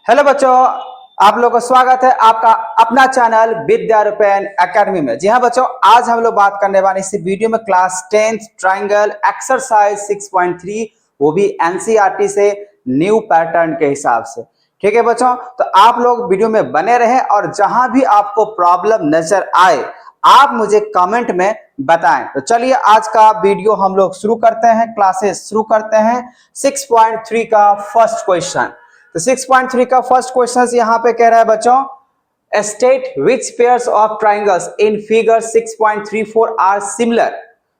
Hello बच्चों, आप लोगों को स्वागत है आपका अपना चैनल विद्यारूपण एकेडमी में। जी हाँ बच्चों, आज हम लोग बात करने वाले इस वीडियो में क्लास 10 ट्रायंगल एक्सरसाइज 6.3, वो भी एनसीईआरटी से न्यू पैटर्न के हिसाब से। ठीक है बच्चों, तो आप लोग वीडियो में बने रहें और जहां भी आपको प्रॉब्लम नजर आए आप मुझे कमेंट में बताएं। तो चलिए आज का वीडियो हम लोग शुरू करते हैं, क्लासेस शुरू करते हैं। 6.3 का फर्स्ट क्वेश्चन। तो 6.3 का फर्स्ट क्वेश्चन यहां पे कह रहा है बच्चों, state which pairs of triangles in figure 6.34 are similar,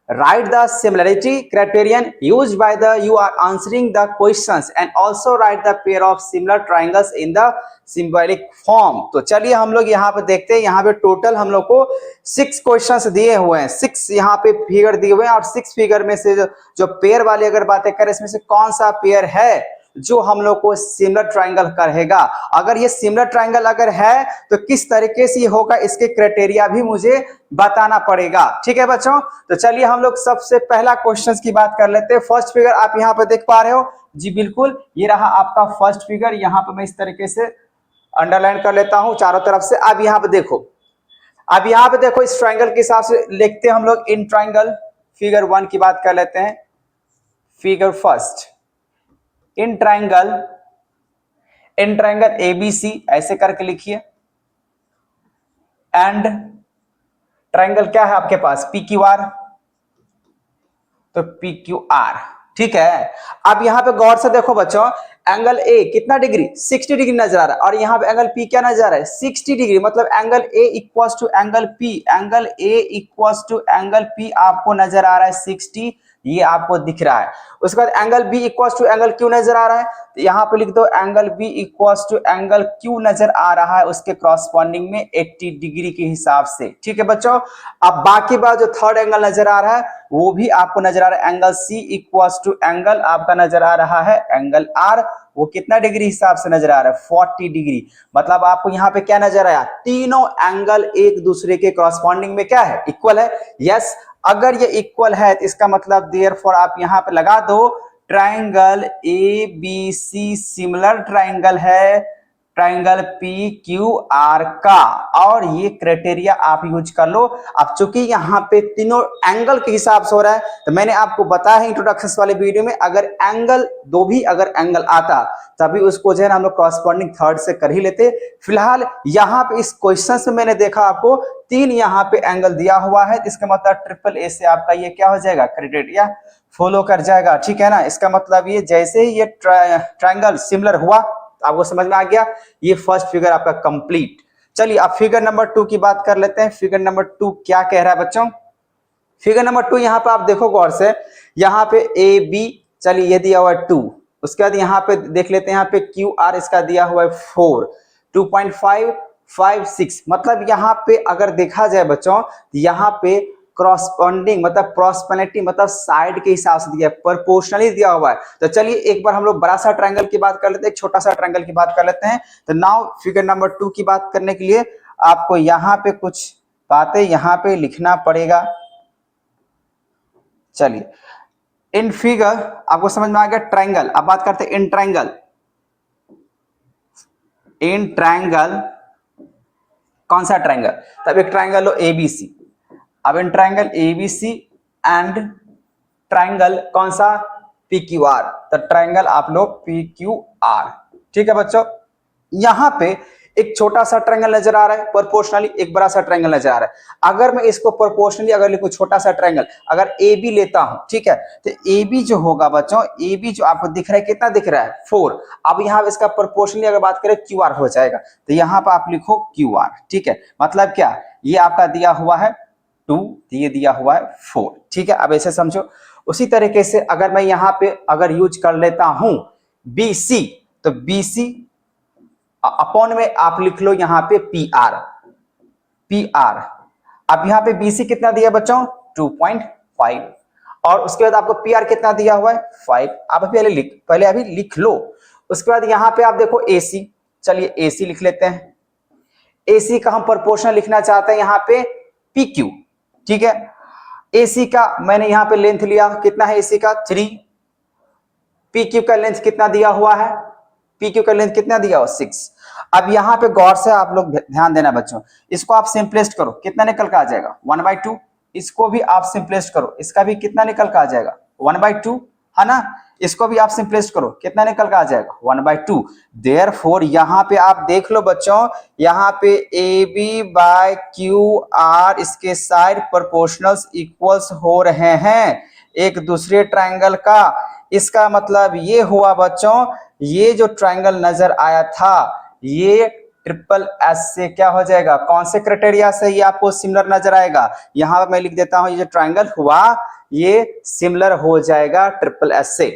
write the similarity criterion used by the you are answering the questions and also write the pair of similar triangles in the symbolic form। तो चलिए हम लोग यहाँ पे देखते हैं। यहाँ पे टोटल हम लोग को 6 क्वेश्चंस दिए हुए हैं, 6 यहाँ पे फिगर दिए हुए हैं और 6 फिगर में से जो पेयर वाली अगर बातें करें इसमें से कौन सा पेयर है जो हम लोग को सिमिलर ट्रायंगल करेगा। अगर ये सिमिलर ट्रायंगल अगर है तो किस तरीके से होगा, इसके क्राइटेरिया भी मुझे बताना पड़ेगा। ठीक है बच्चों, तो चलिए हम लोग सबसे पहला क्वेश्चन की बात कर लेते हैं। फर्स्ट फिगर आप यहाँ पे देख पा रहे हो जी, बिल्कुल ये रहा आपका फर्स्ट फिगर। यहाँ पे मैं इस तरीके से अंडरलाइन कर लेता हूं चारों तरफ से। अब यहाँ पे देखो, अब यहाँ पे देखो, इस ट्रायंगल के हिसाब से लिखते हैं हम लोग इन ट्रायंगल। फिगर 1 की बात कर लेते हैं। Figure first, in triangle ABC ऐसे करके लिखिए। एंड ट्रायंगल क्या है आपके पास, पी क्यू आर, तो पी क्यू आर। ठीक है, अब यहां पे गौर से देखो बच्चों, एंगल ए कितना डिग्री, 60 डिग्री नजर आ रहा है और यहाँ पे एंगल पी क्या नजर आ रहा है, 60 डिग्री। मतलब angle A equals to angle P, angle A equals to angle P आपको नजर आ रहा है 60, ये आपको दिख रहा है। उसके बाद angle B equals to angle Q नजर आ रहा है, तो यहाँ पे लिख दो angle B equals to angle Q नजर आ रहा है उसके क्रॉसपॉन्डिंग में 80 डिग्री के हिसाब से। ठीक है बच्चों, अब बाकी बात जो थर्ड एंगल नजर आ रहा है वो भी आपको नजर आ रहा है। Angle C equals to angle आपका नजर आ रहा है एंगल आर, वो कितना डिग्री हिसाब से नजर आ रहा है, 40 डिग्री। मतलब आपको यहाँ पे क्या नजर आया, तीनों एंगल एक दूसरे के क्रॉसपॉन्डिंग में क्या है, इक्वल है। यस, अगर ये इक्वल है तो इसका मतलब देयरफॉर आप यहाँ पे लगा दो triangle A B C similar triangle है ट्रायंगल पी क्यू आर का, और ये क्राइटेरिया आप यूज कर लो। अब चूंकि यहाँ पे तीनों एंगल के हिसाब से हो रहा है तो मैंने आपको बताया है इंट्रोडक्शन वाले वीडियो में, अगर एंगल दो भी अगर एंगल आता तभी उसको जो है ना हम लोग क्रॉसपॉन्डिंग थर्ड से कर ही लेते। फिलहाल यहाँ पे इस क्वेश्चन में मैंने देखा आपको 3 यहाँ पे एंगल दिया हुआ है, इसका मतलब ट्रिपल ए से आपका ये क्या हो जाएगा, क्राइटेरिया फॉलो कर जाएगा। ठीक है ना, इसका मतलब ये जैसे ही ये ट्रायंगल सिमिलर हुआ आपको समझ में आ गया। ये फर्स्ट फिगर आपका कंप्लीट। चलिए अब फिगर नंबर 2 की बात कर लेते हैं। फिगर नंबर 2 क्या कह रहा है बच्चों, फिगर नंबर 2 यहाँ पे आप देखो गौर से, यहाँ पे ए बी, चलिए ये दिया हुआ है 2, उसके बाद यहाँ पे देख लेते हैं, यहाँ पे क्यू आर इसका दिया हुआ है 4, 2.556। मतलब यहाँ पे अगर देखा जाए बच्चों, यहाँ पे क्रॉसपॉन्डिंग मतलब प्रॉस्पेरिटी मतलब साइड के हिसाब से दिया है, प्रोपोर्शनली दिया हुआ है। तो चलिए एक बार हम लोग बड़ा सा ट्रायंगल की बात कर लेते हैं, एक छोटा सा ट्रायंगल की बात कर लेते हैं। तो नाउ फिगर नंबर 2 की बात करने के लिए आपको यहाँ पे कुछ बातें यहाँ पे लिखना पड़ेगा। चलिए इन फिगर आपको समझ में आ गया ट्रायंगल। अब बात करते हैं इन ट्रायंगल। इन ट्रायंगल कौन सा ट्रायंगल, तब एक ट्रायंगल लो एबीसी। अब in triangle ABC and triangle कौन सा, पी क्यू आर, तो ट्रायंगल आप लोग पी क्यू आर। ठीक है बच्चों, यहां पे एक छोटा सा ट्रायंगल नजर आ रहा है प्रोपोर्शनली, एक बड़ा सा ट्रायंगल नजर आ रहा है। अगर मैं इसको प्रोपोर्शनली अगर लिखूं छोटा सा ट्रायंगल, अगर ए बी लेता हूं, ठीक है, तो ए बी जो होगा बच्चों, ए बी जो आपको दिख रहा है कितना दिख रहा है, 4। अब यहाँ इसका प्रोपोर्शनली अगर बात करें क्यू आर हो जाएगा, तो यहाँ पर आप लिखो क्यू आर। ठीक है, मतलब क्या, ये आपका दिया हुआ है 2, ये दिया हुआ है 4। ठीक है, अब ऐसे समझो। उसी तरीके से अगर मैं यहाँ पे अगर यूज कर लेता हूं बी सी, तो बी सी अपॉन में आप लिख लो यहाँ पे पी आर, पी आर। अब यहाँ पे बीसी कितना दिया बच्चों, 2.5, और उसके बाद आपको पी आर कितना दिया हुआ है, 5। आप पहले अभी लिख लो। उसके बाद यहाँ पे आप देखो एसी, चलिए एसी लिख लेते हैं। एसी का हम प्रोपोर्शनल लिखना चाहते हैं यहाँ पे पी क्यू। ठीक है, एसी का मैंने यहाँ पे लेंथ लिया, कितना है एसी का 3, पी क्यू का लेंथ कितना दिया हुआ है पी क्यू का लेंथ कितना दिया हो 6। अब यहाँ पे गौर से आप लोग ध्यान देना बच्चों, इसको आप सिंपलेस्ट करो, कितना निकल का आ जाएगा 1/2। इसको भी आप सिंपलेस्ट करो, इसका भी कितना निकल का आ जाएगा 1/2, है ना। इसको भी आप सिंपलेस्ट करो, कितना निकल का आ जाएगा 1/2। देयरफॉर यहाँ पे आप देख लो बच्चों, यहाँ पे A B by Q R इसके साइड प्रोपोर्शनल्स इक्वल्स हो रहे हैं एक दूसरे ट्रायंगल का। इसका मतलब ये हुआ बच्चों, ये जो ट्रायंगल नजर आया था ये ट्रिपल एस से क्या हो जाएगा, कौन से क्राइटेरिया से ये आपको सिमिलर नजर आएगा। यहां पर मैं लिख देता हूं, ये जो ट्रायंगल हुआ ये सिमिलर हो जाएगा ट्रिपल एस से।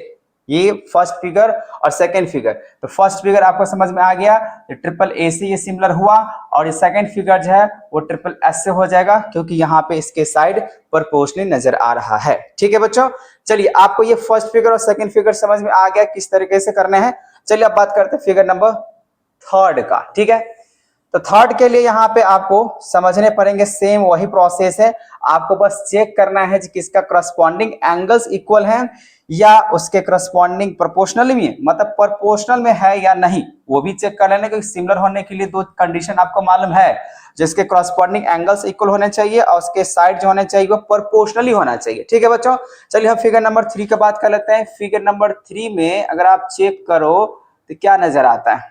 ये फर्स्ट फिगर और सेकंड फिगर, तो फर्स्ट फिगर आपको समझ में आ गया, ट्रिपल ए से ये सिमिलर हुआ, और ये सेकंड फिगर जो है वो ट्रिपल एस से हो जाएगा क्योंकि यहाँ पे इसके साइड प्रोपोर्शनली नजर आ रहा है। ठीक है बच्चों, चलिए आपको ये फर्स्ट फिगर और सेकंड फिगर समझ में आ गया किस तरीके से करने हैं। चलिए अब बात करते हैं फिगर नंबर थर्ड का। ठीक है, तो थर्ड के लिए यहाँ पे आपको समझने पड़ेंगे, सेम वही प्रोसेस है, आपको बस चेक करना है कि किसका करस्पॉन्डिंग एंगल्स इक्वल है या उसके करस्पॉन्डिंग प्रोपोर्शनल में, मतलब प्रोपोर्शनल में है या नहीं, वो भी चेक कर लेना, क्योंकि सिमिलर होने के लिए दो कंडीशन आपको मालूम है, जिसके करस्पॉन्डिंग एंगल्स इक्वल होने चाहिए और उसके साइड जो होने चाहिए वो प्रोपोर्शनली होना चाहिए। ठीक है बच्चों, चलिए हम फिगर नंबर 3 की बात कर लेते हैं। फिगर नंबर 3 में अगर आप चेक करो तो क्या नजर आता है,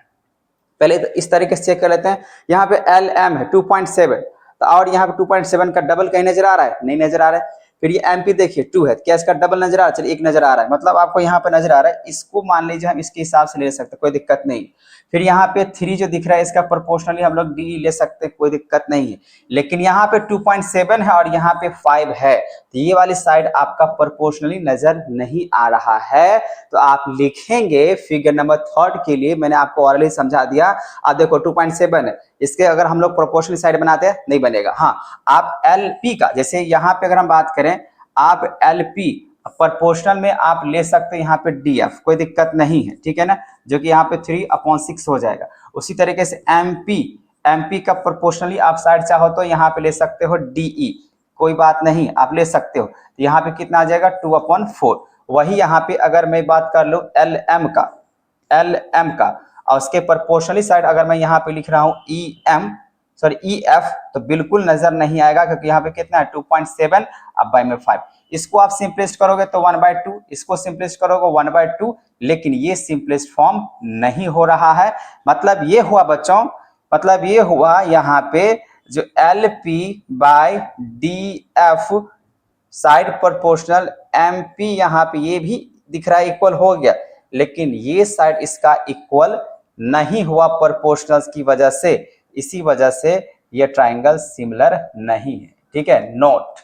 पहले तो इस तरीके से चेक कर लेते हैं। यहाँ पे एल एम है 2.7, तो और यहाँ पे 2.7 का डबल कहीं नजर आ रहा है, नहीं नजर आ रहा है। फिर ये एम पी देखिए 2 है, क्या इसका डबल नजर आ रहा है, चलिए एक नजर आ रहा है, मतलब आपको यहाँ पे नजर आ रहा है, इसको मान लीजिए हम इसके हिसाब से ले सकते हैं, कोई दिक्कत नहीं। फिर यहाँ पे 3 जो दिख रहा है इसका प्रोपोर्शनली हम लोग डी ले सकते हैं, कोई दिक्कत नहीं है। लेकिन यहाँ पे 2.7 है और यहाँ पे 5 है, तो ये वाली साइड आपका प्रोपोर्शनली नजर नहीं आ रहा है, तो आप लिखेंगे फिगर नंबर थर्ड के लिए, मैंने आपको ऑलरेडी समझा दिया। आप देखो 2.7 है, इसके अगर हम लोग प्रोपोर्शनल साइड बनाते हैं नहीं बनेगा। हाँ, आप एल पी का, जैसे यहाँ पे अगर हम बात करें, आप एल पी प्रोपोर्शनल में आप ले सकते हैं यहाँ पे डी एफ, कोई दिक्कत नहीं है, ठीक है ना, जो कि यहाँ पे 3/6 हो जाएगा। उसी तरीके से एम पी का प्रोपोर्शनली आप साइड चाहो तो यहाँ पे ले सकते हो डीई, कोई बात नहीं, आप ले सकते हो। तो यहाँ पे कितना आ जाएगा 2/4। वही यहाँ पे अगर मैं बात कर लूँ एल एम का और उसके प्रोपोर्शनली साइड अगर मैं यहाँ पे लिख रहा हूँ ई एफ, तो बिल्कुल नजर नहीं आएगा, क्योंकि यहाँ पे कितना है 2.7 अब बाय में 5। इसको आप सिंपलेस्ट करोगे तो 1/2, इसको सिंपलेस्ट करोगे 1/2, लेकिन ये सिंपलेस्ट फॉर्म नहीं हो रहा है। मतलब ये हुआ बच्चों, मतलब ये हुआ यहाँ पे जो L P by D F side proportional M P, यहाँ पे ये भी दिख रहा है इक्वल हो गया, लेकिन ये साइड इसका इक्वल नहीं हुआ प्रोपोर्शनल्स की वजह से, इसी वजह से ये ट्राइंगल सिमिलर नहीं है। ठीक है, नोट,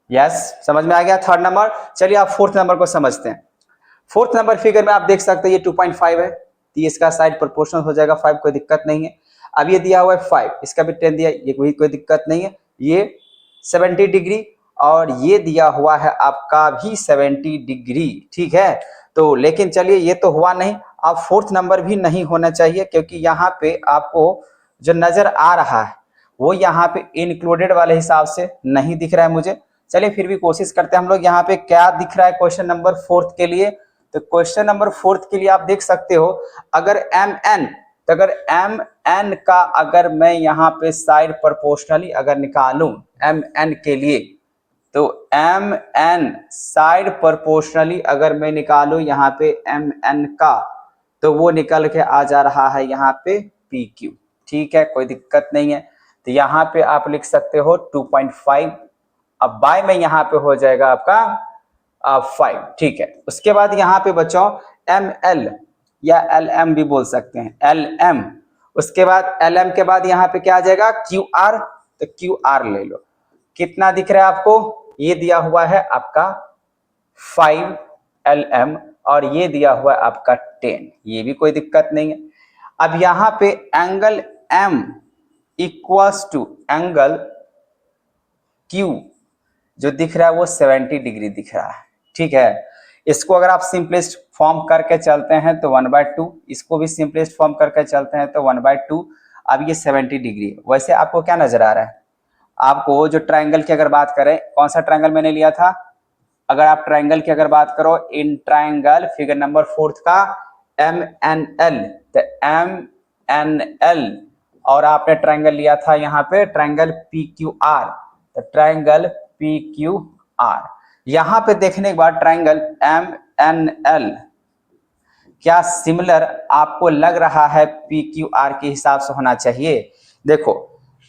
यस, समझ में आ गया थर्ड नंबर। चलिए आप फोर्थ नंबर को समझते हैं। फोर्थ नंबर फिगर में आप देख सकते हैं ये 2.5 है, तो इसका साइड प्रोपोर्शनल हो जाएगा 5, कोई दिक्कत नहीं है। अब ये दिया हुआ है 5, इसका भी 10 दिया, ये कोई दिक्कत नहीं है। ये 70 डिग्री और ये दिया हुआ है आपका भी 70 डिग्री, ठीक है। तो लेकिन चलिए ये तो हुआ नहीं, अब फोर्थ नंबर भी नहीं होना चाहिए, क्योंकि यहाँ पे आपको जो नजर आ रहा है वो यहाँ पे इंक्लूडेड वाले हिसाब से नहीं दिख रहा है मुझे। चलिए फिर भी कोशिश करते हैं हम लोग, यहाँ पे क्या दिख रहा है क्वेश्चन नंबर फोर्थ के लिए। तो क्वेश्चन नंबर फोर्थ के लिए आप देख सकते हो, अगर एम एन, तो अगर एम एन का अगर मैं यहाँ पे साइड प्रोपोर्शनली अगर निकालूं एम एन के लिए, तो एम एन साइड प्रोपोर्शनली अगर मैं निकालूं यहाँ पे एम एन का, तो वो निकल के आ जा रहा है यहाँ पे पी क्यू। ठीक है, कोई दिक्कत नहीं है। तो यहाँ पे आप लिख सकते हो 2.5, अब बाय में यहाँ पे हो जाएगा आपका 5। ठीक है, उसके बाद यहाँ पे बच्चों एम एल या एल एम भी बोल सकते हैं, एल एम, उसके बाद एल एम के बाद यहाँ पे क्या आ जाएगा क्यू आर, तो क्यू आर ले लो, कितना दिख रहा है आपको, ये दिया हुआ है आपका 5 एल एम और ये दिया हुआ है आपका 10, ये भी कोई दिक्कत नहीं है। अब यहाँ पे angle M equals to angle Q जो दिख रहा है वो 70 डिग्री दिख रहा है। ठीक है, इसको अगर आप सिंपलेस्ट फॉर्म करके चलते हैं तो 1/2, इसको भी सिंपलेस्ट फॉर्म करके चलते हैं तो 1/2। अब ये 70 डिग्री, वैसे आपको क्या नजर आ रहा है, आपको जो ट्रायंगल की अगर बात करें, कौन सा ट्रायंगल मैंने लिया था, अगर आप ट्रायंगल की अगर बात करो in triangle figure number fourth का MNL, तो MNL, और आपने ट्रायंगल लिया था यहाँ पे ट्रायंगल PQR, तो ट्रायंगल PQR यहाँ पे देखने के बाद ट्रायंगल MNL क्या सिमिलर आपको लग रहा है PQR के हिसाब से होना चाहिए? देखो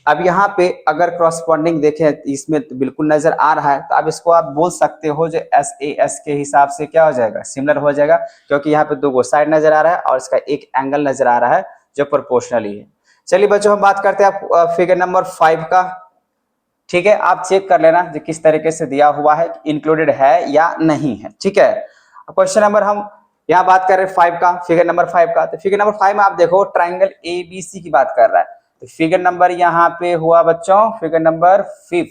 अब यहाँ पे अगर क्रॉसपॉन्डिंग देखें इसमें तो बिल्कुल नजर आ रहा है, तो अब इसको आप बोल सकते हो जो SAS के हिसाब से क्या हो जाएगा, सिमिलर हो जाएगा, क्योंकि यहाँ पे दो साइड नजर आ रहा है और इसका एक एंगल नजर आ रहा है जो प्रोपोर्शनली है। चलिए बच्चों हम बात करते हैं फिगर नंबर 5 का। ठीक है, आप चेक कर लेना जो किस तरीके से दिया हुआ है, इंक्लूडेड है या नहीं है। ठीक है, क्वेश्चन नंबर हम यहाँ बात कर रहे हैं 5 का, फिगर नंबर 5 का। तो फिगर नंबर 5 में आप देखो ट्राइंगल ABC की बात कर रहा है। तो फिगर नंबर यहाँ पे हुआ बच्चों फिगर नंबर 5,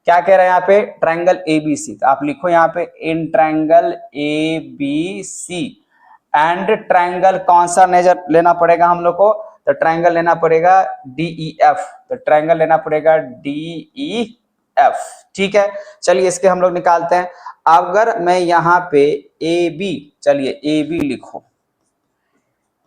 क्या कह रहा है यहाँ पे ट्राइंगल ABC। तो आप लिखो यहाँ पे in triangle ABC and triangle कौन सा नजर लेना पड़ेगा हम लोग को, तो ट्राइंगल लेना पड़ेगा DEF, तो ट्राइंगल लेना पड़ेगा DEF। ठीक है, चलिए इसके हम लोग निकालते हैं। अगर मैं यहाँ पे AB, चलिए AB लिखो,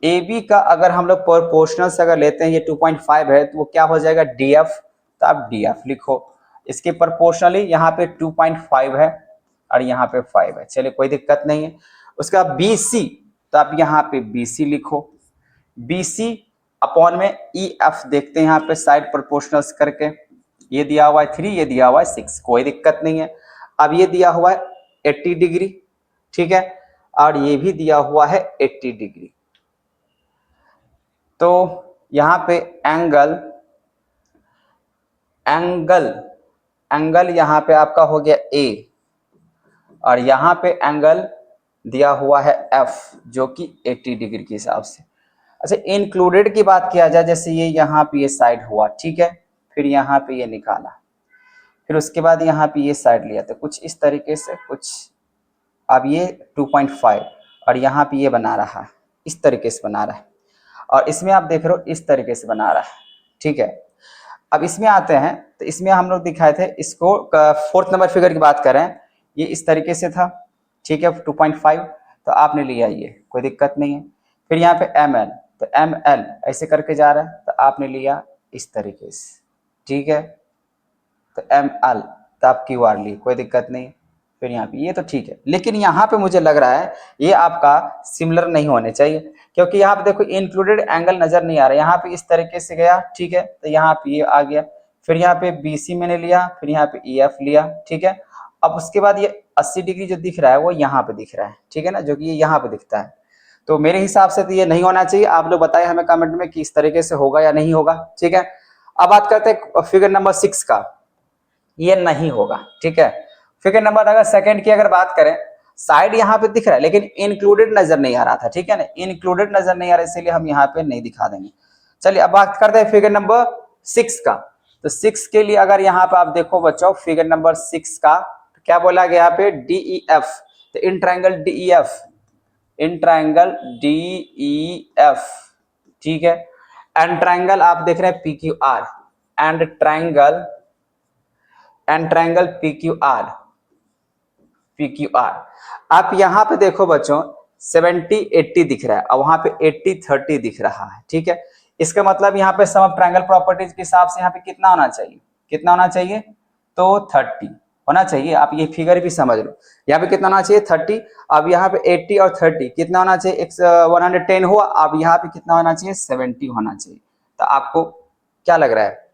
AB का अगर हम लोग प्रोपोर्शनल से अगर लेते हैं ये 2.5 है तो वो क्या हो जाएगा DF, तो आप DF लिखो। इसके प्रोपोर्शनली यहाँ पे 2.5 है और यहाँ पे 5 है, चलिए कोई दिक्कत नहीं है। उसका BC, तो आप यहाँ पे BC लिखो, BC अपॉन में EF देखते हैं यहाँ पे साइड प्रोपोर्शनल्स करके, ये दिया हुआ है 3, ये दिया हुआ है 6, कोई दिक्कत नहीं है। अब ये दिया हुआ है 80 डिग्री, ठीक है, और ये भी दिया हुआ है 80 डिग्री। तो यहाँ पे एंगल यहाँ पे आपका हो गया A, और यहाँ पे एंगल दिया हुआ है F जो कि 80 डिग्री के हिसाब से। अच्छा, इंक्लूडेड की बात किया जाए, जैसे ये यहाँ पे ये साइड हुआ, ठीक है, फिर यहाँ पे ये निकाला, फिर उसके बाद यहाँ पे ये साइड लिया, तो कुछ इस तरीके से कुछ, अब ये 2.5 और यहाँ पे ये बना रहा है, इस तरीके से बना रहा है, और इसमें आप देख रहे हो इस तरीके से बना रहा है। ठीक है, अब इसमें आते हैं, तो इसमें हम लोग दिखाए थे इसको 4th नंबर फिगर की बात करें, ये इस तरीके से था, ठीक है 2.5, तो आपने लिया ये, कोई दिक्कत नहीं है। फिर यहाँ पे ML, तो ML ऐसे करके जा रहा है, तो आपने लिया इस तरीके से, ठीक है, तो ML, तो आप QR ली, कोई दिक्कत नहीं। फिर यहाँ पे ये तो ठीक है, लेकिन यहाँ पे मुझे लग रहा है ये आपका सिमिलर नहीं होने चाहिए, क्योंकि यहाँ पे देखो इंक्लूडेड एंगल नजर नहीं आ रहा है। यहाँ पे इस तरीके से गया, ठीक है, तो यहाँ पे ये आ गया, फिर यहाँ पे BC मैंने लिया, फिर यहाँ पे EF लिया, ठीक है। अब उसके बाद ये 80 डिग्री जो दिख रहा है वो यहाँ पे दिख रहा है, ठीक है ना, जो कि ये यहाँ पे दिखता है। तो मेरे हिसाब से तो ये नहीं होना चाहिए, आप लोग बताएं हमें कमेंट में कि इस तरीके से होगा या नहीं होगा। ठीक है, अब बात करते हैं फिगर नंबर 6 का, ये नहीं होगा। ठीक है, फिगर नंबर अगर सेकंड की अगर बात करें, साइड यहाँ पे दिख रहा है लेकिन इंक्लूडेड नजर नहीं आ रहा था, ठीक है ना, इंक्लूडेड नजर नहीं आ रहा, इसीलिए हम यहाँ पे नहीं दिखा देंगे। चलिए अब बात करते हैं फिगर नंबर 6 का। तो 6 के लिए अगर यहाँ पे आप देखो बच्चों फिगर नंबर 6 का, तो क्या बोला गया यहाँ पे DEF, तो इन ट्रायंगल DEF, ठीक है, एंड ट्रायंगल आप देख रहे हैं PQR, एंड ट्रायंगल PQR। आप यहाँ पे देखो बच्चों 70-80 दिख रहा है और वहां पे 80-30 दिख रहा है। ठीक है, इसका मतलब यहाँ पे सम ऑफ ट्रायंगल प्रॉपर्टीज के हिसाब से यहाँ पे कितना होना चाहिए, तो 30 होना चाहिए। आप ये फिगर भी समझ लो, यहाँ पे कितना होना चाहिए 30। अब यहाँ पे 80 और 30 कितना होना चाहिए, 110 हुआ। अब यहाँ पे कितना होना चाहिए 70 होना चाहिए। तो आपको क्या लग रहा है,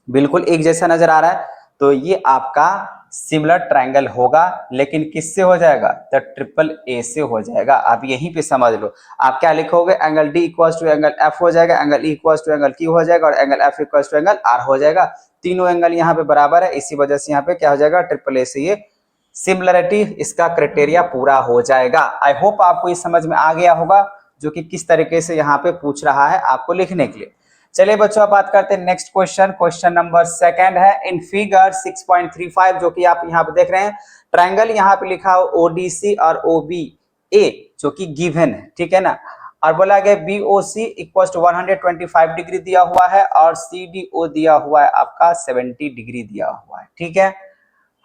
बिल्कुल एक जैसा नजर आ रहा है, तो ये आपका सिमिलर ट्रायंगल होगा, लेकिन किससे हो जाएगा, तो AAA से हो जाएगा। आप यहीं पे समझ लो, आप क्या लिखोगे, angle D equal to angle F हो जाएगा, angle E equal to angle Q हो जाएगा, और angle F equal to angle R हो जाएगा। तीनों एंगल यहाँ पे बराबर है, इसी वजह से यहाँ पे क्या हो जाएगा, AAA से ये सिमिलरिटी इसका क्राइटेरिया पूरा हो जाएगा। आई होप आपको ये समझ में आ गया होगा, जो कि किस तरीके से यहाँ पे पूछ रहा है आपको लिखने के लिए। चलिए बच्चों अब बात करते हैं नेक्स्ट क्वेश्चन, क्वेश्चन नंबर 2 है। इन फिगर 6.35 जो कि आप यहाँ पे देख रहे हैं, ट्रायंगल यहाँ पे लिखा हो ODC और OBA जो कि गिवन है, ठीक है ना, और बोला गया BOC इक्वल टू 125 डिग्री दिया हुआ है और CDO दिया हुआ है आपका 70 डिग्री दिया हुआ है। ठीक है,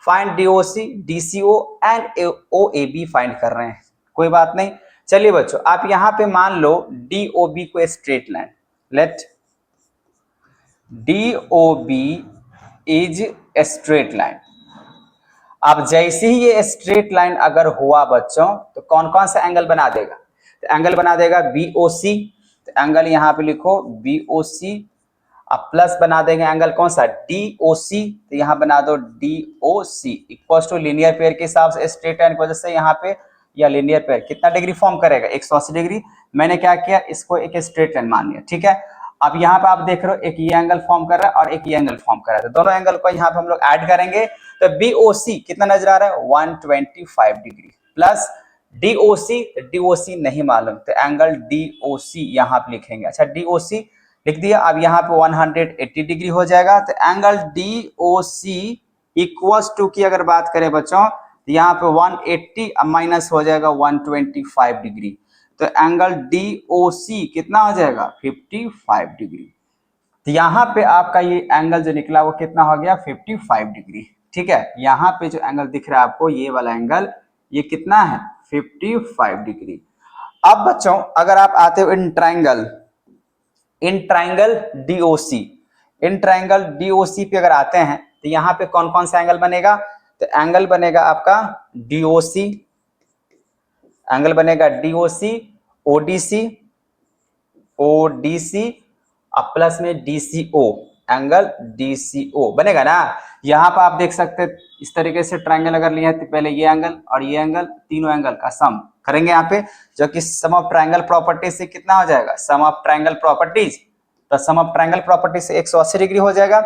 find DOC, DCO and OAB find कर रहे हैं, कोई बात नहीं। चलिए बच्चों, आप यहां पे मान लो DOB को straight line, let DOB is a straight line. अब जैसे ही ये स्ट्रेट लाइन अगर हुआ बच्चों, तो कौन कौन सा एंगल बना देगा? तो एंगल बना देगा BOC। तो एंगल यहां पे लिखो BOC। अब प्लस बना देंगे एंगल कौन सा? DOC। तो यहां बना दो DOC equal to linear pair के हिसाब से स्ट्रेट लाइन की वजह से यहाँ पे या लीनियर पेयर कितना डिग्री फॉर्म करेगा? 180 डिग्री। मैंने क्या किया, इसको एक स्ट्रेट लाइन मान लिया, ठीक है। अब यहाँ पे आप देख रहे हो एक ये एंगल फॉर्म कर रहा है और एक ये एंगल फॉर्म कर रहा है, तो दोनों एंगल को यहाँ पे हम लोग ऐड करेंगे। तो BOC कितना नजर आ रहा है? 125 डिग्री प्लस DOC, DOC नहीं मालूम, तो एंगल DOC यहाँ पे लिखेंगे। अच्छा, DOC लिख दिया। अब यहाँ पे 180 डिग्री हो जाएगा। तो एंगल DOC इक्वल्स टू की अगर बात करें बच्चों, तो यहाँ पे 180 माइनस हो जाएगा 125 डिग्री। तो एंगल DOC कितना हो जाएगा? 55 डिग्री। तो यहाँ पे आपका ये एंगल जो निकला वो कितना हो गया? 55 डिग्री, ठीक है। यहाँ पे जो एंगल दिख रहा है आपको, ये वाला एंगल, ये कितना है? 55 डिग्री। अब बच्चों अगर आप आते हो in triangle DOC, in triangle DOC पे अगर आते हैं, तो यहाँ पे कौन कौन सा एंगल बनेगा? तो एंगल बनेगा आपका DOC, एंगल बनेगा DOC, ODC और प्लस में DCO, एंगल DCO बनेगा ना। यहाँ पर आप देख सकते हैं इस तरीके से ट्राइंगल अगर लिया है, तो पहले ये एंगल और ये एंगल, तीनों एंगल का सम करेंगे यहाँ पे, जो कि सम ऑफ ट्राइंगल प्रॉपर्टी से कितना हो जाएगा? सम ऑफ ट्राइंगल प्रॉपर्टीज। तो सम ऑफ ट्राइंगल प्रॉपर्टी से 180 डिग्री हो जाएगा।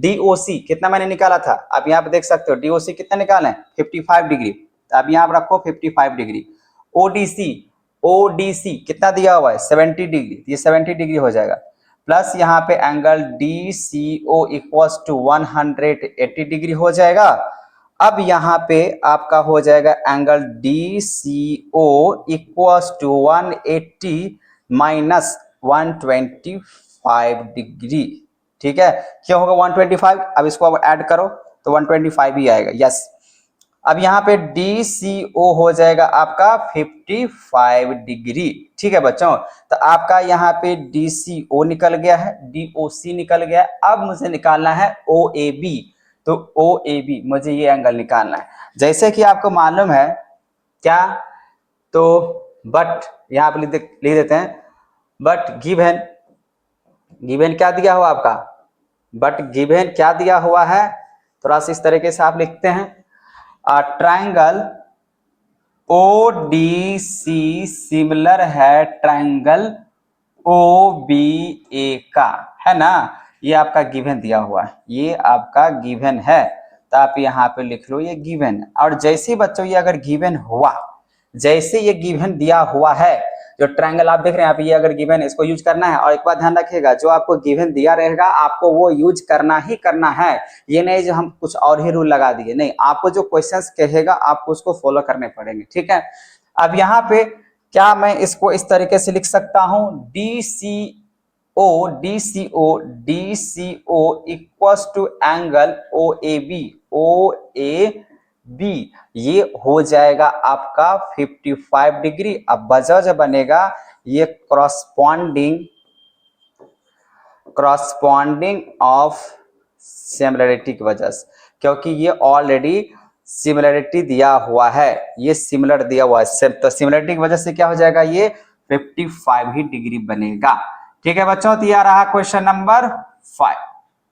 DOC कितना मैंने निकाला था, आप यहाँ पे देख सकते हो। DOC कितना निकाला है? 55 डिग्री। तो अब यहाँ पर रखो 55 डिग्री। ODC कितना दिया हुआ है? 70 डिग्री, ये 70 डिग्री हो जाएगा। प्लस यहाँ पे angle DCO equals to 180 degree हो जाएगा। अब यहाँ पे आपका हो जाएगा angle DCO equals to 180 minus 125 degree, ठीक है। क्यों होगा 125? अब इसको अब ऐड करो तो 125 ही आएगा, यस। अब यहाँ पे DCO हो जाएगा आपका 55 डिग्री, ठीक है बच्चों। तो आपका यहाँ पे DCO निकल गया है, DOC निकल गया है। अब मुझे निकालना है OAB। तो OAB मुझे ये एंगल निकालना है। जैसे कि आपको मालूम है क्या, तो बट यहाँ पे लिख देते हैं, बट गिवन क्या दिया हुआ आपका? बट गिवन क्या दिया हुआ है? थोड़ा सा इस तरीके से आप लिखते हैं, ट्राइंगल ODC सिमिलर है ट्राइंगल OBA का, है ना। ये आपका गिवन दिया हुआ है, ये आपका गिवन है। तो आप यहाँ पे लिख लो ये गिवन। और जैसे बच्चों ये अगर गिवन हुआ, जैसे ये गिवन दिया हुआ है, जो ट्रायंगल आप देख रहे हैं आप, ये अगर गिवन है इसको यूज करना है। और एक बात ध्यान रखिएगा, जो आपको गिवन दिया रहेगा आपको वो यूज करना ही करना है। ये नहीं जो हम कुछ और ही रूल लगा दिए, नहीं, आपको जो क्वेश्चंस कहेगा आपको उसको फॉलो करने पड़ेंगे, ठीक है। अब यहाँ पे क्या मैं इसको इस तरीके से लिख सकता हूं, DCO equals to angle OAB, ये हो जाएगा आपका 55 डिग्री। अब वजह जो बनेगा ये क्रॉसपॉन्डिंग ऑफ सिमिलरिटी की वजह से, क्योंकि ये ऑलरेडी सिमिलरिटी दिया हुआ है, ये सिमिलर दिया हुआ है, तो सिमिलरिटी की वजह से क्या हो जाएगा, ये 55 ही डिग्री बनेगा, ठीक है बच्चों। तो यह रहा question number 5,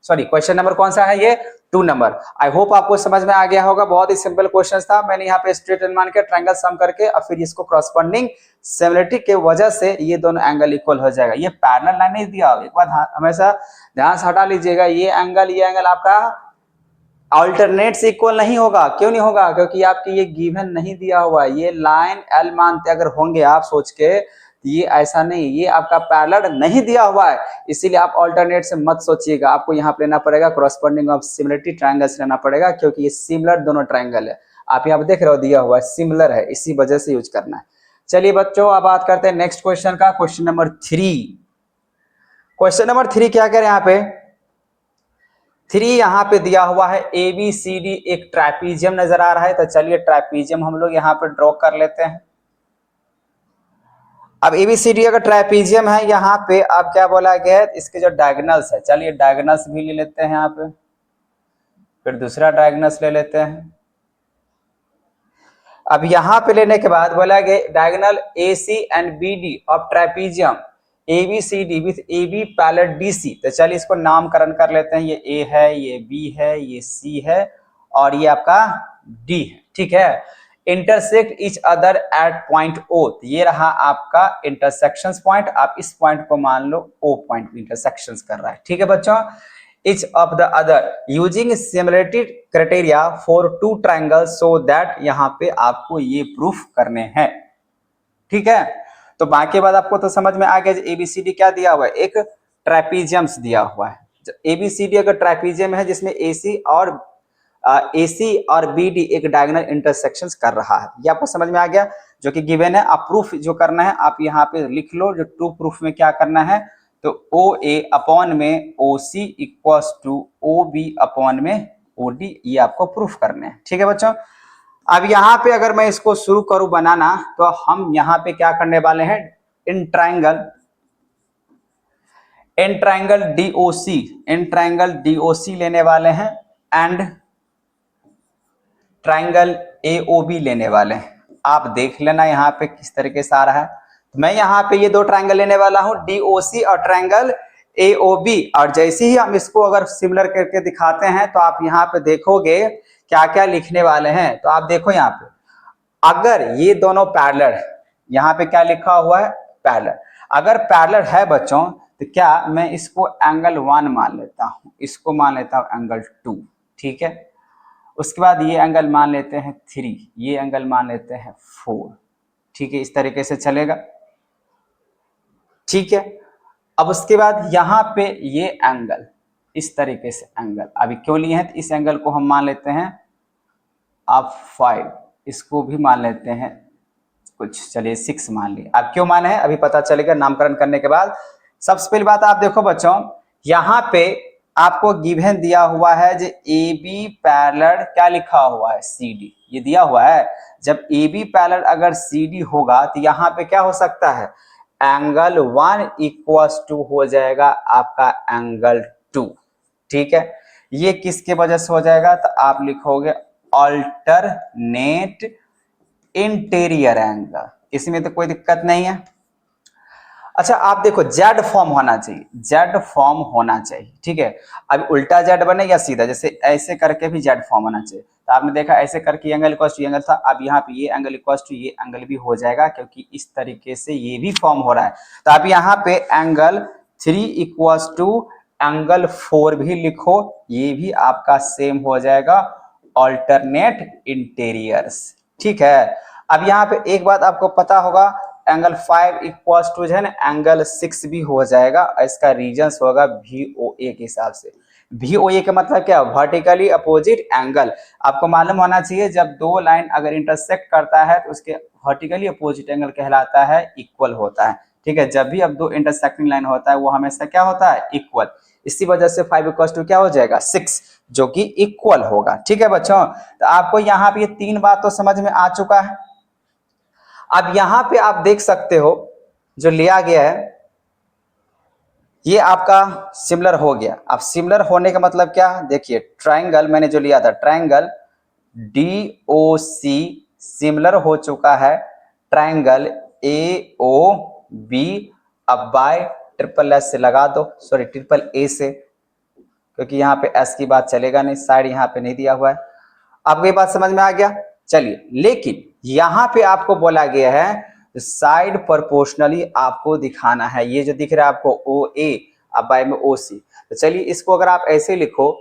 sorry question number कौन सा है, ये 2 नंबर। आई होप आपको समझ में आ गया होगा, बहुत ही सिंपल क्वेश्चन था। मैंने यहाँ पे स्ट्रेट लाइन मान के ट्रायंगल सम करके और फिर इसको क्रॉसपॉन्डिंग सिमिलरिटी के वजह से ये दोनों एंगल इक्वल हो जाएगा। ये पैरेलल लाइन नहीं दिया, एक बात हमेशा ध्यान से हटा लीजिएगा, ये एंगल आपका अल्टरनेट से इक्वल नहीं होगा। क्यों नहीं होगा, क्योंकि आपकी ये गिवन नहीं दिया हुआ है। ये लाइन एल मानते अगर होंगे आप सोच के, ये ऐसा नहीं, ये आपका पैरेलल नहीं दिया हुआ है, इसीलिए आप अल्टरनेट से मत सोचिएगा। आपको यहाँ पे लेना पड़ेगा क्रॉसपॉन्डिंग ऑफ सिमिलरिटी ट्रायंगल से लेना पड़ेगा, क्योंकि ये सिमिलर दोनों ट्रायंगल है। आप यहाँ पे देख रहे हो दिया हुआ है सिमिलर है, इसी वजह से यूज करना है। चलिए बच्चों अब बात करते हैं नेक्स्ट क्वेश्चन का, क्वेश्चन नंबर 3। क्वेश्चन नंबर 3 क्या करें, यहाँ पे 3 यहाँ पे दिया हुआ है ABCD, एक ट्रापेजियम नजर आ रहा है। तो चलिए ट्रापेजियम हम लोग यहाँ पे ड्रॉ कर लेते हैं। अब एबीसीडी अगर ट्राइपीजियम है, यहाँ पे अब क्या बोला गया है, इसके जो डायगोनल्स है, चलिए डायगोनल्स भी ले लेते हैं यहाँ पे, फिर दूसरा डायगोनल्स ले लेते हैं। अब यहाँ पे लेने के बाद बोला गया diagonal A C and B D of trapezium A B C D with A B parallel D C. तो चलिए इसको नामकरण कर लेते हैं, ये ए है, ये बी है, ये सी है और ये आपका डी है, ठीक है। Intersect each other at point O, ये रहा आपका इंटरसेक्शन पॉइंट। आप इस पॉइंट को मान लो ओ पॉइंट इंटरसेक्शन कर रहा है, ठीक है बच्चों। each of the other using similarity criteria for two triangles so that यहाँ पे आपको ये प्रूफ करने हैं, ठीक है। तो बाकी बात आपको तो समझ में आ गया। एबीसीडी क्या दिया हुआ है, एक ट्राइपीजियम्स दिया हुआ है। एबीसीडी अगर ट्राइपीजियम है जिसमें एसी और बीडी एक डायगोनल इंटरसेक्शंस कर रहा है, ये आपको समझ में आ गया, जो कि गिवन है। आप प्रूफ जो करना है आप यहाँ पे लिख लो, जो टू प्रूफ में क्या करना है, तो ओ ए अपॉन में O C equals to O B upon में ओ डी, ये आपको प्रूफ करने हैं, ठीक है बच्चों। अब यहाँ पे अगर मैं इसको शुरू करूं बनाना, तो हम यहाँ पे क्या करने वाले हैं, इन ट्राइंगल डीओसी लेने वाले हैं एंड ट्राइंगल एओबी लेने वाले हैं। आप देख लेना यहाँ पे किस तरीके से आ रहा है। तो मैं यहाँ पे ये दो ट्राइंगल लेने वाला हूँ, डीओसी और ट्राइंगल एओबी, और जैसे ही हम इसको अगर सिमिलर करके दिखाते हैं तो आप यहाँ पे देखोगे क्या क्या लिखने वाले हैं। तो आप देखो यहाँ पे, अगर ये दोनों पैरेलल, यहाँ पे क्या लिखा हुआ है, पैरेलल। अगर पैरेलल है बच्चों, तो क्या मैं इसको एंगल 1 मान लेता हूँ, इसको मान लेता हूँ एंगल 2, ठीक है। उसके बाद ये एंगल मान लेते हैं 3, ये एंगल मान लेते हैं 4, ठीक है। इस तरीके से चलेगा, ठीक है। अब उसके बाद यहाँ पे ये एंगल, इस तरीके से एंगल अभी क्यों लिए हैं, तो इस एंगल को हम मान लेते हैं आप 5, इसको भी मान लेते हैं कुछ, चलिए 6 मान लिए। आप क्यों माने हैं अभी पता चलेगा नामकरण करने के बाद। सबसे पहली बात आप देखो बच्चों, यहाँ पे आपको गिवन दिया हुआ है जो ए बी पैरेलल क्या लिखा हुआ है, सी डी, ये दिया हुआ है। जब ए बी पैरेलल अगर सी डी होगा तो यहाँ पे क्या हो सकता है, एंगल 1 इक्वल्स टू हो जाएगा आपका एंगल 2, ठीक है। ये किसके वजह से हो जाएगा, तो आप लिखोगे अल्टरनेट इंटीरियर एंगल, इसमें तो कोई दिक्कत नहीं है। अच्छा आप देखो जेड फॉर्म होना चाहिए, जेड फॉर्म होना चाहिए, ठीक है। अब उल्टा जेड बने या सीधा, जैसे ऐसे करके भी जेड फॉर्म होना चाहिए। तो आपने देखा ऐसे करके एंगल इक्वल्स टू एंगल था, अब यहाँ पे ये एंगल इक्वल्स टू ये एंगल भी हो जाएगा, क्योंकि इस तरीके से ये भी फॉर्म हो रहा है। तो आप यहाँ पे एंगल 3 इक्वल्स टू एंगल 4 भी लिखो, ये भी आपका सेम हो जाएगा, ऑल्टरनेट इंटीरियर्स, ठीक है। अब यहाँ पे एक बात आपको पता होगा, एंगल 5 इक्वल्स टू जो है ना एंगल 6 भी हो जाएगा। इसका रीजन होगा VOA के हिसाब से। VOA का मतलब क्या, वर्टिकली अपोजिट एंगल। आपको मालूम होना चाहिए जब दो लाइन अगर इंटरसेक्ट करता है तो उसके वर्टिकली अपोजिट एंगल कहलाता है इक्वल होता है, ठीक है। जब भी अब दो इंटरसेक्टिंग लाइन होता है वो हमेशा क्या होता है, इक्वल। इसी वजह से 5 इक्वल्स टू क्या हो जाएगा, 6, जो कि इक्वल होगा, ठीक है बच्चों। तो आपको यहाँ पे ये 3 बात तो समझ में आ चुका है। अब यहां पे आप देख सकते हो जो लिया गया है ये आपका सिमिलर हो गया। अब सिमिलर होने का मतलब क्या, देखिए ट्राइंगल मैंने जो लिया था ट्राइंगल DOC सिमिलर हो चुका है ट्राइंगल AOB। अब बाय ट्रिपल एस से लगा दो, सॉरी ट्रिपल ए से, क्योंकि यहाँ पे एस की बात चलेगा नहीं, साइड यहाँ पे नहीं दिया हुआ है। आपको ये बात समझ में आ गया, चलिए। लेकिन यहाँ पे आपको बोला गया है साइड प्रोपोर्शनली आपको दिखाना है। ये जो दिख रहा है आपको OA अब बाय में OC, तो चलिए इसको अगर आप ऐसे लिखो,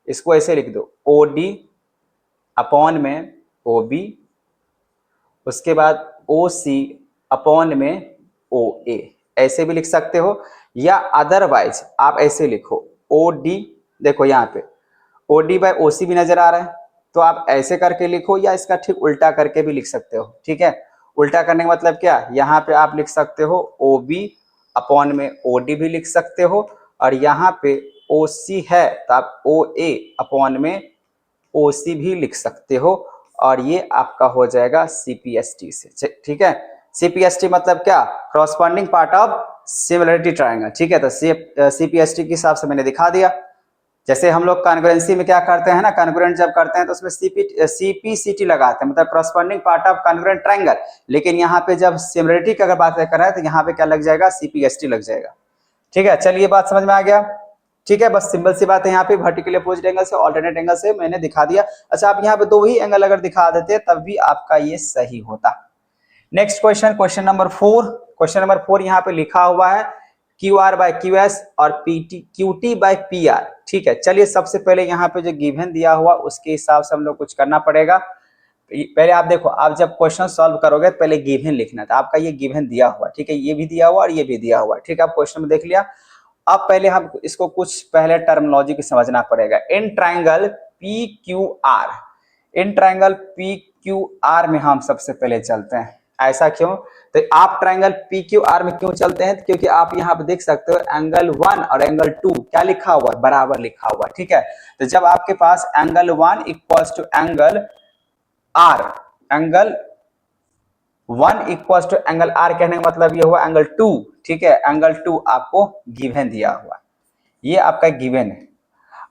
इसको ऐसे लिख दो OD अपॉन में OB, उसके बाद OC अपॉन में OA, ऐसे भी लिख सकते हो। या अदरवाइज आप ऐसे लिखो OD, देखो यहाँ पे OD बाय OC भी नजर आ रहा है, तो आप ऐसे करके लिखो, या इसका ठीक उल्टा करके भी लिख सकते हो, ठीक है। उल्टा करने का मतलब क्या, यहाँ पे आप लिख सकते हो OB अपॉन में OD भी लिख सकते हो, और यहाँ पे OC है तो आप OA अपॉन में OC भी लिख सकते हो, और ये आपका हो जाएगा CPST से, ठीक है। CPST मतलब क्या, corresponding part of similarity triangle, ठीक है। तो CPST के हिसाब से मैंने दिखा दिया। जैसे हम लोग कॉन्ग्रुएंसी में क्या करते हैं ना, कॉन्ग्रुएंट जब करते हैं तो उसमें CPCT लगाते हैं, मतलब corresponding part of congruent triangle. लेकिन यहाँ पे जब सिमिलरिटी की अगर बात कर रहे हैं तो यहाँ पे क्या लग जाएगा, CPST लग जाएगा, ठीक है। चलिए बात समझ में आ गया, ठीक है। बस सिंपल सी बात है, यहाँ पे वर्टिकली अपोजिट एंगल से ऑल्टरनेट एंगल से मैंने दिखा दिया। अच्छा, आप यहाँ पे दो ही एंगल अगर दिखा देते तब भी आपका ये सही होता। Next question, question number 4। Question number 4 यहाँ पे लिखा हुआ है QR बाय QS और QT बाय PR, ठीक है। चलिए सबसे पहले यहाँ पे जो गिवन दिया हुआ उसके हिसाब से हम लोग कुछ करना पड़ेगा। पहले आप देखो, आप जब क्वेश्चन सॉल्व करोगे पहले गिवन लिखना था। आपका ये गिवन दिया हुआ, ठीक है, ये भी दिया हुआ और ये भी दिया हुआ, ठीक है। आप क्वेश्चन में देख लिया। अब पहले हम इसको कुछ पहले टर्मिनोलॉजी की समझना पड़ेगा। In triangle PQR, in triangle PQR में हम सबसे पहले चलते हैं। ऐसा क्यों? तो आप ट्रायंगल PQR में क्यों चलते हैं? क्योंकि आप यहाँ पे देख सकते हो एंगल 1 और एंगल 2 क्या लिखा हुआ है, बराबर लिखा हुआ है, ठीक है। तो जब आपके पास angle 1 equals to angle R, angle 1 equals to angle R कहने का मतलब ये हुआ एंगल 2, ठीक है। एंगल 2 आपको गिवन दिया हुआ, ये आपका गिवन है।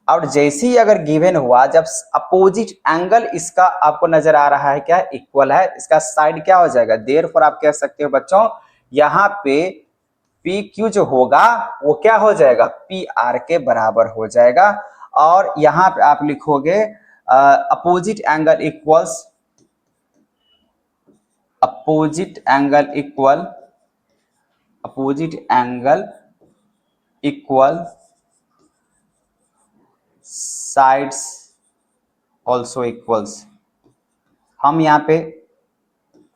और जैसे ही अगर गिवन हुआ, जब अपोजिट एंगल इसका आपको नजर आ रहा है क्या, इक्वल है, इसका साइड क्या हो जाएगा, देयरफॉर आप कह सकते हो बच्चों यहाँ पे PQ जो होगा वो क्या हो जाएगा, PR के बराबर हो जाएगा। और यहाँ पे आप लिखोगे opposite angle equals, opposite angle equal, opposite angle equal sides also equals. हम यहाँ पे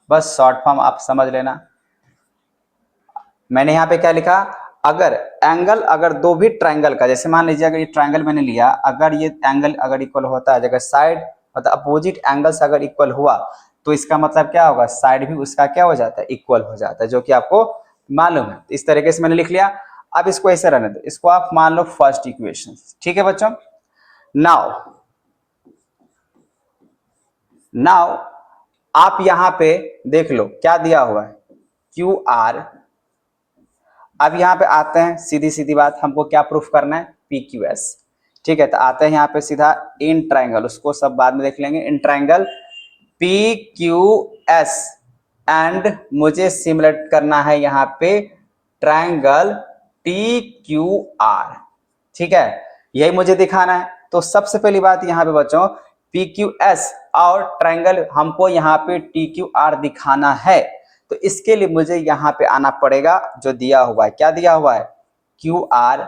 बस शॉर्ट फॉर्म आप समझ लेना। मैंने यहाँ पे क्या लिखा, अगर एंगल, अगर दो भी ट्रायंगल का, जैसे मान लीजिए अगर ये ट्रायंगल मैंने लिया, अगर ये एंगल अगर इक्वल होता है, अगर साइड मतलब अपोजिट एंगल्स अगर इक्वल हुआ तो इसका मतलब क्या होगा, साइड भी उसका क्या हो जाता है, इक्वल हो जाता है, जो कि आपको मालूम है। इस तरीके से मैंने लिख लिया। अब इसको ऐसे रहने दो, इसको आप मान लो फर्स्ट इक्वेशन, ठीक है बच्चों। नाउ आप यहां पे देख लो क्या दिया हुआ है, QR। अब यहां पे आते हैं, सीधी सीधी बात, हमको क्या प्रूफ करना है, PQS, ठीक है। तो आते हैं यहाँ पे सीधा इन ट्रायंगल, उसको सब बाद में देख लेंगे। इन ट्रायंगल PQS एंड मुझे सिमुलेट करना है यहाँ पे ट्रायंगल TQR, ठीक है, यही मुझे दिखाना है। तो सबसे पहली बात यहाँ पे बच्चों, PQS और ट्रायंगल हमको यहाँ पे TQR दिखाना है, तो इसके लिए मुझे यहाँ पे आना पड़ेगा। जो दिया हुआ है, क्या दिया हुआ है, QR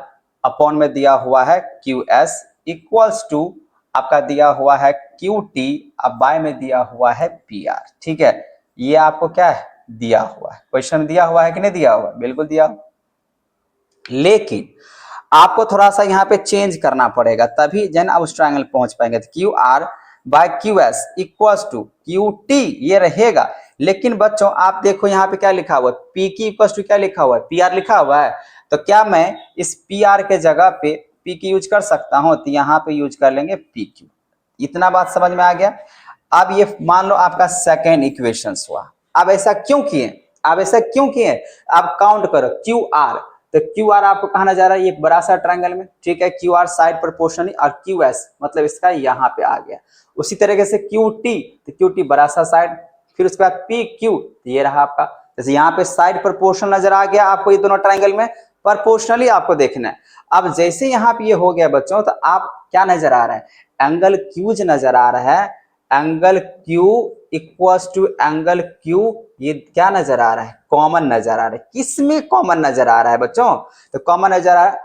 अपॉन में दिया हुआ है QS इक्वल्स टू आपका दिया हुआ है QT, अब बाय में दिया हुआ है PR, ठीक है। ये आपको क्या है, दिया हुआ है, क्वेश्चन दिया हुआ है कि नहीं दिया हुआ, बिल्कुल दिया हुआ। लेकिन आपको थोड़ा सा यहाँ पे चेंज करना पड़ेगा, तभी जन आप उस ट्रायंगल पहुंच पाएंगे। तो QR by QS equals to QT ये रहेगा। लेकिन बच्चों आप देखो यहाँ पे क्या लिखा हुआ है, PQ इक्वल्स टू क्या लिखा हुआ है, PR लिखा हुआ है। तो क्या मैं इस PR के जगह पे PQ यूज कर सकता हूं, तो यहाँ पे यूज कर लेंगे PQ। इतना बात समझ में आ गया। अब ये मान लो आपका सेकेंड इक्वेशन हुआ। अब ऐसा क्यों किए, अब ऐसा क्यों किए, अब काउंट करो QR, तो QR आपको कहा जा रहा है ये बड़ा सा ट्रायंगल में, ठीक है। QR साइड प्रोपोर्शनली और QS मतलब इसका यहाँ पे आ गया। उसी तरीके से QT, तो QT बड़ा सा साइड, फिर उसके बाद PQ, तो ये रहा आपका। जैसे यहाँ पे साइड प्रोपोर्शनल नजर आ गया आपको, ये दोनों ट्रायंगल में प्रोपोर्शनली आपको देखना है। अब जैसे यहाँ पे ये हो गया बच्चों, तो आप क्या नजर आ रहा है, एंगल Q नजर आ रहा है, angle Q equals to angle Q, ये क्या नजर आ रहा है, कॉमन नजर आ रहा है। किसमें कॉमन नजर आ रहा है बच्चों, तो कॉमन नजर आ रहा है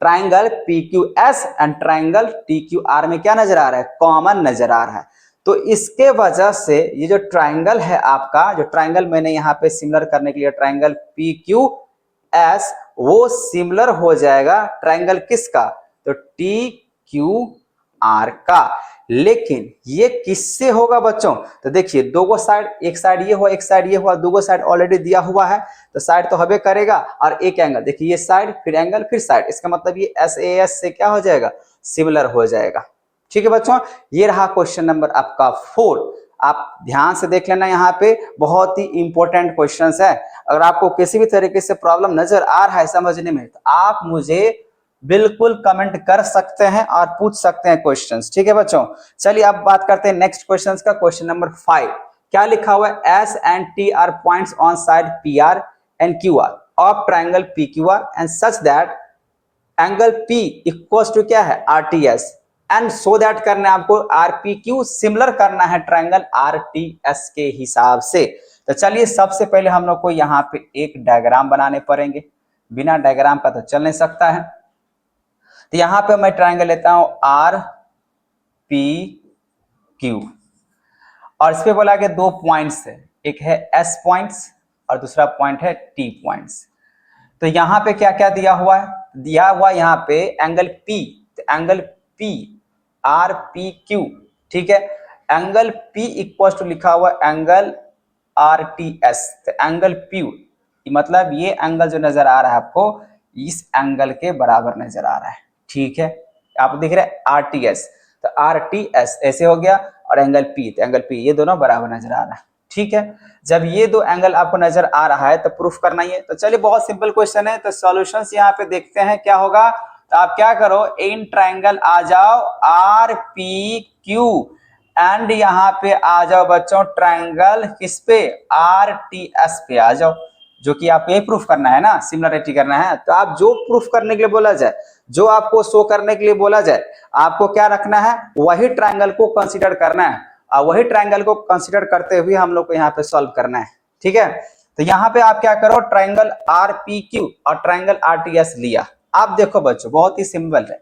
triangle PQS and triangle TQR में क्या नजर आ रहा है, कॉमन नजर आ रहा है। तो इसके वजह से ये जो ट्रायंगल है आपका, जो ट्रायंगल मैंने यहाँ पे सिमिलर करने के लिए ट्रायंगल PQS, वो सिमिलर हो जाएगा ट्रायंगल किसका, तो TQR का। लेकिन ये किससे होगा बच्चों, तो देखिए दो साइड, एक साइड ये हुआ, एक साइड ये हुआ, दो साइड ऑलरेडी दिया हुआ है, तो साइड तो हबे करेगा। और एक एंगल देखिए, ये साइड फिर एंगल फिर साइड, इसका मतलब ये SAS से क्या हो जाएगा, सिमिलर हो जाएगा, ठीक है बच्चों। ये रहा क्वेश्चन नंबर आपका 4। आप ध्यान से देख लेना, यहाँ पे बहुत ही इंपॉर्टेंट क्वेश्चंस है। अगर आपको किसी भी तरीके से प्रॉब्लम नजर आ रहा है समझने में, तो आप मुझे बिल्कुल कमेंट कर सकते हैं और पूछ सकते हैं क्वेश्चंस। ठीक है बच्चों, चलिए अब बात करते हैं नेक्स्ट क्वेश्चंस का। क्वेश्चन नंबर 5 क्या लिखा हुआ है? S and T are points on side P R and Q R of triangle P Q R and such that angle P equals to क्या है? RTS एंड सो दैट करना है आपको RPQ सिमिलर करना है ट्राइंगल RTS के हिसाब से। तो चलिए सबसे पहले हम लोग को यहाँ पे एक डायग्राम बनाने पड़ेंगे, बिना डायग्राम का तो चल नहीं सकता है। तो यहाँ पे मैं ट्राइंगल लेता हूं RPQ और इस पे बोला कि दो पॉइंट्स है, एक है S पॉइंट्स और दूसरा पॉइंट है T पॉइंट्स। तो यहाँ पे क्या क्या दिया हुआ है? दिया हुआ यहाँ पे एंगल P, तो एंगल P RPQ, ठीक है। एंगल P इक्वल टू लिखा हुआ एंगल RTS, तो एंगल P मतलब ये एंगल जो नजर आ रहा है आपको इस एंगल के बराबर नजर आ रहा है, ठीक है। आप दिख रहा है RTS, तो RTS ऐसे हो गया और एंगल P, तो एंगल P ये दोनों बराबर नजर आ रहा है, ठीक है। जब ये दो एंगल आपको नजर आ रहा है तो प्रूफ करना ही है। तो चलिए बहुत सिंपल क्वेश्चन है, तो सॉल्यूशंस यहाँ पे देखते हैं क्या होगा। तो आप क्या करो, इन ट्राइंगल आ जाओ RPQ एंड यहाँ पे आ जाओ बच्चों ट्राइंगल किस पे? RTS पे आ जाओ, जो कि आपको ये प्रूफ करना है ना, सिमिलरिटी करना है। तो आप जो प्रूफ करने के लिए बोला जाए, जो आपको शो करने के लिए बोला जाए, आपको क्या रखना है? वही ट्राइंगल को कंसीडर करना है और वही ट्राइंगल को कंसीडर करते हुए हम लोग को यहाँ पे सॉल्व करना है, ठीक है। तो यहाँ पे आप क्या करो, ट्राइंगल RPQ और ट्राइंगल RTS लिया। आप देखो बच्चों बहुत ही सिंपल है।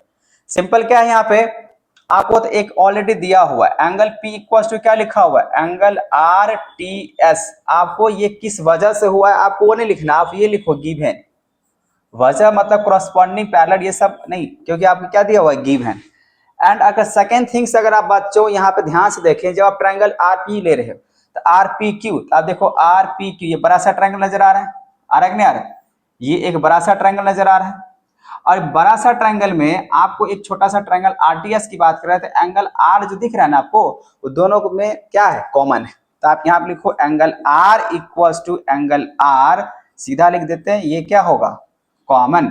सिंपल क्या है, यहाँ पे आपको तो एक ऑलरेडी दिया हुआ है एंगल P इक्वल टू क्या लिखा हुआ है? Angle RTS। आपको ये किस वजह से हुआ है आपको वो नहीं लिखना, आप ये लिखो गिवन। वजह मतलब करस्पॉन्डिंग, पैरेलल, ये सब नहीं, क्योंकि आपको क्या दिया हुआ है? गिवन। एंड अगर सेकेंड थिंग्स अगर आप बच्चों यहाँ पे ध्यान से देखें, जब आप ट्राइंगल RP ले रहे हो तो RPQ, तो आप देखो RPQ ये बड़ा सा ट्राइंगल नजर आ रहा है, आ रहा है कि नहीं आ रहा है? ये एक बड़ा सा ट्राइंगल नजर आ रहा है और बड़ा सा ट्राइंगल में आपको एक छोटा सा ट्राइंगल RTS की बात कर रहे थे। एंगल R जो दिख रहा है ना आपको, वो दोनों में क्या है? कॉमन है। तो आप यहाँ पे लिखो angle R equals to angle R, सीधा लिख देते हैं, ये क्या होगा? कॉमन।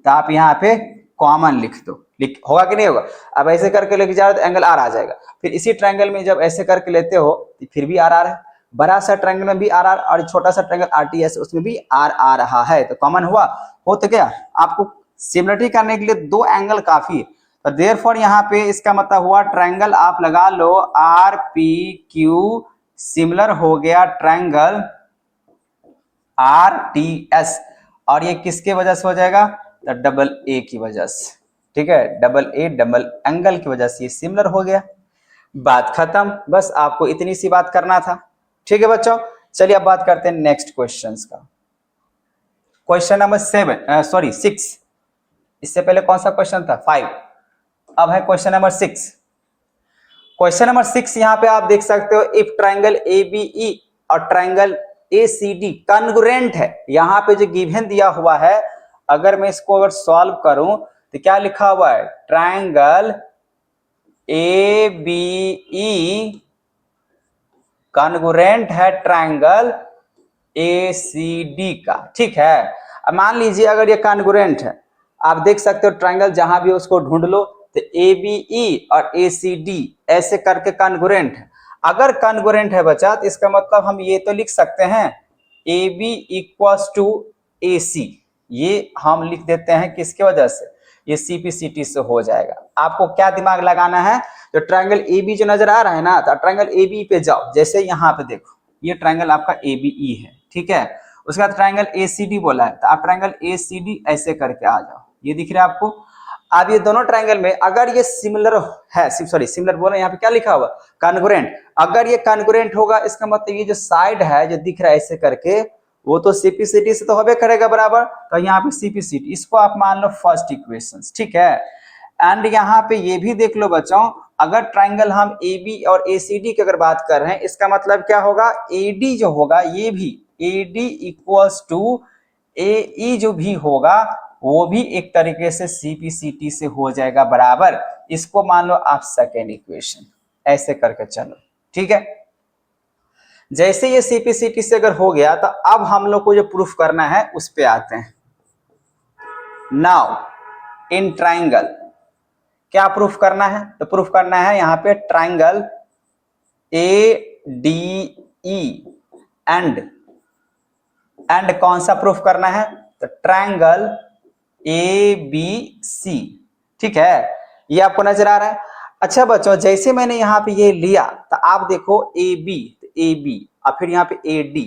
तो आप यहाँ पे कॉमन लिख दो, होगा कि नहीं होगा? अब ऐसे करके लेके जा रहे तो एंगल R आ जाएगा। फिर इसी ट्राइंगल में जब ऐसे करके लेते हो तो फिर भी R आ रहा है, बड़ा सा ट्राइंगल में भी R और छोटा सा ट्राइंगल RTS उसमें भी R आ रहा है, तो कॉमन हुआ। हो तो क्या आपको सिमिलरिटी करने के लिए दो एंगल काफी है। तो देयरफॉर यहाँ पे इसका मतलब हुआ ट्राइंगल आप लगा लो RPQ सिमिलर हो गया ट्राइंगल RTS, और ये किसके वजह से हो जाएगा? तो डबल A की वजह से, ठीक है। डबल A डबल एंगल की वजह से ये सिमिलर हो गया, बात खत्म। बस आपको इतनी सी बात करना था, ठीक है बच्चों। चलिए अब बात करते हैं नेक्स्ट क्वेश्चंस का। Question number 6। इससे पहले कौन सा क्वेश्चन था? 5। अब है क्वेश्चन नंबर 6। क्वेश्चन नंबर 6 यहाँ पे आप देख सकते हो, इफ ट्राइंगल ABE और ट्राइंगल ACD कॉन्ग्रुएंट है। यहाँ पे जो गिवन दिया हुआ है, अगर मैं इसको अगर सॉल्व करूं तो क्या लिखा हुआ है? ट्राइंगल ABE कॉन्ग्रुएंट है ट्राइंगल ACD का, ठीक है। अब मान लीजिए अगर ये कॉन्ग्रुएंट है, आप देख सकते हो ट्राइंगल जहां भी उसको ढूंढ लो, तो ABE और ACD ऐसे करके कॉन्ग्रुएंट है। अगर कॉन्ग्रुएंट है बच्चा, तो इसका मतलब हम ये तो लिख सकते हैं AB इक्वल्स टू AC, ये हम लिख देते हैं किसके वजह से? ये CPCT से हो जाएगा। आपको क्या दिमाग लगाना है, तो ट्राइंगल AB जो नजर आ रहा है ना, तो ट्राइंगल AB पे जाओ। जैसे यहाँ पे देखो ये ट्राइंगल आपका ABE है, ठीक है। उसके बाद ट्राइंगल ACD बोला है, तो आप ट्राइंगल ACD ऐसे करके आ जाओ, ये दिख रहा है आपको। अब ये दोनों ट्राइंगल में अगर ये सिमिलर है, सिमिलर बोला, यहाँ पे क्या लिखा हुआ? कॉन्ग्रुएंट। अगर ये कॉन्ग्रुएंट होगा इसका मतलब ये जो साइड है जो दिख रहा है ऐसे करके, वो तो CPCT से तो होबे करेगा बराबर। तो यहाँ पे CPCT, इसको आप मान लो फर्स्ट इक्वेशन, ठीक है। एंड यहाँ पे ये भी देख लो बच्चों, अगर ट्राइंगल हम AB और ACD की अगर बात कर रहे हैं, इसका मतलब क्या होगा? AD जो होगा ये भी AD इक्वल्स टू AE जो भी होगा वो भी एक तरीके से CPCT से हो जाएगा बराबर। इसको मान लो आप सेकेंड इक्वेशन, ऐसे करके चलो, ठीक है। जैसे ये सीपीसीटी से अगर हो गया तो अब हम लोग को जो प्रूफ करना है उस पे आते हैं। नाउ इन ट्राइंगल क्या प्रूफ करना है, तो प्रूफ करना है यहाँ पे ट्राइंगल ADE एंड कौन सा प्रूफ करना है, तो ट्राइंगल ABC। ठीक है, ये आपको नजर आ रहा है। अच्छा बच्चों, जैसे मैंने यहाँ पे ये लिया तो आप देखो AB और फिर यहाँ पे AD,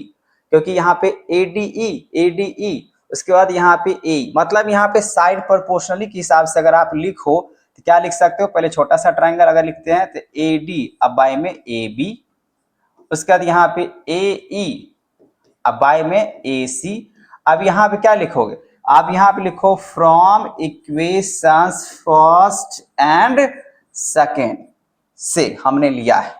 क्योंकि यहाँ पे ADE उसके बाद यहाँ पे A, मतलब यहाँ पे साइड प्रोपोर्शनली के हिसाब से अगर आप लिखो तो क्या लिख सकते हो, पहले छोटा सा ट्राइंगल अगर लिखते हैं तो AD अब बाय में AB, उसके बाद यहाँ पे AE अब बाय में AC। अब यहाँ पे क्या लिखोगे, आप यहाँ पे लिखो from equations first and second से हमने लिया है।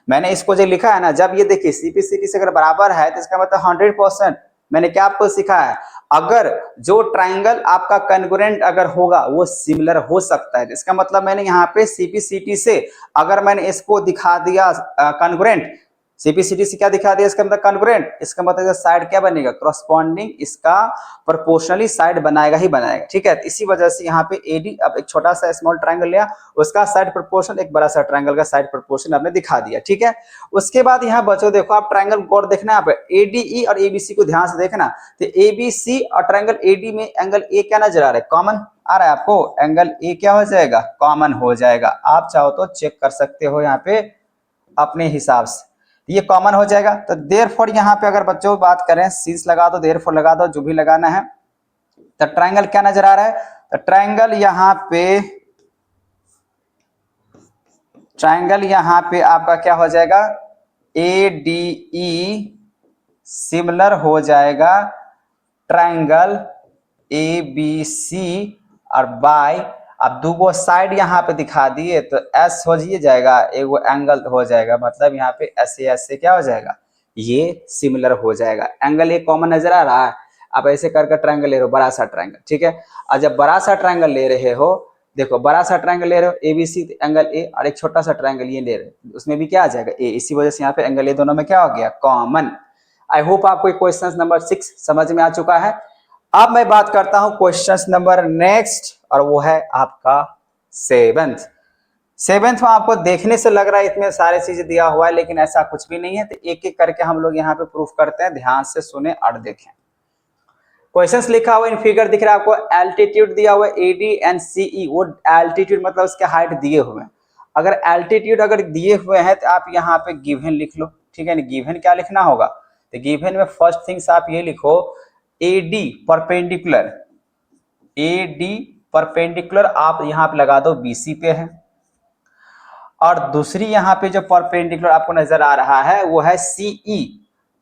मैंने इसको जो लिखा है ना, जब ये देखिए सीपीसीटी से अगर बराबर है तो इसका मतलब 100%। मैंने क्या आपको सिखाया है, अगर जो ट्राइंगल आपका कन्ग्रुएंट अगर होगा वो सिमिलर हो सकता है। इसका मतलब मैंने यहाँ पे सीपीसीटी से अगर मैंने इसको दिखा दिया कन्ग्रुएंट, सीपीसीटी से क्या दिखा दिया, इसका मतलब कन्ग्रुएंट, इसका मतलब साइड क्या बनेगा, करस्पॉन्डिंग, इसका प्रोपोर्शनली साइड बनाएगा ही बनाएगा। ठीक है, इसी वजह से यहाँ पे एडी, अब एक छोटा सा स्मॉल ट्रायंगल लिया, उसका साइड प्रोपोर्शन एक बड़ा सा ट्रायंगल का साइड प्रोपोर्शन आपने दिखा दिया। ठीक है, उसके बाद यहाँ बच्चों देखो, आप ट्रायंगल को देखना है, एडीई और एबीसी को ध्यान से देखना। तो एबीसी और ट्रायंगल एडी में एंगल ए क्या नजर आ रहा है, कॉमन आ रहा है आपको, एंगल ए क्या हो जाएगा, कॉमन हो जाएगा। आप चाहो तो चेक कर सकते हो यहाँ पे अपने हिसाब से, ये कॉमन हो जाएगा। तो देयरफॉर यहाँ पे अगर बच्चों बात करें, सीन्स लगा दो, देयरफॉर लगा दो, जो भी लगाना है। तो ट्रायंगल क्या नजर आ रहा है, तो ट्रायंगल यहाँ पे आपका क्या हो जाएगा, ADE सिमिलर हो जाएगा ट्रायंगल ABC और बाय, अब दो साइड यहाँ पे दिखा दिए तो एस हो जाएगा, एगो एंगल हो जाएगा, मतलब यहाँ पे एस से क्या हो जाएगा, ये सिमिलर हो जाएगा। एंगल ए कॉमन नजर आ रहा है, आप ऐसे करके ट्रायंगल ले रहे हो, बड़ा सा ट्रायंगल। ठीक है, और जब बड़ा सा ट्रायंगल ले रहे हो, देखो बड़ा सा ट्रायंगल ले रहे हो एबीसी, एंगल ए, और एक छोटा सा ट्रायंगल ये ले रहे हो, उसमें भी क्या आ जाएगा, ए। इसी वजह से यहाँ पे एंगल ए दोनों में क्या हो गया, कॉमन। आई होप आपको क्वेश्चन नंबर 6 समझ में आ चुका है। अब मैं बात करता हूं क्वेश्चन नंबर नेक्स्ट, और वो है आपका 7th में आपको देखने से लग रहा है इतने सारे चीजें दिया हुआ है, लेकिन ऐसा कुछ भी नहीं है। तो एक एक करके हम लोग यहाँ पे प्रूफ करते हैं, ध्यान से सुने और देखें। क्वेश्चंस लिखा हुआ इन फिगर दिख रहा है आपको, एल्टीट्यूड दिया हुआ है AD एंड CE, वो एल्टीट्यूड मतलब उसके हाइट दिए हुए हैं। अगर एल्टीट्यूड अगर दिए हुए हैं तो आप यहाँ पे गिवन लिख लो। ठीक है, गिवन क्या लिखना होगा, तो गिवन में फर्स्ट थिंग्स आप ये लिखो, AD परपेंडिकुलर आप यहाँ पे लगा दो BC पे है, और दूसरी यहाँ पे जो परपेंडिकुलर आपको नजर आ रहा है वो है CE,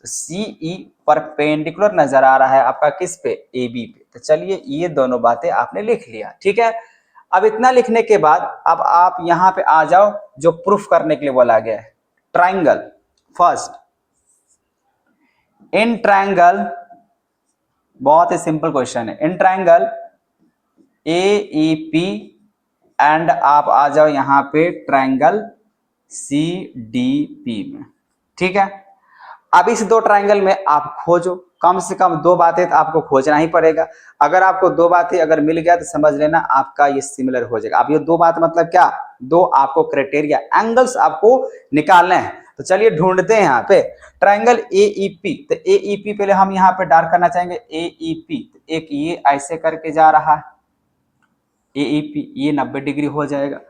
तो CE परपेंडिकुलर नजर आ रहा है आपका किस पे, AB पे। तो चलिए ये दोनों बातें आपने लिख लिया। ठीक है, अब इतना लिखने के बाद अब आप यहाँ पे आ जाओ, जो प्रूफ करने के लिए बोला गया है, ट्राइंगल। फर्स्ट इन ट्राइंगल, बहुत ही सिंपल क्वेश्चन है, इन ट्राइंगल AEP एंड आप आ जाओ यहाँ पे ट्राइंगल CDP में। ठीक है, अब इस दो ट्राइंगल में आप खोजो, कम से कम दो बातें तो आपको खोजना ही पड़ेगा। अगर आपको दो बातें अगर मिल गया तो समझ लेना आपका ये सिमिलर हो जाएगा। अब ये दो बात मतलब क्या, दो आपको क्राइटेरिया एंगल्स आपको निकालने हैं। तो चलिए ढूंढते हैं यहाँ पे ट्राइंगल AEP। तो AEP पहले हम यहाँ पे डार्क करना चाहेंगे, AEP एक ये ऐसे करके जा रहा है, AEP ये 90 डिग्री हो जाएगा।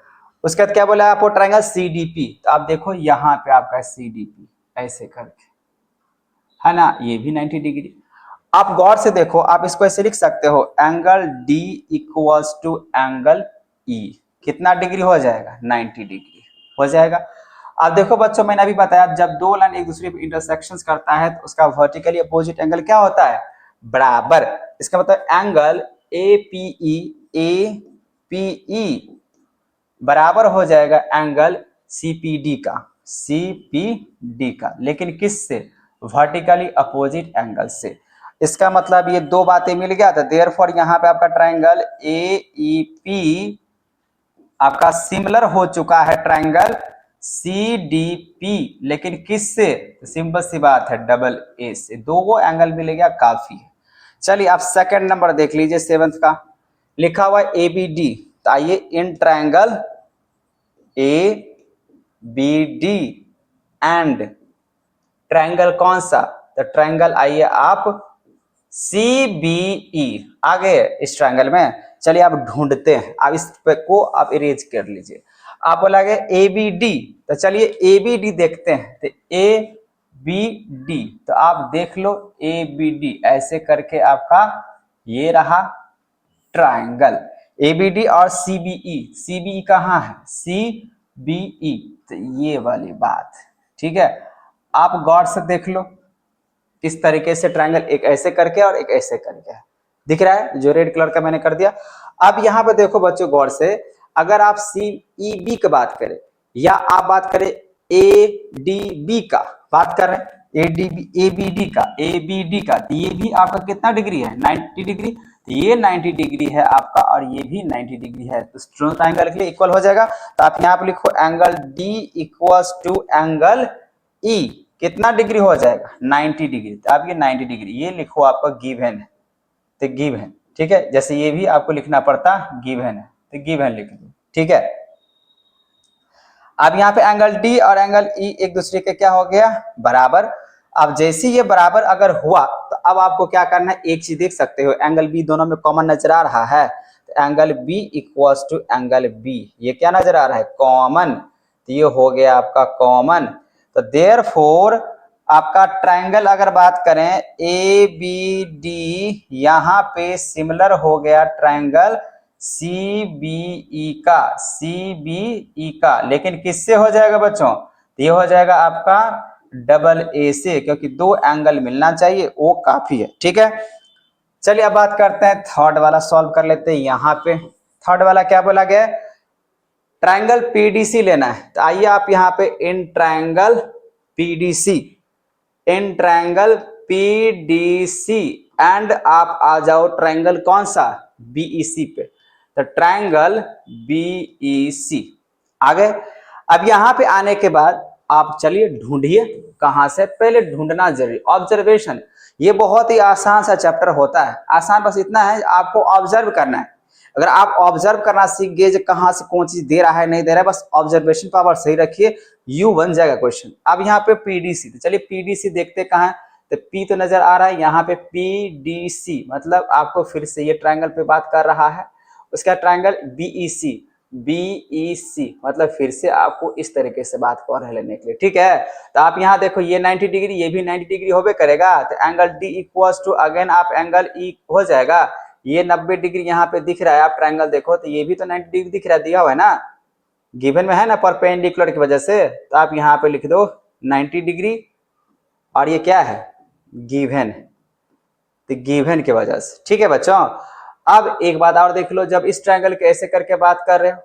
उसके बाद क्या बोला आपको, ट्राइंगल CDP, तो आप देखो यहाँ पे आपका CDP ऐसे करके है ना, ये भी 90 डिग्री। आप गौर से देखो, आप इसको ऐसे लिख सकते हो, angle D equals to angle E, कितना डिग्री हो जाएगा, 90 डिग्री हो जाएगा। अब देखो बच्चों, मैंने अभी बताया जब दो लाइन एक दूसरे पे इंटरसेक्शंस करता है तो उसका वर्टिकली अपोजिट एंगल क्या होता है, बराबर। इसका मतलब एंगल APE बराबर हो जाएगा एंगल CPD का, लेकिन किससे, वर्टिकली अपोजिट एंगल से। इसका मतलब ये दो बातें मिल गया था, देयरफॉर यहाँ पे आपका ट्राइंगल AEP आपका सिमिलर हो चुका है ट्राइंगल CDP, लेकिन किससे? सिंपल सी बात है, डबल ए से। दो एंगल मिल गया, काफी है। चलिए आप सेकंड नंबर देख लीजिए, सेवंथ का लिखा हुआ है ABD। तो आइए, in triangle ABD and triangle कौन सा? तो ट्रायंगल आइए आप CBE आ गए इस ट्रायंगल में। चलिए आप ढूंढते हैं, आप इस पे को आप इरेज कर लीजिए। आप बोला ABD, तो चलिए ABD देखते हैं। तो ABD, तो आप देख लो ABD ऐसे करके आपका ये रहा ट्रायंगल। ABD और CBE कहाँ है? CBE, तो ये वाली बात, ठीक है। आप गौर से देख लो, इस तरीके से ट्रायंगल, एक ऐसे करके और एक ऐसे करके दिख रहा है, जो रेड कलर का मैंने कर दिया। अब यहाँ पे देखो बच्चों गौर से, अगर आप CEB की बात करें या आप बात करें ADB का, बात कर रहे हैं ABD का, तो ये भी आपका कितना डिग्री है? 90 डिग्री। तो ये 90 डिग्री है आपका और ये भी 90 डिग्री है, तो ट्रायंगल के लिए इक्वल हो जाएगा। तो आप यहाँ पे लिखो angle D equals to angle E, कितना डिग्री हो जाएगा? 90 डिग्री। तो आप ये 90 डिग्री ये लिखो, आपका गिवन है, तो गिवन, ठीक है। जैसे ये भी आपको लिखना पड़ता, गिवन है, तो गिवन लिख दो, ठीक है। अब यहाँ पे एंगल D और एंगल E एक दूसरे के क्या हो गया? बराबर। अब जैसे ये बराबर अगर हुआ, तो अब आपको क्या करना है? एक चीज देख सकते हो, एंगल B दोनों में कॉमन नजर आ रहा है, तो angle B equals to angle B, ये क्या नजर आ रहा है? कॉमन। तो ये हो गया आपका कॉमन। तो देयरफॉर आपका ट्रायंगल अगर बात करें ABD, यहाँ पे सिमिलर हो गया ट्रायंगल CBE का, लेकिन किससे हो जाएगा बच्चों? तो ये हो जाएगा आपका डबल ए से, क्योंकि दो एंगल मिलना चाहिए, वो काफी है, ठीक है। चलिए अब बात करते हैं थर्ड वाला, सॉल्व कर लेते हैं। यहाँ पे थर्ड वाला क्या बोला गया? ट्रायंगल PDC लेना है। तो आइए आप यहाँ पे इन ट्रायंगल PDC एंड आप आ जाओ ट्रायंगल कौन सा? BEC पे। तो ट्रायंगल BEC आ गए। अब यहाँ पे आने के बाद आप चलिए ढूंढिए, कहां से? पहले ढूंढना जरूरी, ऑब्जर्वेशन। ये बहुत ही आसान सा चैप्टर होता है, आसान बस इतना है आपको ऑब्जर्व करना है। अगर आप ऑब्जर्व करना सीख गए, कहां से कौन चीज दे रहा है नहीं दे रहा है, बस ऑब्जर्वेशन पावर सही रखिए, यू बन जाएगा क्वेश्चन। अब यहाँ पे PDC, तो चलिए PDC देखते कहाँ है। तो P तो नजर आ रहा है यहाँ पे, PDC मतलब आपको फिर से ये ट्रायंगल पे बात कर रहा है। उसका ट्रायंगल BEC मतलब फिर से आपको इस तरीके से बात कर लेने के लिए, ठीक है। तो आप यहाँ देखो, ये 90 डिग्री, ये भी 90 डिग्री होबे करेगा। तो angle D equals to again आप एंगल E हो जाएगा। ये 90 डिग्री यहाँ पे दिख रहा है, आप ट्रायंगल देखो तो ये भी तो 90 डिग्री दिख रहा है, दिया हुआ है ना, गिवन में है ना, परपेंडिकुलर की वजह से। तो आप यहाँ पे लिख दो 90 डिग्री और ये क्या है? गिवन, तो गिवन की वजह से, ठीक है बच्चों। अब एक बात और देख लो, जब इस ट्रायंगल के ऐसे करके बात कर रहे हो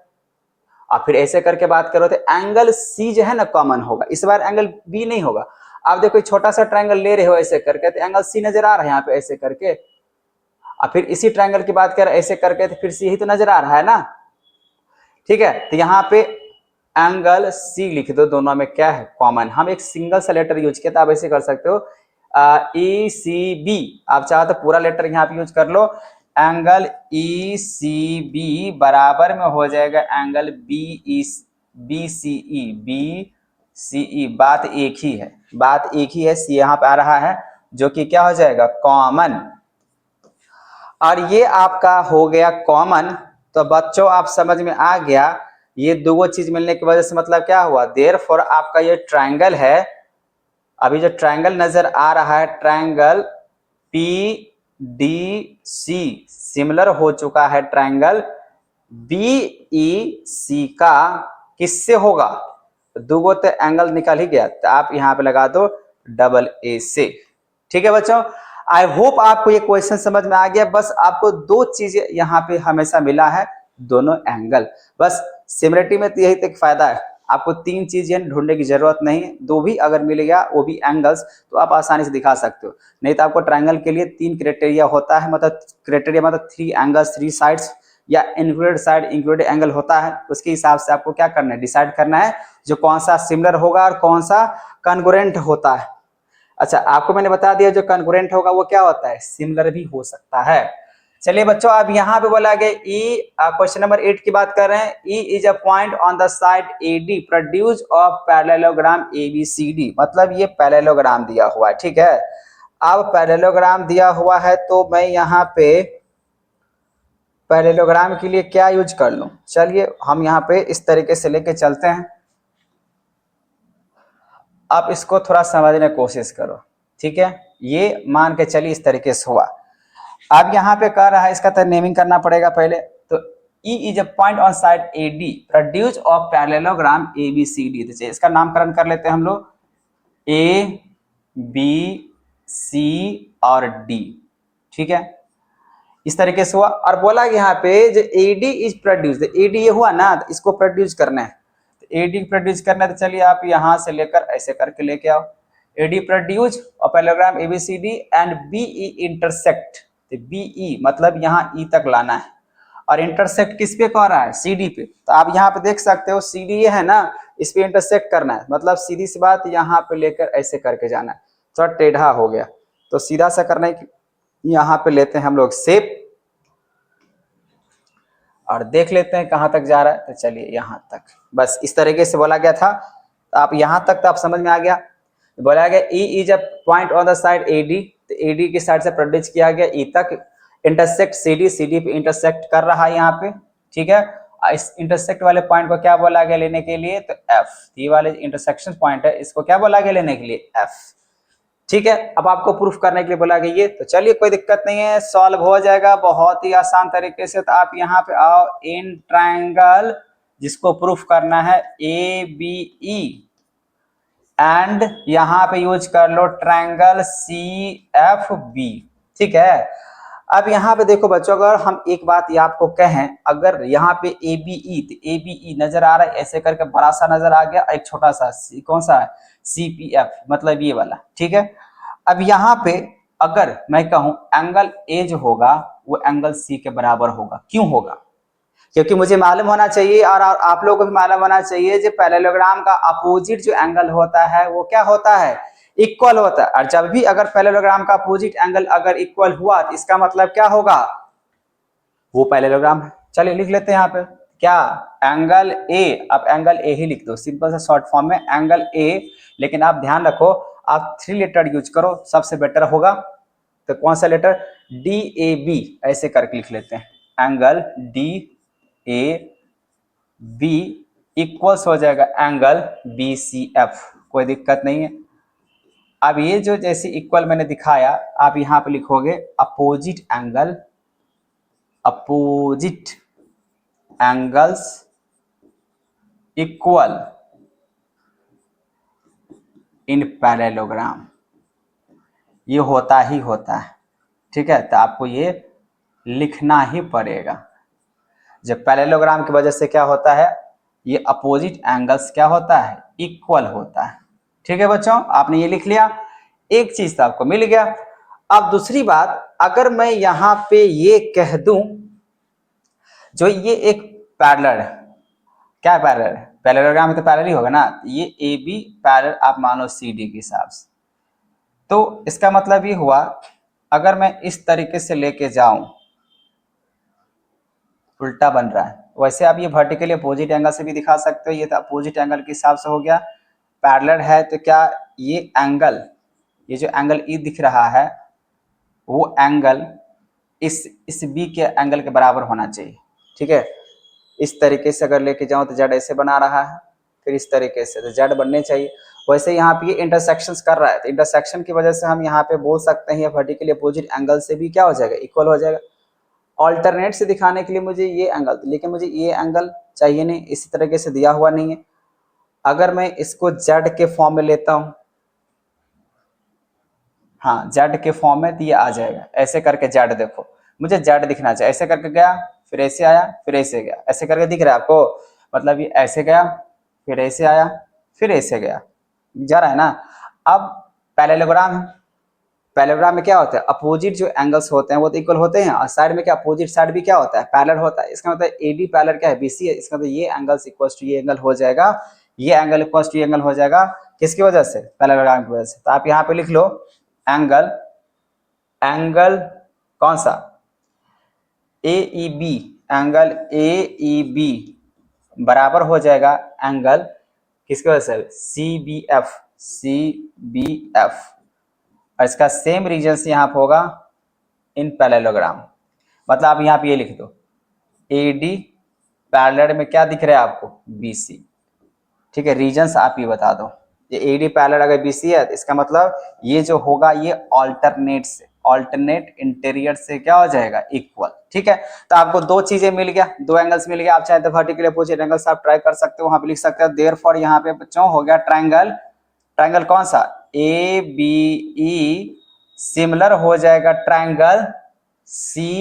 और फिर ऐसे करके बात करो, तो एंगल C जो है ना कॉमन होगा, इस बार एंगल B नहीं होगा। आप देखो छोटा सा ट्रायंगल ले रहे हो ऐसे करके, तो एंगल C नजर आ रहा है यहाँ पे ऐसे करके, और फिर इसी ट्रायंगल की बात कर ऐसे करके, तो फिर C ही तो नजर आ रहा है ना, ठीक है। तो यहाँ पे एंगल C लिख दो, दोनों में क्या है? कॉमन। हम एक सिंगल सा लेटर यूज किया, तो आप ऐसे कर सकते हो ECB, आप चाहो तो पूरा लेटर यहाँ पे यूज कर लो। एंगल ECB बराबर में हो जाएगा एंगल BCE। बात एक ही है, बात एक ही है, C यहाँ पे आ रहा है, जो कि क्या हो जाएगा? कॉमन। और ये आपका हो गया कॉमन। तो बच्चों आप समझ में आ गया, ये दो चीज मिलने की वजह से मतलब क्या हुआ? देयरफॉर आपका ये ट्रायंगल है, अभी जो ट्रायंगल नजर आ रहा है ट्रायंगल PDC सिमिलर हो चुका है ट्रायंगल BEC का। किससे होगा? दो तो एंगल निकल ही गया, तो आप यहाँ पे लगा दो डबल ए से, ठीक है बच्चों। आई होप आपको ये क्वेश्चन समझ में आ गया। बस आपको दो चीजें यहाँ पे हमेशा मिला है, दोनों एंगल। बस सिमिलरिटी में तो यही तक फायदा है, आपको तीन चीजें ढूंढने की जरूरत नहीं है, दो भी अगर मिल गया वो भी एंगल्स, तो आप आसानी से दिखा सकते हो। नहीं तो आपको ट्रायंगल के लिए तीन क्राइटेरिया होता है, मतलब क्राइटेरिया मतलब 3 एंगल्स 3 साइड्स, या इंक्लूडेड साइड इंक्लूडेड एंगल होता है, उसके हिसाब से आपको क्या करना है, डिसाइड करना है जो कौन सा सिमिलर होगा और कौन सा कॉन्ग्रुएंट होता है। अच्छा, आपको मैंने बता दिया जो कॉन्ग्रुएंट होगा वो क्या होता है, सिमिलर भी हो सकता है। चलिए बच्चों, अब यहाँ पे बोला गया क्वेश्चन नंबर 8 की बात कर रहे हैं। E is a point on the side AD produce of parallelogram ABCD, मतलब ये पैरेललोग्राम दिया हुआ है, ठीक है। अब पैरेललोग्राम दिया हुआ है तो मैं यहाँ पे पैरेललोग्राम के लिए क्या यूज कर लूं, चलिए हम यहाँ पे इस तरीके से लेके चलते हैं। आप इसको थोड़ा समझने की कोशिश करो, ठीक है। ये मान के चलिए इस तरीके से हुआ। अब यहाँ पे कह रहा है, इसका तो नेमिंग करना पड़ेगा पहले। तो E is a point on side AD produce of parallelogram ABCD, तो इसका नामकरण कर लेते हैं हम लोग A B C और D, ठीक है। इस तरीके से हुआ और बोला यहाँ पे जो AD इज प्रोड्यूस, AD ये हुआ ना, तो इसको प्रोड्यूस करना है। तो AD प्रोड्यूस करना है तो चलिए आप यहाँ से लेकर ऐसे करके लेके आओ। AD प्रोड्यूस और parallelogram ABCD and BE intersect, तो BE मतलब यहाँ E तक लाना है और इंटरसेक्ट किस पे कर रहा है, CD पे। तो आप यहाँ पे देख सकते हो CD ये है ना, इस पे इंटरसेक्ट करना है, मतलब सीधी सी बात यहाँ पे लेकर ऐसे करके जाना है। थोड़ा टेढ़ा हो गया तो सीधा सा करना है, यहाँ पे लेते हैं हम लोग शेप और देख लेते हैं कहाँ तक जा रहा है। तो चलिए यहाँ तक, बस इस तरीके से बोला गया था। तो आप यहाँ तक तो आप समझ में आ गया। बोला गया E is a point on the side AD, तो AD की साइड से प्रोड्यूस किया गया E तक, इंटरसेक्ट CD पे इंटरसेक्ट कर रहा है यहाँ पे, ठीक है। इस इंटरसेक्ट वाले पॉइंट को क्या बोला गया लेने के लिए, तो F, ये वाले इंटरसेक्शन पॉइंट है इसको क्या बोला गया लेने के लिए, F, ठीक है। अब आपको प्रूफ करने के लिए बोला गया ये, तो चलिए कोई दिक्कत नहीं है, सॉल्व हो जाएगा बहुत ही आसान तरीके से। तो आप यहाँ पे आओ, इन ट्रायंगल जिसको प्रूफ करना है ABE एंड यहाँ पे यूज कर लो ट्रायंगल CFB, ठीक है। अब यहाँ पे देखो बच्चों, अगर हम एक बात ये आपको कहें, अगर यहाँ पे ABE, तो ABE नजर आ रहा है ऐसे करके, बड़ा सा नजर आ गया, एक छोटा सा कौन सा है, CPF, मतलब ये वाला, ठीक है। अब यहाँ पे अगर मैं कहूं एंगल A जो होगा वो एंगल C के बराबर होगा, क्यों होगा, क्योंकि मुझे मालूम होना चाहिए और आप लोगों को भी मालूम होना चाहिए जो पैरेललोग्राम का अपोजिट जो एंगल होता है वो क्या होता है, इक्वल होता है। और जब भी अगर पैरेललोग्राम का अपोजिट एंगल अगर इक्वल हुआ तो इसका मतलब क्या होगा, वो पैरेललोग्राम है। चलिए लिख लेते हैं यहाँ पे क्या, एंगल A, अब एंगल A ही लिख दो सिंपल सा शॉर्ट फॉर्म में एंगल A, लेकिन आप ध्यान रखो आप 3 लेटर यूज करो सबसे बेटर होगा। तो कौन सा लेटर, DAB ऐसे करके लिख लेते हैं, एंगल DAB इक्वल्स हो जाएगा एंगल BCF, कोई दिक्कत नहीं है। अब ये जो जैसे इक्वल मैंने दिखाया, आप यहाँ पे लिखोगे opposite angle, opposite angles equal in parallelogram, ये होता ही होता है, ठीक है। तो आपको ये लिखना ही पड़ेगा। जब पैरेललोग्राम की वजह से क्या होता है, ये अपोजिट एंगल्स क्या होता है, इक्वल होता है, ठीक है बच्चों। आपने ये लिख लिया, एक चीज तो आपको मिल गया। अब दूसरी बात, अगर मैं यहां पे ये कह दूं जो ये एक पैरेलल है, क्या पैरेलल है, पैरेललोग्राम में तो पैरेलल ही होगा ना, ये AB पैरेलल आप मान लो CD के हिसाब से। तो इसका मतलब ये हुआ, अगर मैं इस तरीके से लेके जाऊं, उल्टा बन रहा है, वैसे आप ये वर्टिकली अपोजिट एंगल से भी दिखा सकते हो, ये तो अपोजिट एंगल के हिसाब से हो गया। पैरेलल है तो क्या ये एंगल, ये जो एंगल E दिख रहा है वो एंगल इस B के एंगल के बराबर होना चाहिए, ठीक है। इस तरीके से अगर लेके जाऊं तो जेड ऐसे बना रहा है, फिर इस तरीके से तो जेड बनने चाहिए। वैसे यहाँ पे ये इंटरसेक्शंस कर रहा है, तो इंटरसेक्शन की वजह से हम यहाँ पे बोल सकते हैं वर्टिकली अपोजिट एंगल से भी क्या हो जाएगा, इक्वल हो जाएगा। ऑल्टरनेट से दिखाने के लिए मुझे ये एंगल, लेकिन मुझे ये एंगल चाहिए नहीं, इसी तरीके से दिया हुआ नहीं है। अगर मैं इसको जेड के फॉर्म में लेता हूँ, हाँ जेड के फॉर्म में तो ये आ जाएगा, ऐसे करके जेड देखो, मुझे जेड दिखना चाहिए, ऐसे करके गया, फिर ऐसे आया, फिर ऐसे गया, ऐसे करके दिख रहा है आपको, मतलब ये ऐसे गया, फिर ऐसे आया, फिर ऐसे गया, जा रहा है ना। अब पैरेललोग्राम है, पैरेललोग्राम में क्या होता है, अपोजिट जो एंगल्स होते हैं वो तो इक्वल होते हैं, और साइड में क्या अपोजिट साइड भी क्या होता है, पैरेलल होता है। इसका मतलब एडी पैरेलल क्या है, बीसी है। इसका मतलब ये एंगल्स इक्वल्स टू ये एंगल हो जाएगा, ये एंगल इक्वल्स टू ये एंगल हो जाएगा, किसकी वजह से, पैरेललोग्राम की वजह से। तो आप यहाँ पे लिख लो एंगल, एंगल कौन सा, A E B, angle A E B बराबर हो जाएगा एंगल किसकी वजह से, C B F, C B F. और इसका सेम रीजन से यहाँ पे होगा इन पैरेललोग्राम। मतलब आप यहाँ पे ये लिख दो ए डी पैरेलल में क्या दिख रहा है आपको, बी सी। ठीक है, रीजन्स आप ये बता दो। ये ए डी पैरेलल अगर बी सी है तो इसका मतलब ये जो होगा ये ऑल्टरनेट से, ऑल्टरनेट इंटीरियर से क्या हो जाएगा, इक्वल। ठीक है, तो आपको दो चीजें मिल गया, दो एंगल्स मिल गया। आप चाहे तो वर्टिकल अपोजिट एंगल्स आप ट्राई कर सकते हो, वहां पे लिख सकते हो देयरफॉर यहाँ पे बच्चों हो गया ट्रायंगल, ट्रायंगल कौन सा, ए बी ई सिमिलर हो जाएगा ट्रायंगल सी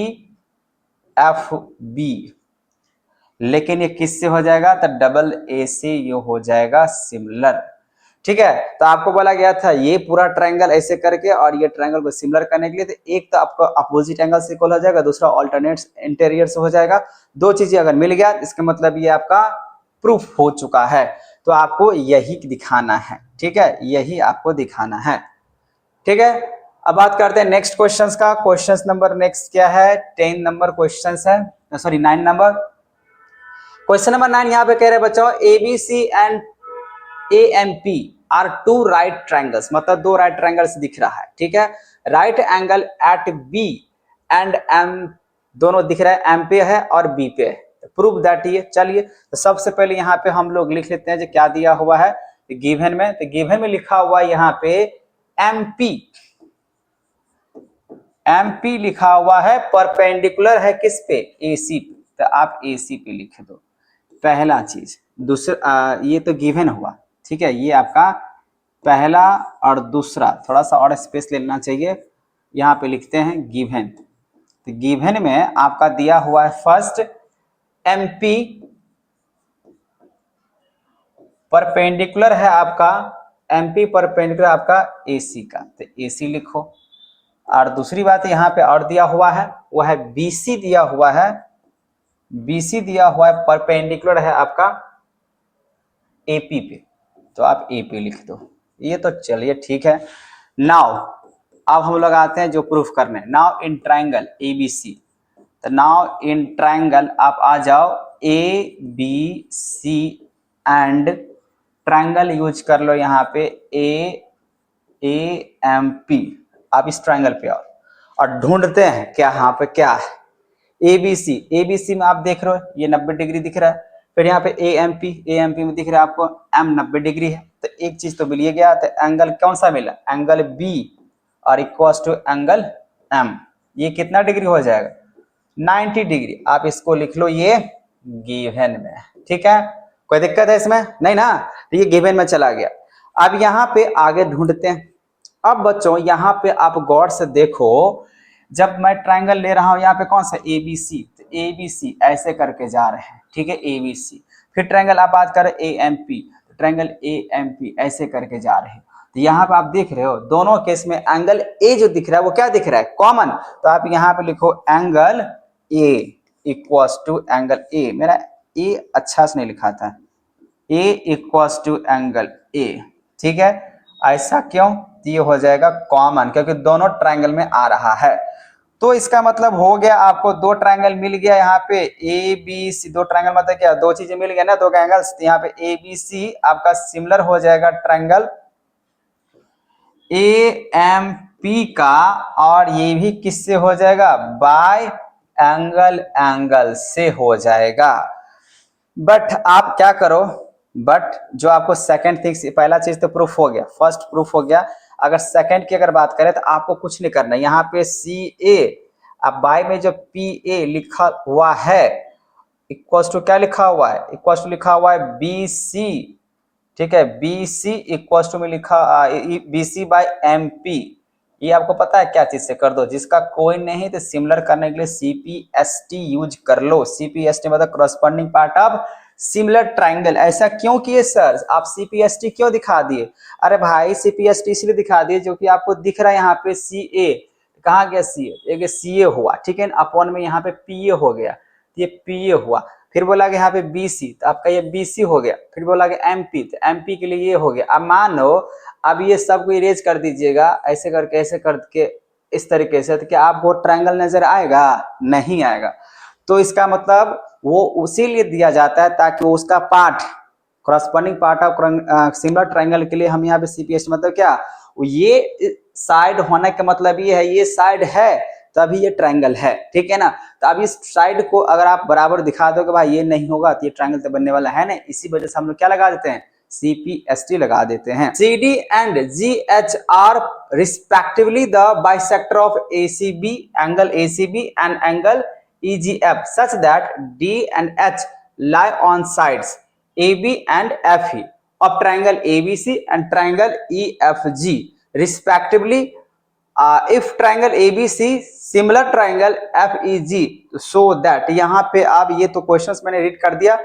एफ बी। लेकिन ये किससे हो जाएगा, तो डबल ए से ये हो जाएगा सिमिलर। ठीक है, तो आपको बोला गया था ये पूरा ट्रायंगल ऐसे करके और ये ट्रायंगल को सिमिलर करने के लिए, तो एक तो आपको अपोजिट एंगल से इक्वल हो जाएगा, दूसरा अल्टरनेट इंटीरियर से हो जाएगा। दो चीजें अगर मिल गया इसका मतलब ये आपका प्रूफ हो चुका है। तो आपको यही दिखाना है। ठीक है, यही आपको दिखाना है। ठीक है, अब बात करते हैं नेक्स्ट क्वेश्चंस का। क्वेश्चंस नंबर नेक्स्ट क्या है, 10 नंबर क्वेश्चंस है, सॉरी 9 नंबर। क्वेश्चन नंबर 9 यहाँ पे कह रहे हैं बच्चों, ABC and AMP are two right triangles, मतलब दो राइट ट्रायंगल्स दिख रहा है। ठीक है, right angle at B and M दोनों दिख रहा है, M पे है और B पे है। प्रूव दैट ये, चलिए तो सबसे पहले यहाँ पे हम लोग लिख लेते हैं जो क्या दिया हुआ है गिवन में। तो गिवन में लिखा हुआ यहाँ पे MP, MP लिखा हुआ है, परपेंडिकुलर है किस पे, AC पे। तो आप AC पे लिख दो पहला चीज। दूसरा ये तो गिवन हुआ, ठीक है, ये आपका पहला। और दूसरा थोड़ा सा और स्पेस लेना चाहिए, यहाँ पे लिखते हैं गिवन। तो गिवन में आपका दिया हुआ है फर्स्ट MP परपेंडिकुलर है आपका, MP परपेंडिकुलर आपका AC का, तो AC लिखो। और दूसरी बात यहाँ पे और दिया हुआ है वो है BC दिया हुआ है, BC दिया हुआ है परपेंडिकुलर है आपका AP पे, तो आप AP लिख दो। ये तो चलिए ठीक है। नाउ अब हम लोग आते हैं जो प्रूफ करने। नाउ इन ट्रायंगल ABC, तो नाउ इन ट्रायंगल आप आ जाओ ABC एंड ट्रायंगल यूज कर लो यहाँ पे AMP। आप इस ट्रायंगल पे आओ और ढूंढते हैं क्या यहाँ पे क्या है। ABC में आप देख रहे हो ये 90 डिग्री दिख रहा है, फिर यहाँ पे AMP में दिख रहा है आपको M 90 डिग्री है। तो एक चीज तो मिल गया, तो एंगल कौन सा मिला, एंगल B और इक्वल टू एंगल M। ये कितना डिग्री हो जाएगा, 90 डिग्री। आप इसको लिख लो ये गिवन में। ठीक है, कोई दिक्कत है इसमें, नहीं ना, ये गिवन में चला गया। अब यहाँ पे आगे ढूंढते हैं। अब बच्चों यहाँ पे आप गौर से देखो, जब मैं ट्रायंगल ले रहा हूं यहाँ पे कौन सा ABC, तो ABC ऐसे करके जा रहे हैं। ठीक है, ABC। फिर ट्रायंगल आप बात करें AMP, तो ट्रायंगल AMP ऐसे करके जा रहे हैं। तो यहाँ पे आप देख रहे हो दोनों केस में एंगल A जो दिख रहा है वो क्या दिख रहा है, कॉमन। तो आप यहाँ पे लिखो angle A equals to angle A। मेरा A अच्छा से नहीं लिखा था, A equals to angle A। ठीक है, ऐसा क्यों, ये हो जाएगा कॉमन क्योंकि दोनों ट्रायंगल में आ रहा है। तो इसका मतलब हो गया आपको दो ट्रायंगल मिल गया यहाँ पे ABC। दो ट्रायंगल मतलब क्या, दो चीजें मिल गया ना, दो एंगल्स। यहाँ पे ABC आपका सिमिलर हो जाएगा ट्रायंगल AMP का, और ये भी किससे हो जाएगा, बाय एंगल से हो जाएगा। बट आप क्या करो, बट जो आपको सेकंड थिंग, पहला चीज तो प्रूफ हो गया, फर्स्ट प्रूफ हो गया। अगर सेकंड की अगर बात करें तो आपको कुछ नहीं करना, यहाँ पे CA अब बाय में जो PA लिखा हुआ है इक्वल्स टू क्या लिखा हुआ है, इक्वल्स टू लिखा हुआ है BC। ठीक है, BC इक्वल्स टू में लिखा BC बाय MP। ये आपको पता है क्या चीज से कर दो, जिसका कोई नहीं तो सिमिलर करने के लिए CPST यूज कर लो। CPST मतलब corresponding part of similar triangle. ऐसा क्यों किए सर, आप सीपीएसटी क्यों दिखा दिए? अरे भाई सीपीएसटी इसलिए दिखा दिए जो कि आपको दिख रहा है यहाँ पे सी ए, कहाँ गया सी ए, एक सी ए हुआ, ठीक है, अपॉन में यहाँ पे पी ए हो गया, ये पी ए हुआ, फिर बोला कि यहाँ पे बी सी, तो आपका ये बी सी हो गया, फिर बोला कि एम पी, तो एम पी के लिए ये हो गया। अब मानो अब ये सब को इरेज कर दीजिएगा ऐसे करके, ऐसे करके, इस तरीके से, तो क्या आपको ट्राइंगल नजर आएगा? नहीं आएगा। तो इसका मतलब वो उसीलिए दिया जाता है ताकि वो उसका part, corresponding part of similar triangle के लिए हम यहाँ पे सीपीएस मतलब क्या, ये साइड होने का मतलब ये है, ये साइड है तभी ये ट्राइंगल है, ठीक है ना। तो अब इस साइड को अगर आप बराबर दिखा दो कि भाई ये नहीं होगा तो ये ट्राइंगल तो बनने वाला है ना, इसी वजह से हम लोग क्या लगा देते हैं, CPST लगा देते हैं। CD and GH are respectively the bisector of ACB, angle ACB and angle EGF such that D and H lie on sides AB and FE of triangle ABC and triangle EFG respectively. If triangle ABC similar triangle FEG so that, यहाँ पे आप ये तो questions मैंने read कर दिया।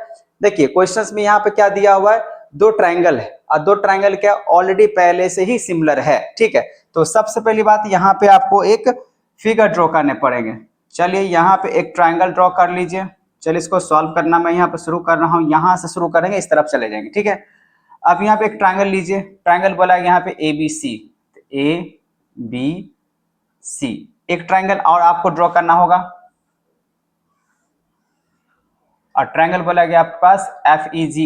देखिए questions में यहाँ पे क्या दिया हुआ है, दो ट्राइंगल है और दो ट्राइंगल क्या ऑलरेडी पहले से ही सिमिलर है, ठीक है। तो सबसे पहली बात यहाँ पे आपको एक फिगर ड्रॉ करने पड़ेंगे। चलिए यहाँ पे एक ट्राइंगल ड्रॉ कर लीजिए। चलिए इसको सॉल्व करना मैं यहाँ पे शुरू कर रहा हूँ, यहाँ से शुरू करेंगे, इस तरफ चले जाएंगे, ठीक है। अब यहाँ पे एक ट्राइंगल लीजिए, ट्राइंगल बोला है यहाँ पे ABC, ABC एक ट्राइंगल और आपको ड्रॉ करना होगा, और ट्राइंगल बोला गया आपके पास FEG,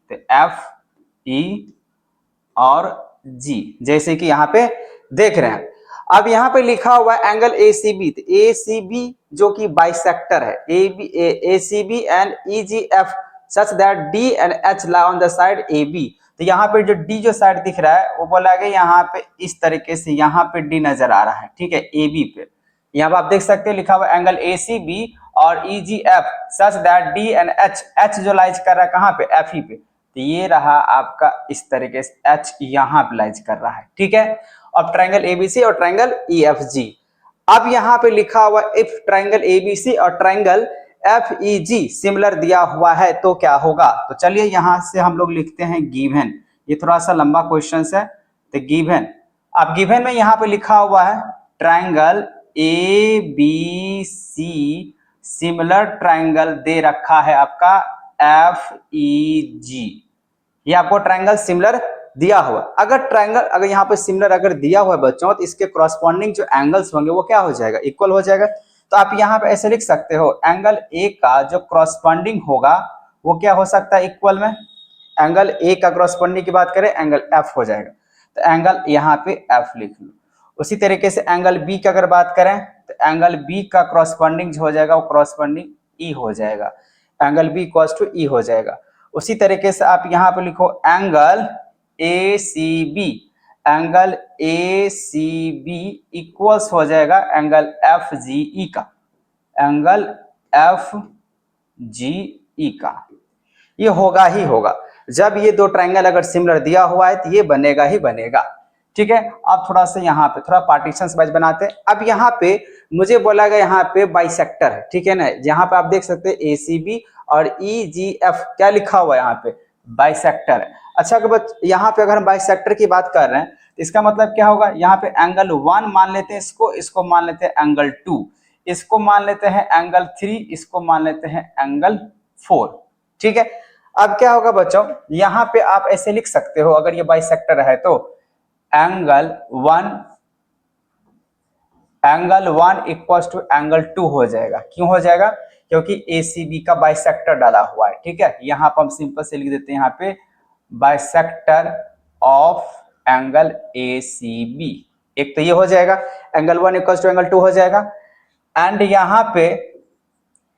तो FE और G, जैसे कि यहाँ पे देख रहे हैं। अब यहाँ पे लिखा हुआ है एंगल ACB, तो ACB जो कि बाइसेक्टर है, ACB and EGF such that D and H lie on the side AB। तो यहाँ पे जो D जो साइड दिख रहा है वो बोला गया यहाँ पे इस तरीके से, यहाँ पे D नजर आ रहा है, ठीक है, AB पे। यहाँ पे आप देख सकते हैं लिखा हुआ एंगल ACB और EGF such that D and H जो लाइज कर रहा है कहाँ पे, FE पे। तो ये रहा आपका इस तरीके से H यहाँ पे लाइज कर रहा है, ठीक है। अब ट्राइंगल ABC और ट्राइंगल EFG। अब यहाँ पे लिखा हुआ इफ ट्राइंगल ABC और ट्राइंगल FEG सिमिलर दिया हुआ है तो क्या होगा। तो चलिए यहाँ से हम लोग लिखते हैं गिवन, ये थोड़ा सा लंबा क्वेश्चन है, तो गिवन। अब गिवन में यहाँ पे लिखा हुआ है ट्राइंगल ABC सिमिलर ट्राइंगल दे रखा है आपका FEG, ये आपको ट्राइंगल सिमिलर दिया हुआ। अगर ट्राइंगल अगर यहाँ पे सिमिलर अगर दिया हुआ है बच्चों, तो इसके करस्पॉन्डिंग जो एंगल्स होंगे वो क्या हो जाएगा, इक्वल हो जाएगा। तो आप यहाँ पे ऐसे लिख सकते हो एंगल ए का जो करस्पॉन्डिंग होगा वो क्या हो सकता है इक्वल में, एंगल ए का करस्पॉन्डिंग की बात करें एंगल एफ हो जाएगा, तो एंगल यहाँ पे एफ लिख लो। उसी तरीके से एंगल बी की अगर बात करें तो एंगल बी का करस्पॉन्डिंग हो जाएगा वो करस्पॉन्डिंग ई हो जाएगा, एंगल बी इक्वल्स टू ई हो जाएगा। उसी तरीके से आप यहाँ पे लिखो angle ACB, angle ACB equals हो जाएगा एंगल FGE का, एंगल FGE का। ये होगा ही होगा, जब ये दो ट्राइंगल अगर सिमिलर दिया हुआ है तो ये बनेगा ही बनेगा, ठीक है। अब थोड़ा सा यहाँ पे थोड़ा पार्टीशंस वाइज बनाते हैं। अब यहाँ पे मुझे बोला गया यहाँ पे बाइसेक्टर है, ठीक है ना, यहाँ पे आप देख सकते हैं ACB और EGF क्या लिखा हुआ है यहाँ पे, बाइसेक्टर है। अच्छा यहाँ पे अगर हम बाइसेक्टर की बात कर रहे हैं तो इसका मतलब क्या होगा, यहाँ पे एंगल 1 मान लेते हैं इसको मान लेते हैं एंगल 2, इसको मान लेते हैं एंगल 3, इसको मान लेते हैं एंगल 4, ठीक है। अब क्या होगा बच्चों, यहाँ पे आप ऐसे लिख सकते हो अगर ये बाइसेक्टर है तो एंगल 1 इक्वल्स टू एंगल 2 हो जाएगा। क्यों हो जाएगा, क्योंकि ACB का बाइसेक्टर डाला हुआ है, ठीक है। यहाँ पर हम सिंपल से लिख देते हैं यहाँ पे बाइसेक्टर ऑफ एंगल ACB, एक तो ये हो जाएगा, एंगल 1 इक्वल्स टू एंगल 2 हो जाएगा। एंड यहाँ पे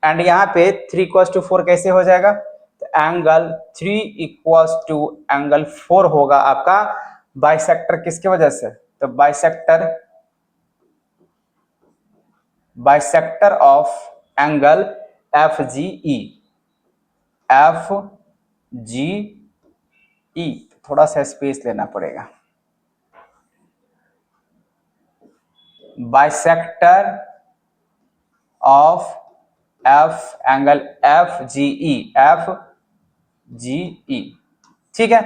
3 इक्वल्स टू 4 कैसे हो जाएगा, तो एंगल 3 इक्वल्स टू एंगल 4 होगा आपका बाइसेक्टर किसके वजह से, तो बाइसेक्टर ऑफ एंगल FGE, थोड़ा सा स्पेस लेना पड़ेगा, बाइसेक्टर ऑफ एंगल FGE, जी ई। ठीक है,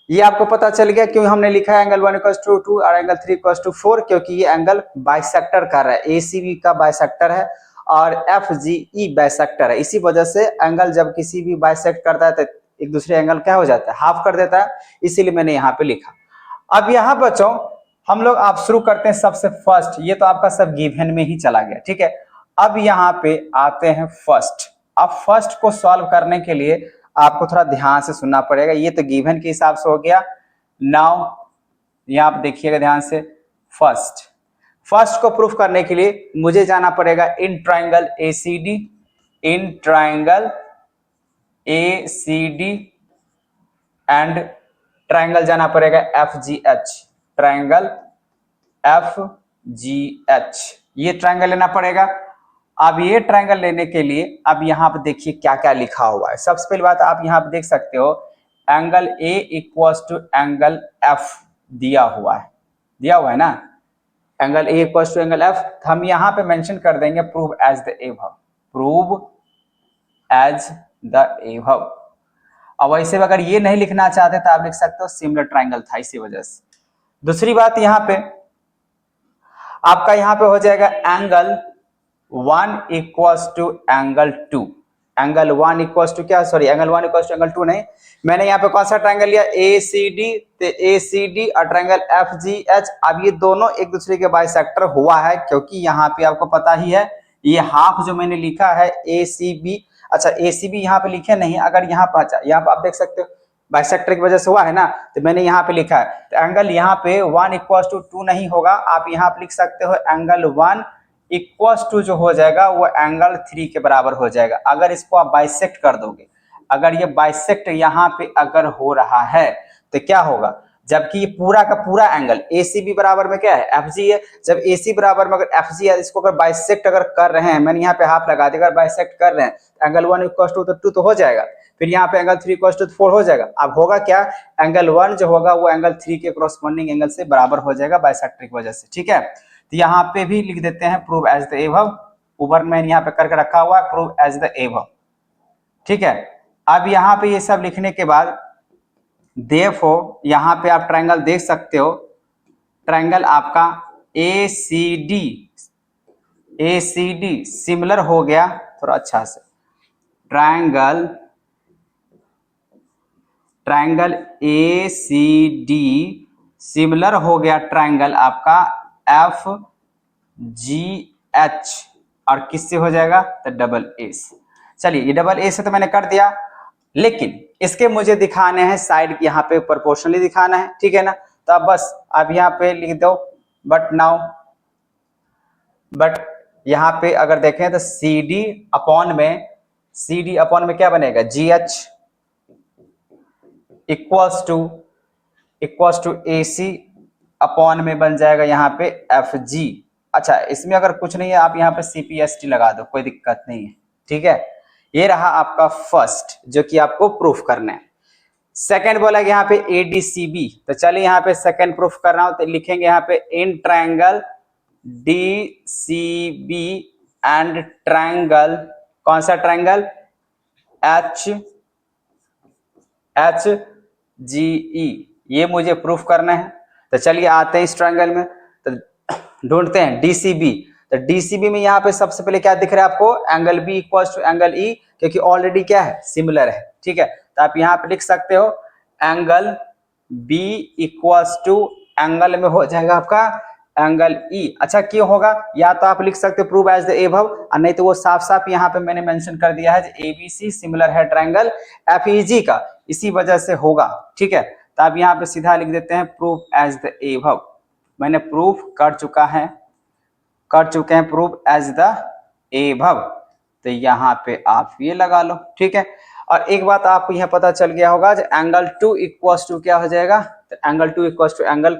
ये आपको पता चल गया क्यों हमने लिखा है एंगल 1 = 2 और एंगल 3 = 4, क्योंकि ये एंगल बाइसेक्टर कर रहा है, एसीबी का बाइसेक्टर है और एफजीई बाइसेक्टर है। इसी वजह से एंगल जब किसी भी बाइसेक्ट करता है तो एक दूसरे एंगल क्या हो जाता है, हाफ कर देता है, इसीलिए मैंने यहाँ पे लिखा। अब यहाँ बच्चों हम लोग आप शुरू करते हैं सबसे फर्स्ट, ये तो आपका सब गिवन में ही चला गया, ठीक है। अब यहाँ पे आते हैं फर्स्ट। अब फर्स्ट को सॉल्व करने के लिए आपको थोड़ा ध्यान से सुनना पड़ेगा, ये तो गिवन के हिसाब से हो गया। नाउ यहाँ आप देखिएगा ध्यान से, फर्स्ट को प्रूफ करने के लिए मुझे जाना पड़ेगा in triangle ACD, in triangle ACD and triangle जाना पड़ेगा एफजीएच, ट्राइंगल एफजीएच, ये ट्राइंगल लेना पड़ेगा। अब ये ट्राइंगल लेने के लिए अब यहाँ पे देखिए क्या क्या लिखा हुआ है। सबसे पहली बात आप यहाँ पे देख सकते हो angle A equals to angle F दिया हुआ है ना, angle A equals to angle F. हम यहाँ पे मेंशन कर देंगे prove as the above, prove as the above. अब वैसे अगर ये नहीं लिखना चाहते तो आप लिख सकते हो सिमिलर ट्राइंगल था, इसी वजह से। दूसरी बात यहाँ पे आपका यहाँ पे हो जाएगा angle 1 equals to angle 2, angle 1 equals to क्या, sorry angle 1 equals to angle 2 नहीं, मैंने यहाँ पे कौन सा ट्राइंगल लिया, एसीडी, तो एसीडी और ट्राइंगल एफजीएच। अब ये दोनों एक दूसरे के बाइसेक्टर हुआ है, क्योंकि यहाँ पे आपको पता ही है ये हाफ जो मैंने लिखा है एसीबी, अच्छा एसीबी यहाँ पे लिखे नहीं, अगर यहाँ पर, अच्छा यहाँ पे आप देख सकते हो बाइसेक्टर की वजह से हुआ है ना, तो मैंने यहाँ पे लिखा है। तो एंगल यहाँ पे 1 इक्वल्स टू 2 नहीं होगा, आप यहाँ पे लिख सकते हो एंगल 1 इक्वल्स टू जो हो जाएगा वो एंगल 3 के बराबर हो जाएगा, अगर इसको आप बाइसेक्ट कर दोगे। अगर ये बाइसेक्ट यहाँ पे अगर हो रहा है तो क्या होगा, जबकि ये पूरा का पूरा एंगल एसीबी बराबर में क्या है, एफजी है, जब एसी बराबर में अगर एफजी है, इसको अगर बाइसेक्ट अगर कर रहे हैं, मैंने यहाँ पे हाफ लगा दिया, अगर बाइसेक्ट कर रहे हैं तो एंगल 1 इक्वल्स टू 2 तो हो जाएगा, फिर यहाँ पे एंगल 3 इक्वल्स टू 4 हो जाएगा। अब होगा क्या, एंगल 1 जो होगा वो एंगल 3 के कॉरस्पॉन्डिंग एंगल से बराबर हो जाएगा बाइसेक्टर की वजह से, ठीक है। तो यहाँ पे भी लिख देते हैं प्रूव एज द एबव, ऊपर मैंने यहाँ पे करके रखा हुआ है प्रूव एज द एबव, ठीक है। अब यहाँ पे ये सब लिखने के बाद देयरफॉर यहाँ पे आप ट्रायंगल देख सकते हो, ट्रायंगल आपका एसीडी सिमिलर हो गया, थोड़ा अच्छा से, ट्रायंगल एसीडी सिमिलर हो गया ट्रायंगल आपका एफ जी एच, और किससे हो जाएगा, तो डबल ए से। चलिए ये डबल ए से तो मैंने कर दिया, लेकिन इसके मुझे दिखाने हैं साइड, यहाँ पे प्रोपोर्शनली दिखाना है, ठीक है ना। तो अब बस अब यहाँ पे लिख दो बट यहाँ पे अगर देखें तो सी डी अपॉन में क्या बनेगा, G H equals to A C upon में बन जाएगा यहाँ पे एफ जी। अच्छा इसमें अगर कुछ नहीं है आप यहाँ पे CPST लगा दो, कोई दिक्कत नहीं है, ठीक है। ये रहा आपका फर्स्ट जो कि आपको प्रूफ करना है। सेकंड बोला यहाँ पे ADCB, तो चलिए यहाँ पे सेकंड प्रूफ कर रहा हूं, तो लिखेंगे यहाँ पे in triangle DCB and triangle, कौन सा ट्रायंगल, HGE, ये मुझे प्रूफ करना है। तो चलिए आते हैं इस ट्रायंगल में, तो ढूंढते हैं DCB। तो DCB में यहाँ पे सबसे पहले क्या दिख रहा है आपको, angle B equals to angle E, क्योंकि ऑलरेडी क्या है, सिमिलर है, ठीक है। तो आप यहाँ पे लिख सकते हो angle B equals to angle में हो जाएगा आपका एंगल E। अच्छा क्यों होगा, या तो आप लिख सकते हो प्रूव एज द एबव, और नहीं तो वो साफ साफ यहाँ पे मैंने मेंशन कर दिया है ABC सिमिलर है ट्रायंगल FEG का, इसी वजह से होगा, ठीक है। तो आप यहाँ पे सीधा लिख देते हैं प्रूव एज द एबव, मैंने प्रूफ कर चुके हैं प्रूव एज द एबव, तो यहाँ पे आप ये लगा लो, ठीक है। और एक बात आपको यहाँ पता चल गया होगा, एंगल 2 इक्वल्स टू क्या हो जाएगा, तो एंगल 2 इक्वल्स टू एंगल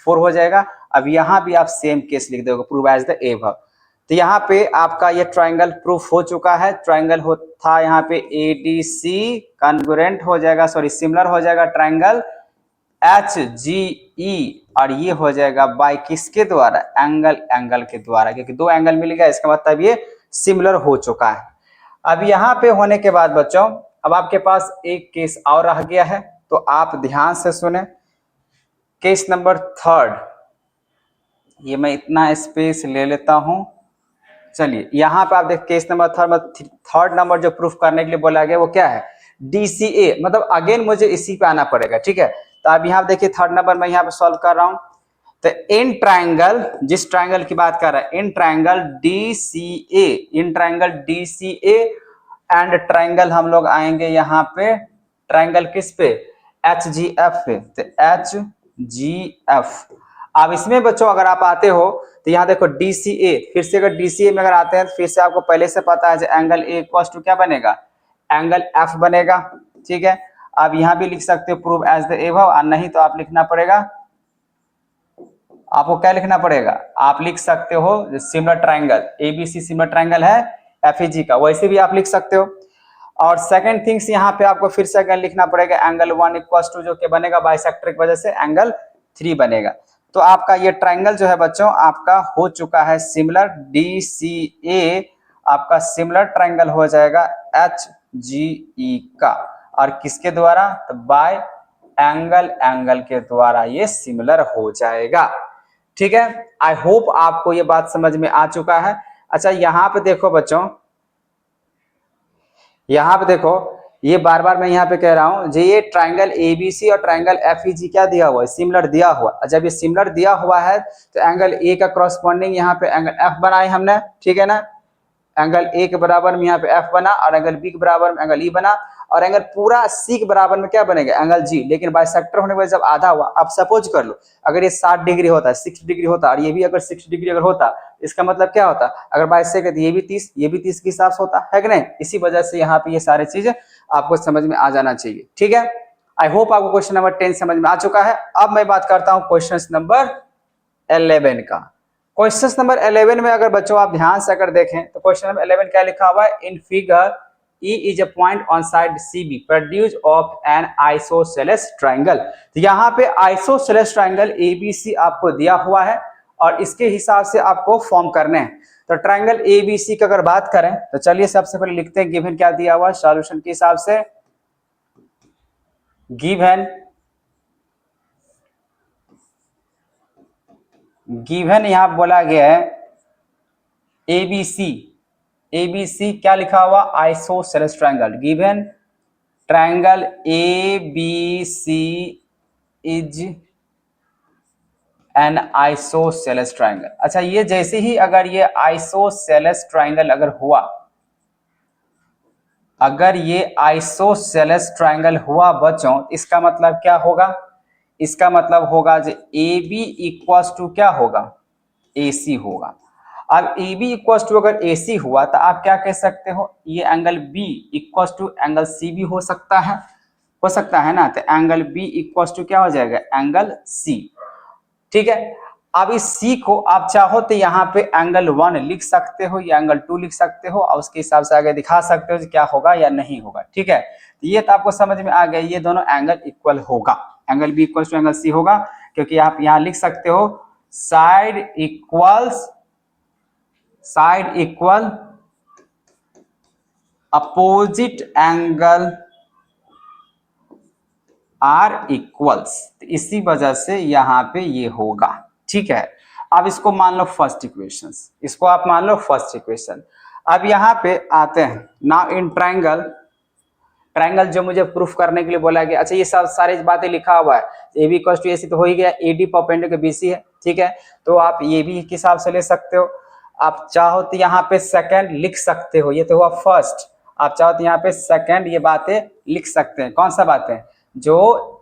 4 हो जाएगा। अब यहाँ भी आप सेम केस लिख दोगे प्रूव एज द एबव। तो यहाँ पे आपका ये ट्रायंगल प्रूफ हो चुका है, ट्रायंगल था यहाँ पे ADC कॉन्ग्रुएंट हो जाएगा, सॉरी सिमिलर हो जाएगा ट्रायंगल HGE, और ये हो जाएगा बाय किसके द्वारा, एंगल के द्वारा, क्योंकि दो एंगल मिल गया, इसका मतलब ये सिमिलर हो चुका है। अब यहाँ पे होने के बाद बच्चों अब आपके पास एक केस और रह गया है, तो आप ध्यान से सुने। केस नंबर थर्ड, ये मैं इतना स्पेस ले लेता हूं। चलिए यहाँ पे आप देख केस नंबर थर्ड नंबर जो प्रूफ करने के लिए बोला गया वो क्या है, DCA, मतलब अगेन मुझे इसी पे आना पड़ेगा, ठीक है। तो आप यहाँ देखिए थर्ड नंबर मैं यहाँ पे सॉल्व कर रहा हूं। तो इन ट्राइंगल, जिस ट्राइंगल की बात कर रहा है, in triangle DCA, in triangle DCA and triangle हम लोग आएंगे यहाँ पे ट्राइंगल किस पे, HGF पे। तो HGF, अब इसमें बच्चों अगर आप आते हो तो यहाँ देखो DCA, फिर से अगर DCA में अगर आते हैं तो फिर से आपको पहले से पता है जो एंगल A इक्वल्स टू क्या बनेगा, एंगल F बनेगा, ठीक है। आप यहाँ भी लिख सकते हो प्रूव एज द एबव, और नहीं तो आप लिखना पड़ेगा, आपको क्या लिखना पड़ेगा, आप लिख सकते हो similar triangle ABC similar triangle है FEG का, वैसे भी आप लिख सकते हो। और सेकंड थिंग्स यहाँ पे आपको फिर से अगर लिखना पड़ेगा एंगल 1 इक्वल्स टू जो कि बनेगा बाइसेक्टर की वजह से एंगल 3 बनेगा। तो आपका ये ट्राइंगल जो है बच्चों आपका हो चुका है सिमिलर, DCA आपका सिमिलर ट्राइंगल हो जाएगा HGE का, और किसके द्वारा, तो बाय एंगल के द्वारा ये सिमिलर हो जाएगा, ठीक है। आई होप आपको ये बात समझ में आ चुका है। अच्छा यहाँ पे देखो बच्चों, यहाँ पे देखो, ये बार बार मैं यहाँ पे कह रहा हूं जो ये ट्राइंगल ABC और ट्राइंगल FEG क्या दिया हुआ है, सिमिलर दिया हुआ है। जब ये सिमिलर दिया हुआ है तो एंगल A का करस्पॉन्डिंग यहाँ पे एंगल F बनाए हमने, ठीक है ना। एंगल A के बराबर में यहाँ पे F बना, और एंगल B के बराबर में एंगल E बना, और एंगल पूरा C के बराबर में क्या बनेगा, एंगल G। लेकिन बाइसेक्टर होने के बाद जब आधा हुआ, अब सपोज कर लो अगर ये 60 डिग्री होता, 60 डिग्री होता, और ये भी अगर 60 डिग्री अगर होता, इसका मतलब क्या होता, अगर बाइसेक्ट ये भी 30, ये भी 30 के हिसाब से होता है कि नहीं। इसी वजह से यहाँ पे ये सारी चीजें आपको समझ में आ जाना चाहिए, ठीक है। आई होप आपको क्वेश्चन नंबर 10 समझ में आ चुका है। अब मैं बात करता हूँ क्वेश्चन नंबर 11 का। क्वेश्चन नंबर 11 में अगर बच्चों आप ध्यान से अगर देखें तो क्वेश्चन नंबर 11 क्या लिखा हुआ है, in figure E is a point on side CB produced of an isosceles triangle। तो यहाँ पे isosceles triangle ABC आपको दिया हुआ है, और इसके हिसाब से आपको फॉर्म करने हैं। तो ट्राइंगल ABC की अगर बात करें तो चलिए सबसे पहले लिखते हैं गिवन क्या दिया हुआ है सॉल्यूशन के हिसाब से। गिवन यहां बोला गया है ABC क्या लिखा हुआ, isosceles triangle. Given triangle ABC is an isosceles triangle. अच्छा ये जैसे ही अगर ये आइसोसेलेस ट्रायंगल अगर हुआ, अगर ये आइसोसेलेस ट्रायंगल हुआ बच्चों, इसका मतलब क्या होगा, इसका मतलब होगा जो AB इक्वल्स टू क्या होगा, AC होगा। अब AB इक्वल्स टू अगर AC हुआ तो आप क्या कह सकते हो, ये angle B equals to angle CB हो सकता है ना। तो एंगल B इक्वल्स टू क्या हो जाएगा, एंगल C, ठीक है। अब इस C को आप चाहो तो यहाँ पे एंगल 1 लिख सकते हो या एंगल 2 लिख सकते हो, और उसके हिसाब से आगे दिखा सकते हो क्या होगा या नहीं होगा, ठीक है। तो ये तो आपको समझ में आ गया, ये दोनों एंगल इक्वल होगा, angle B equal to angle C होगा, क्योंकि आप यहाँ लिख सकते हो side equal opposite angle are equals, इसी वजह से यहाँ पे ये होगा, ठीक है। अब इसको मान लो फर्स्ट इक्वेशन, इसको आप मान लो फर्स्ट इक्वेशन। अब यहाँ पे आते हैं नाउ इन ट्रायंगल जो मुझे प्रूफ करने के लिए बोला गया। अच्छा ये सब सारी बातें लिखा हुआ है, AB इक्वल्स टू AC तो हो ही गया, AD परपेंडिकुलर BC है, ठीक है। तो आप ये भी के हिसाब से ले सकते हो, आप चाहो तो यहाँ पे सेकंड लिख सकते हो, ये तो हुआ फर्स्ट। आप चाहो तो यहाँ पे सेकंड ये बातें लिख सकते हैं, कौन सा बातें, जो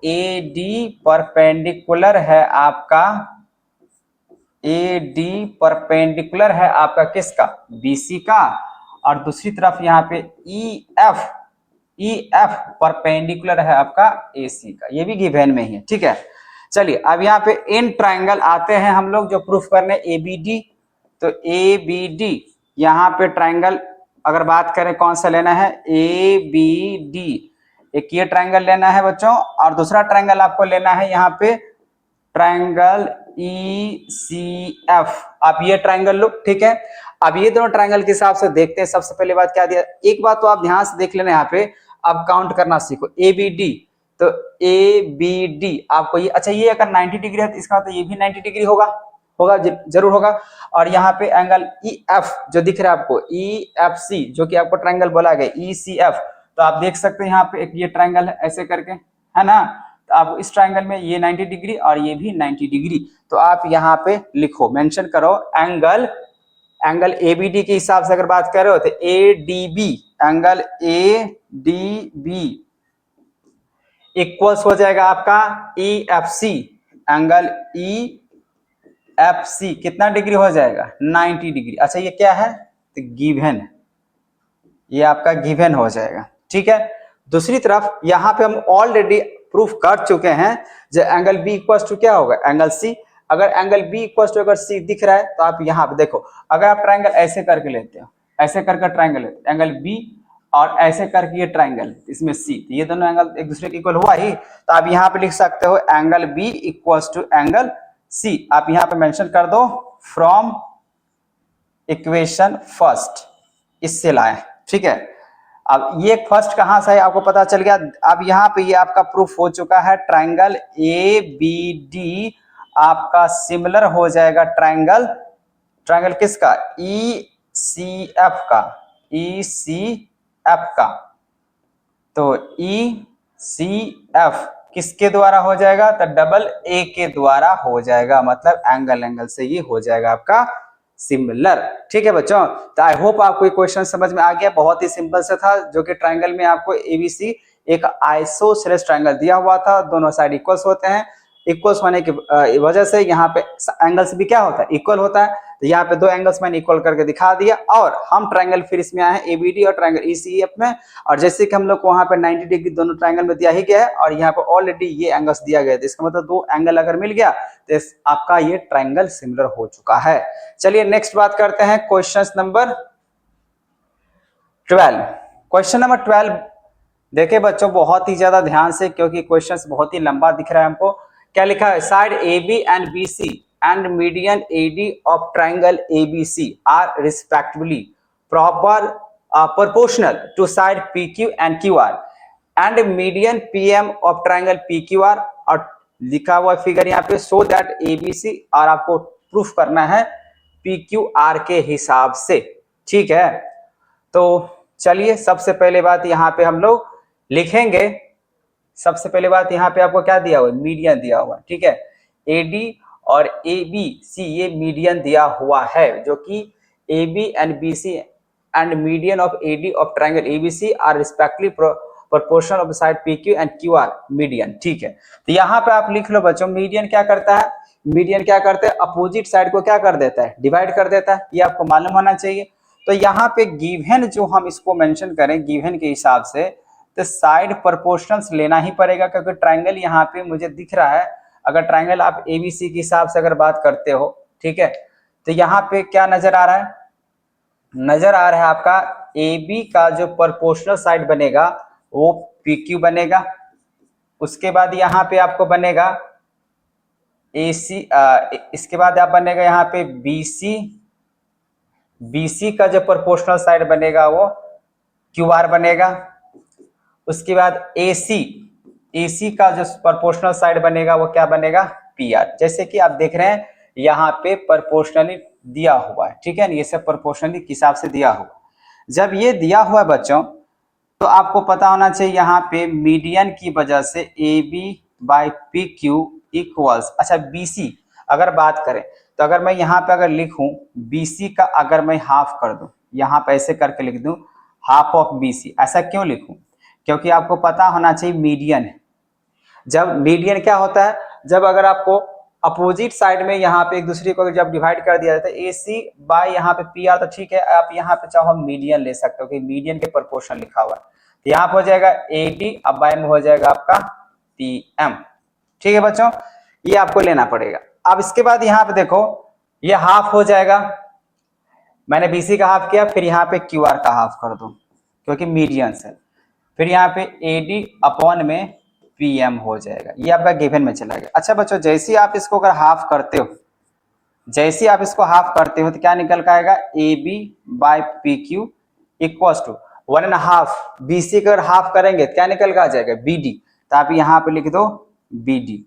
AD परपेंडिकुलर है आपका, AD परपेंडिकुलर है आपका किसका, BC का, और दूसरी तरफ यहाँ पे EF परपेंडिकुलर है आपका AC का, ये भी गिवन में ही है, ठीक है। चलिए अब यहाँ पे इन ट्राइंगल आते हैं हम लोग जो प्रूफ करने ABD। तो ABD यहाँ पे ट्राइंगल अगर बात करें कौन सा लेना है, ABD, एक ये ट्राइंगल लेना है बच्चों, और दूसरा ट्राइंगल आपको लेना है यहाँ पे ट्राइंगल ECF। आप ये ट्राइंगल लो, ठीक है। अब ये दोनों ट्राइंगल के हिसाब से देखते हैं, सबसे पहले बात क्या दिया, एक बात तो आप ध्यान से देख लेना यहाँ पे, अब काउंट करना सीखो, ए बी डी, तो ए बी डी आपको ये, अच्छा ये अगर 90 डिग्री है तो इसका मतलब ये भी 90 डिग्री होगा, होगा जरूर होगा। और यहाँ पे एंगल ई एफ जो दिख रहा है आपको, ई एफ सी जो कि आपको ट्रायंगल बोला गया ई सी एफ, तो आप देख सकते हैं यहाँ पे एक ये ट्रायंगल है ऐसे करके, है ना। तो आप इस ट्रायंगल में ये 90 डिग्री और ये भी 90 डिग्री, तो आप यहाँ पे लिखो, मेंशन करो एंगल, एंगल एबीडी के हिसाब से अगर बात कर रहे हो तो A D B, angle A D B equals हो जाएगा आपका E F C, angle E F C कितना डिग्री हो जाएगा 90 डिग्री। अच्छा ये क्या है, तो गिवन, ये आपका गिवन हो जाएगा, ठीक है। दूसरी तरफ यहाँ पे हम ऑलरेडी प्रूफ कर चुके हैं जो एंगल बी इक्वल टू क्या होगा एंगल सी। अगर एंगल बी इक्वल टू अगर सी दिख रहा है तो आप यहाँ पे देखो, अगर आप ट्रायंगल ऐसे करके लेते हो, ऐसे करके ट्रायंगल लेते हो, एंगल बी और ऐसे करके ये ट्रायंगल इसमें सी, तो ये दोनों एंगल एक दूसरे के इक्वल हुआ ही, तो आप यहाँ पे लिख सकते हो angle B equal to angle C. आप यहाँ पे मेंशन कर दो फ्रॉम इक्वेशन फर्स्ट, इससे लाए, ठीक है। अब ये फर्स्ट कहां से है आपको पता चल गया। अब यहाँ पे ये आपका प्रूफ हो चुका है, ट्रायंगल ए बी डी आपका सिमिलर हो जाएगा ट्रायंगल, ट्रायंगल किसका ई सी एफ का, ई सी एफ का। तो ई सी एफ किसके द्वारा हो जाएगा, तो डबल ए के द्वारा हो जाएगा, मतलब एंगल से ये हो जाएगा आपका सिमिलर, ठीक है बच्चों। तो आई होप आपको ये क्वेश्चन समझ में आ गया, बहुत ही सिंपल से था, जो कि ट्रायंगल में आपको एबीसी एक आइसोसेलेस ट्रायंगल दिया हुआ था, दोनों साइड इक्वल्स होते हैं, इक्वल्स होने की वजह से यहाँ पे एंगल्स भी क्या होता है इक्वल होता है, तो यहाँ पे दो एंगल्स मैंने इक्वल करके दिखा दिया। और हम ट्रायंगल फिर इसमें आए हैं एबीडी और ट्रायंगल ईसीएफ में, और जैसे कि हम लोग को वहां पे 90 डिग्री दोनों ट्रायंगल में दिया ही गया है, और यहाँ पे ऑलरेडी ये एंगल्स दिया गया है, इसका मतलब दो एंगल अगर मिल गया तो आपका ये ट्रायंगल सिमिलर हो चुका है। चलिए नेक्स्ट बात करते हैं क्वेश्चन नंबर 12। क्वेश्चन नंबर 12 देखिए बच्चों बहुत ही ज्यादा ध्यान से, क्योंकि क्वेश्चन बहुत ही लंबा दिख रहा है हमको। क्या लिखा है, side A B and B C and median A D of triangle A B C are respectively proper proportional to side PQ and QR and median PM of triangle PQR, और लिखा हुआ फिगर यहाँ पे so that ABC, और आपको proof करना है PQR के हिसाब से, ठीक है। तो चलिए सबसे पहले बात यहाँ पे हम लोग लिखेंगे, सबसे पहले बात यहाँ पे आपको क्या दिया हुआ है, मीडियन दिया हुआ है, ठीक है। AD और ABC ये मीडियन दिया हुआ है, जो कि AB and BC and median of AD of triangle ABC are respectively proportional of side PQ and QR median, ठीक है। तो यहाँ पे आप लिख लो बच्चों, मीडियन क्या करता है, मीडियन क्या करता है, अपोजिट साइड को क्या कर देता है, डिवाइड कर देता है, ये आपको मालूम होना चाहिए। तो यहाँ पे गिवन जो हम इसको मेंशन करें गिवन के हिसाब से, तो साइड प्रोपोर्शनल्स लेना ही पड़ेगा, क्योंकि ट्राइंगल यहाँ पे मुझे दिख रहा है, अगर ट्राइंगल आप ABC के हिसाब से अगर बात करते हो, ठीक है, तो यहाँ पे क्या नजर आ रहा है, नजर आ रहा है आपका AB का जो प्रोपोर्शनल साइड बनेगा वो PQ बनेगा, उसके बाद यहाँ पे आपको बनेगा AC, इसके बाद आप बनेगा यहाँ पे BC का जो प्रोपोर्शनल साइड बनेगा वो QR बनेगा, उसके बाद AC का जो प्रोपोर्शनल साइड बनेगा वो क्या बनेगा PR। जैसे कि आप देख रहे हैं यहाँ पे प्रोपोर्शनली दिया हुआ है, ठीक है, ये सब प्रोपोर्शनली के हिसाब से दिया हुआ। जब ये दिया हुआ है बच्चों, तो आपको पता होना चाहिए यहाँ पे मीडियन की वजह से AB बाई PQ इक्वल्स, अच्छा BC अगर बात करें तो अगर मैं यहाँ पे अगर लिखूं BC का अगर मैं हाफ कर दूं, यहाँ पे ऐसे करके लिख दूं हाफ ऑफ BC, ऐसा क्यों लिखूं, क्योंकि आपको पता होना चाहिए मीडियन है। जब मीडियन क्या होता है, जब अगर आपको अपोजिट साइड में यहाँ पे एक दूसरे को जब डिवाइड कर दिया जाता है AC बाय यहाँ पे PR, तो ठीक है आप यहाँ पे चाहो मीडियन ले सकते हो कि मीडियन के प्रोपोर्शन लिखा हुआ है, तो यहाँ पे हो जाएगा AD, अब बाय में हो जाएगा आपका PM, ठीक है बच्चों, ये आपको लेना पड़ेगा। अब इसके बाद यहाँ पे देखो ये हाफ हो जाएगा, मैंने BC का हाफ किया, फिर यहाँ पे QR का हाफ कर दो क्योंकि मीडियन से, फिर यहाँ पे AD अपॉन में PM हो जाएगा, ये आपका गिवन में चला गया। अच्छा बच्चों जैसे आप इसको अगर हाफ करते हो, जैसे आप इसको हाफ करते हो तो क्या निकल के आएगा AB by PQ equals to, 1.5 BC का अगर हाफ करेंगे क्या निकल कर आ जाएगा BD, तो आप यहाँ पे लिख दो BD।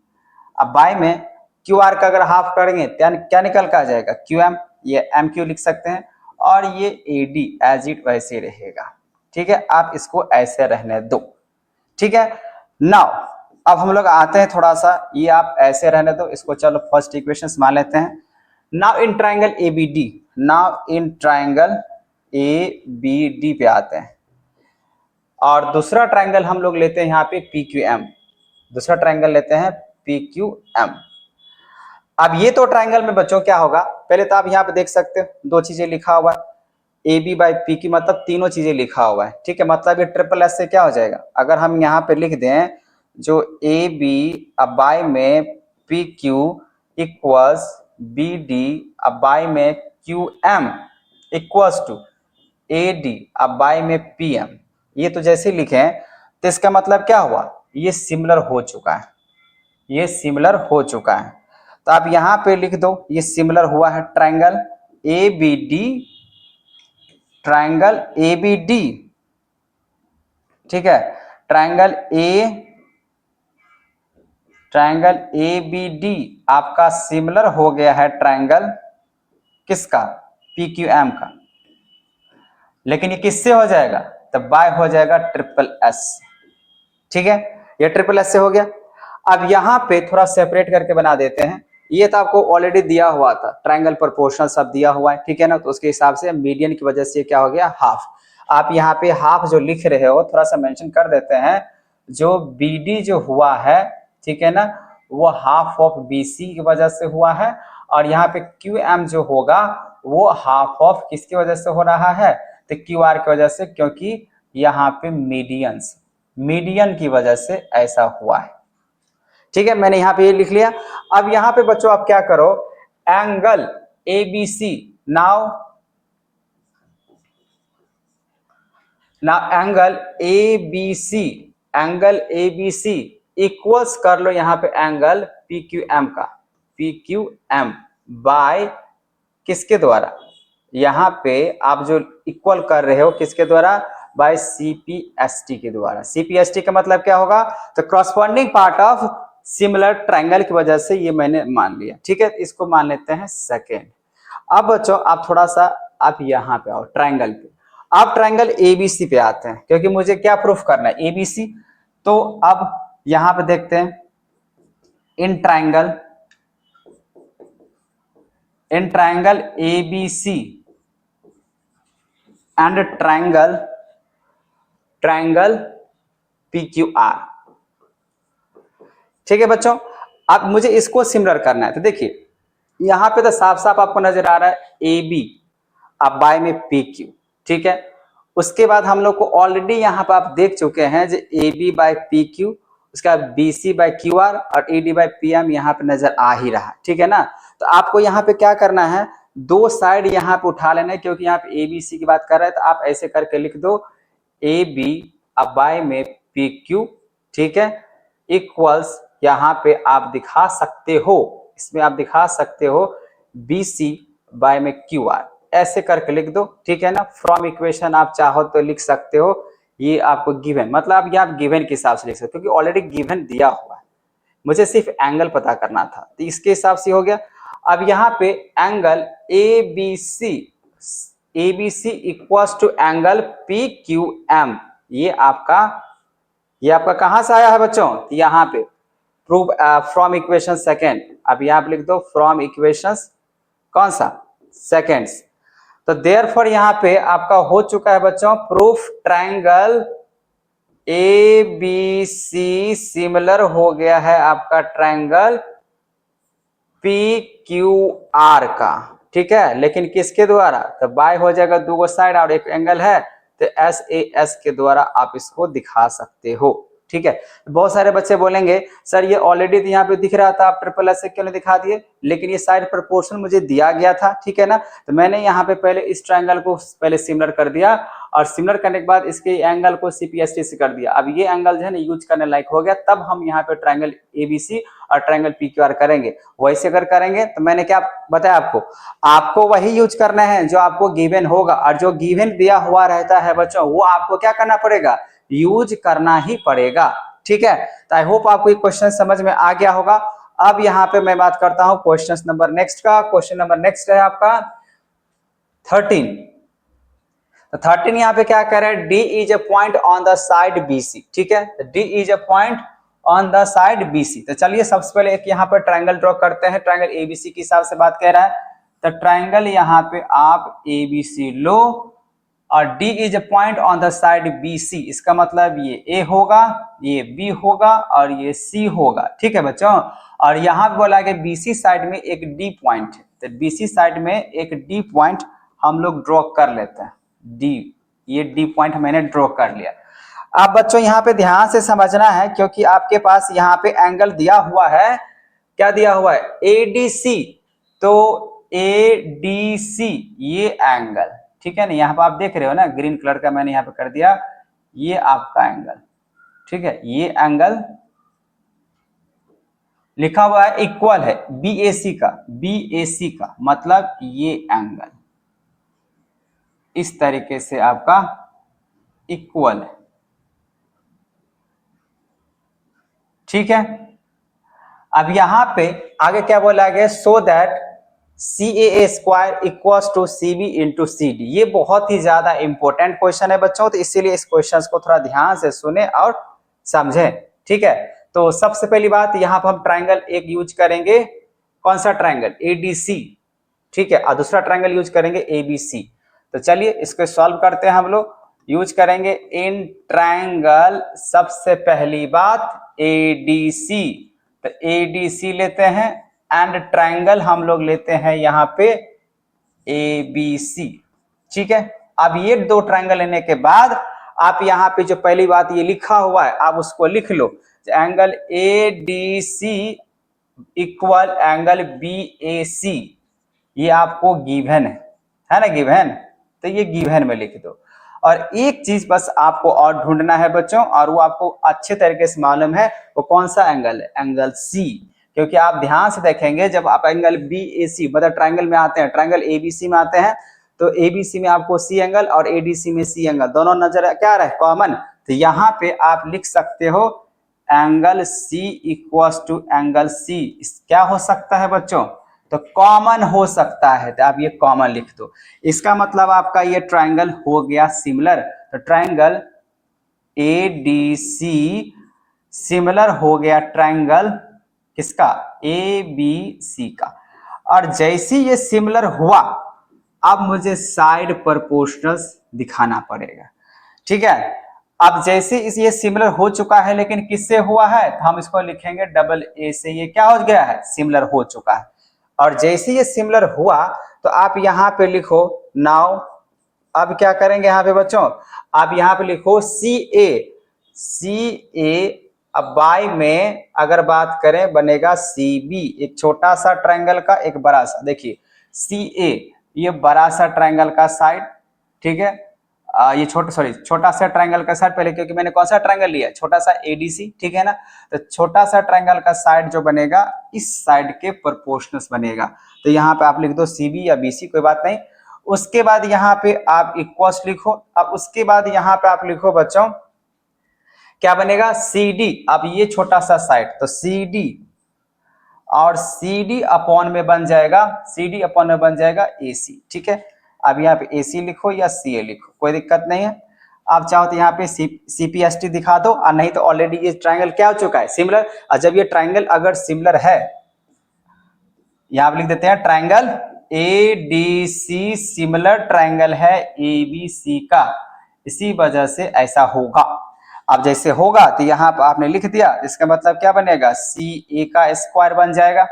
अब बाय में QR का अगर हाफ करेंगे क्या निकल कर आ जाएगा QM, ये MQ लिख सकते हैं, और ये AD एज इट वैसे रहेगा। ठीक है, आप इसको ऐसे रहने दो। ठीक है, नाउ अब हम लोग आते हैं थोड़ा सा, ये आप ऐसे रहने दो इसको, चलो फर्स्ट इक्वेशन मान लेते हैं। Now in triangle ABD, now in triangle ABD पे आते हैं, और दूसरा ट्राइंगल हम लोग लेते हैं यहाँ पे PQM, दूसरा ट्राइंगल लेते हैं PQM। अब ये तो ट्राइंगल में बच्चों क्या होगा, पहले तो आप यहाँ पे देख सकते हो दो चीजें लिखा हुआ है, AB बाई PQ, मतलब तीनों चीजें लिखा हुआ है। ठीक है, मतलब ये ट्रिपल एस से क्या हो जाएगा, अगर हम यहाँ पे लिख दें जो AB अब बाय में PQ इक्वल्स BD अब बाय में QM इक्वल्स टू AD अब बाय में PM, ये तो जैसे लिखे तो इसका मतलब क्या हुआ, ये सिमिलर हो चुका है, ये सिमिलर हो चुका है। तो आप यहाँ पे लिख दो ये सिमिलर हुआ है ट्राइंगल ABD, ट्राइंगल ABD। ठीक है, ट्राइंगल ABD आपका सिमिलर हो गया है ट्राइंगल किसका, PQM का। लेकिन ये किससे हो जाएगा, तो बाय हो जाएगा ट्रिपल एस। ठीक है, ये ट्रिपल एस से हो गया। अब यहाँ पे थोड़ा सेपरेट करके बना देते हैं, ये तो आपको ऑलरेडी दिया हुआ था, ट्राइंगल प्रोपोर्शनल सब दिया हुआ है। ठीक है ना, तो उसके हिसाब से मीडियन की वजह से क्या हो गया हाफ। आप यहाँ पे हाफ जो लिख रहे हो थोड़ा सा मेंशन कर देते हैं, जो BD जो हुआ है, ठीक है ना, वो हाफ ऑफ BC की वजह से हुआ है, और यहाँ पे QM जो होगा वो हाफ ऑफ किसकी वजह से हो रहा है, तो QR की वजह से, क्योंकि यहाँ पे मीडियन की वजह से ऐसा हुआ है। ठीक है, मैंने यहाँ पे ये लिख लिया। अब यहाँ पे बच्चों आप क्या करो, angle ABC, now angle ABC equals कर लो यहाँ पे एंगल PQM बाय किसके द्वारा, यहाँ पे आप जो इक्वल कर रहे हो किसके द्वारा, बाय CPST के द्वारा। CPST का मतलब क्या होगा, तो corresponding part of similar triangle की वजह से ये मैंने मान लिया। ठीक है, इसको मान लेते हैं सेकेंड। अब बच्चों आप थोड़ा सा आप यहाँ पे आओ ट्राइंगल पे, आप ट्राइंगल ABC पे आते हैं, क्योंकि मुझे क्या प्रूफ करना है ABC। तो अब यहाँ पे देखते हैं in triangle ABC and triangle PQR। ठीक है बच्चों, अब मुझे इसको सिमिलर करना है, तो देखिए यहां पे तो साफ साफ आपको नजर आ रहा है AB अब बाय में PQ। ठीक है, उसके बाद हम लोग को ऑलरेडी यहाँ पे आप देख चुके हैं जो AB बाय PQ, उसका BC बाय QR और AD बाय PM यहाँ पे नजर आ ही रहा है। ठीक है ना, तो आपको यहाँ पे क्या करना है, दो साइड यहाँ पे उठा लेना है, क्योंकि यहाँ पे ABC की बात कर रहे हैं, तो आप ऐसे करके लिख दो AB अब बाय में PQ। ठीक है, इक्वल्स यहाँ पे आप दिखा सकते हो, इसमें आप दिखा सकते हो BC बाय में QR, ऐसे करके लिख दो। ठीक है ना, फ्रॉम इक्वेशन आप चाहो तो लिख सकते हो, ये आपको गिवन, मतलब ये आप गिवन के हिसाब से लिख सकते हो, क्योंकि ऑलरेडी गिवन दिया हुआ है, मुझे सिर्फ एंगल पता करना था, तो इसके हिसाब से हो गया। अब यहाँ पे angle ABC equals to angle PQM, ये आपका कहां से आया है बच्चों, यहाँ पे प्रूव फ्रॉम इक्वेशन सेकेंड। अब यहाँ पे लिख दो फ्रॉम इक्वेशंस कौन सा, सेकेंड्स। तो देयरफॉर यहाँ पे आपका हो चुका है बच्चों प्रूफ ट्राइंगल ABC सिमिलर हो गया है आपका ट्राइंगल PQR का। ठीक है, लेकिन किसके द्वारा, तो बाय हो जाएगा, दो साइड और एक एंगल है, तो SAS के द्वारा आप इसको दिखा सकते हो। ठीक है, बहुत सारे बच्चे बोलेंगे सर ये ऑलरेडी यहाँ पे दिख रहा था, आप ट्रिपल एस से क्यों नहीं दिखा दिए, लेकिन ये साइड प्रोपोर्शन मुझे दिया गया था। ठीक है ना, तो मैंने यहाँ पे पहले इस ट्राइंगल को पहले सिमिलर कर दिया, और सिमिलर करने के बाद इसके एंगल को CPST से कर दिया। अब ये एंगल जो है ना यूज करने लायक हो गया, तब हम यहाँ पे ट्रायंगल ABC और ट्रायंगल PQR करेंगे। वैसे अगर करेंगे तो मैंने क्या बताया आपको वही यूज करना है जो आपको गिवन होगा, और जो गिवन दिया हुआ रहता है बच्चों वो आपको क्या करना पड़ेगा, यूज करना ही पड़ेगा। ठीक है, तो आई होप आपको ये क्वेश्चन समझ में आ गया होगा। अब यहाँ पे मैं बात करता हूँ क्वेश्चन नंबर नेक्स्ट का। क्वेश्चन नंबर नेक्स्ट है आपका 13। तो 13 यहाँ पे क्या कह रहे हैं, D is a point on the side BC। ठीक है, D is a point on the side BC। तो चलिए सबसे पहले एक यहाँ पे ट्रायंगल ड्रॉ करते हैं। ट्रायंगल ABC के हिसाब से बात कह रहा है, तो ट्रायंगल यहाँ पे आप ABC लो और D is a point on the side BC। इसका मतलब ये A होगा, ये B होगा और ये C होगा। ठीक है बच्चों, और यहाँ पे बोला कि BC साइड में एक D पॉइंट है, तो BC साइड में एक D पॉइंट हम लोग ड्रॉ कर लेते हैं। D, ये D पॉइंट मैंने ड्रॉ कर लिया। अब बच्चों यहाँ पे ध्यान से समझना है, क्योंकि आपके पास यहाँ पे एंगल दिया हुआ है, क्या दिया हुआ है, ADC। तो ADC ये एंगल, ठीक है ना, यहाँ पे आप देख रहे हो ना, ग्रीन कलर का मैंने यहाँ पे कर दिया, ये आपका एंगल। ठीक है, ये एंगल लिखा हुआ है इक्वल है BAC का, BAC का मतलब ये एंगल इस तरीके से आपका इक्वल है। ठीक है, अब यहां पे आगे क्या बोला गया, so that CAA square equals to CB into CD। ये बहुत ही ज्यादा इंपॉर्टेंट क्वेश्चन है बच्चों, तो इसीलिए इस क्वेश्चन को थोड़ा ध्यान से सुने और समझें। ठीक है, तो सबसे पहली बात यहाँ पर हम ट्रायंगल एक यूज करेंगे, कौन सा ट्रायंगल, ADC। ठीक है, और दूसरा ट्रायंगल यूज करेंगे ABC। तो चलिए इसको सॉल्व करते हैं। हम लोग यूज करेंगे इन ट्रायंगल, सबसे पहली बात ADC। तो ADC लेते हैं एंड ट्रायंगल हम लोग लेते हैं यहाँ पे ABC। ठीक है, अब ये दो ट्रायंगल लेने के बाद आप यहाँ पे जो पहली बात ये लिखा हुआ है आप उसको लिख लो, angle ADC equal angle BAC। ये आपको गिवन है ना, गिवन, तो ये गिवन में लिख दो। और एक चीज बस आपको और ढूंढना है बच्चों, और वो आपको अच्छे तरीके से मालूम है, वो कौन सा एंगल है, एंगल C। क्योंकि आप ध्यान से देखेंगे जब आप एंगल BAC मतलब ट्रायंगल में आते हैं, ट्रायंगल ABC में आते हैं, तो ABC में आपको C एंगल और ADC में C एंगल दोनों नजर क्या रहे, कॉमन। तो यहाँ पे आप लिख सकते हो angle C equals to angle C। क्या हो सकता है बच्चों, तो कॉमन हो सकता है, तो आप ये कॉमन लिख दो। इसका मतलब आपका ये ट्रायंगल हो गया सिमिलर। तो ट्रायंगल ADC सिमिलर हो गया ट्रायंगल किसका, ABC का। और जैसे ये सिमिलर हुआ, अब मुझे साइड प्रोपोर्शनल्स दिखाना पड़ेगा। ठीक है, अब जैसे इस ये सिमिलर हो चुका है, लेकिन किससे हुआ है, तो हम इसको लिखेंगे डबल A से, ये क्या हो गया है, सिमिलर हो चुका है। और जैसे ये सिमिलर हुआ तो आप यहाँ पे लिखो नाउ, अब क्या करेंगे यहाँ पे बच्चों, आप यहाँ पे लिखो CA। अब बाई में अगर बात करें बनेगा CB, एक छोटा सा ट्रायंगल का एक बड़ा सा, देखिए CA ये बड़ा सा ट्रायंगल का साइड। ठीक है, ये छोटा सा ट्रायंगल का साइड पहले, क्योंकि मैंने कौन सा ट्रायंगल लिया, छोटा सा ADC। ठीक है ना, तो छोटा सा ट्रायंगल का साइड जो बनेगा इस साइड के प्रोपोर्शनल्स बनेगा। तो यहाँ पे आप लिख दो CB या BC, कोई बात नहीं। उसके बाद यहाँ पे आप इक्वल्स लिखो। अब उसके बाद यहाँ पे आप लिखो बच्चों क्या बनेगा, CD। अब ये छोटा सा साइड, तो CD और CD अपॉन में बन जाएगा, CD अपॉन में बन जाएगा AC। ठीक है, अब यहाँ पे AC लिखो या CA लिखो, कोई दिक्कत नहीं है। आप चाहो तो यहाँ पे CPST दिखा दो, और नहीं तो ऑलरेडी ये ट्रायंगल क्या हो चुका है, सिमिलर। और जब ये ट्रायंगल अगर सिमिलर है, यहाँ पे लिख देते हैं ट्रायंगल ADC सिमिलर ट्रायंगल है ABC का, इसी वजह से ऐसा होगा। अब जैसे होगा तो यहाँ पर आपने लिख दिया, इसका मतलब क्या बनेगा, CA का स्क्वायर बन जाएगा,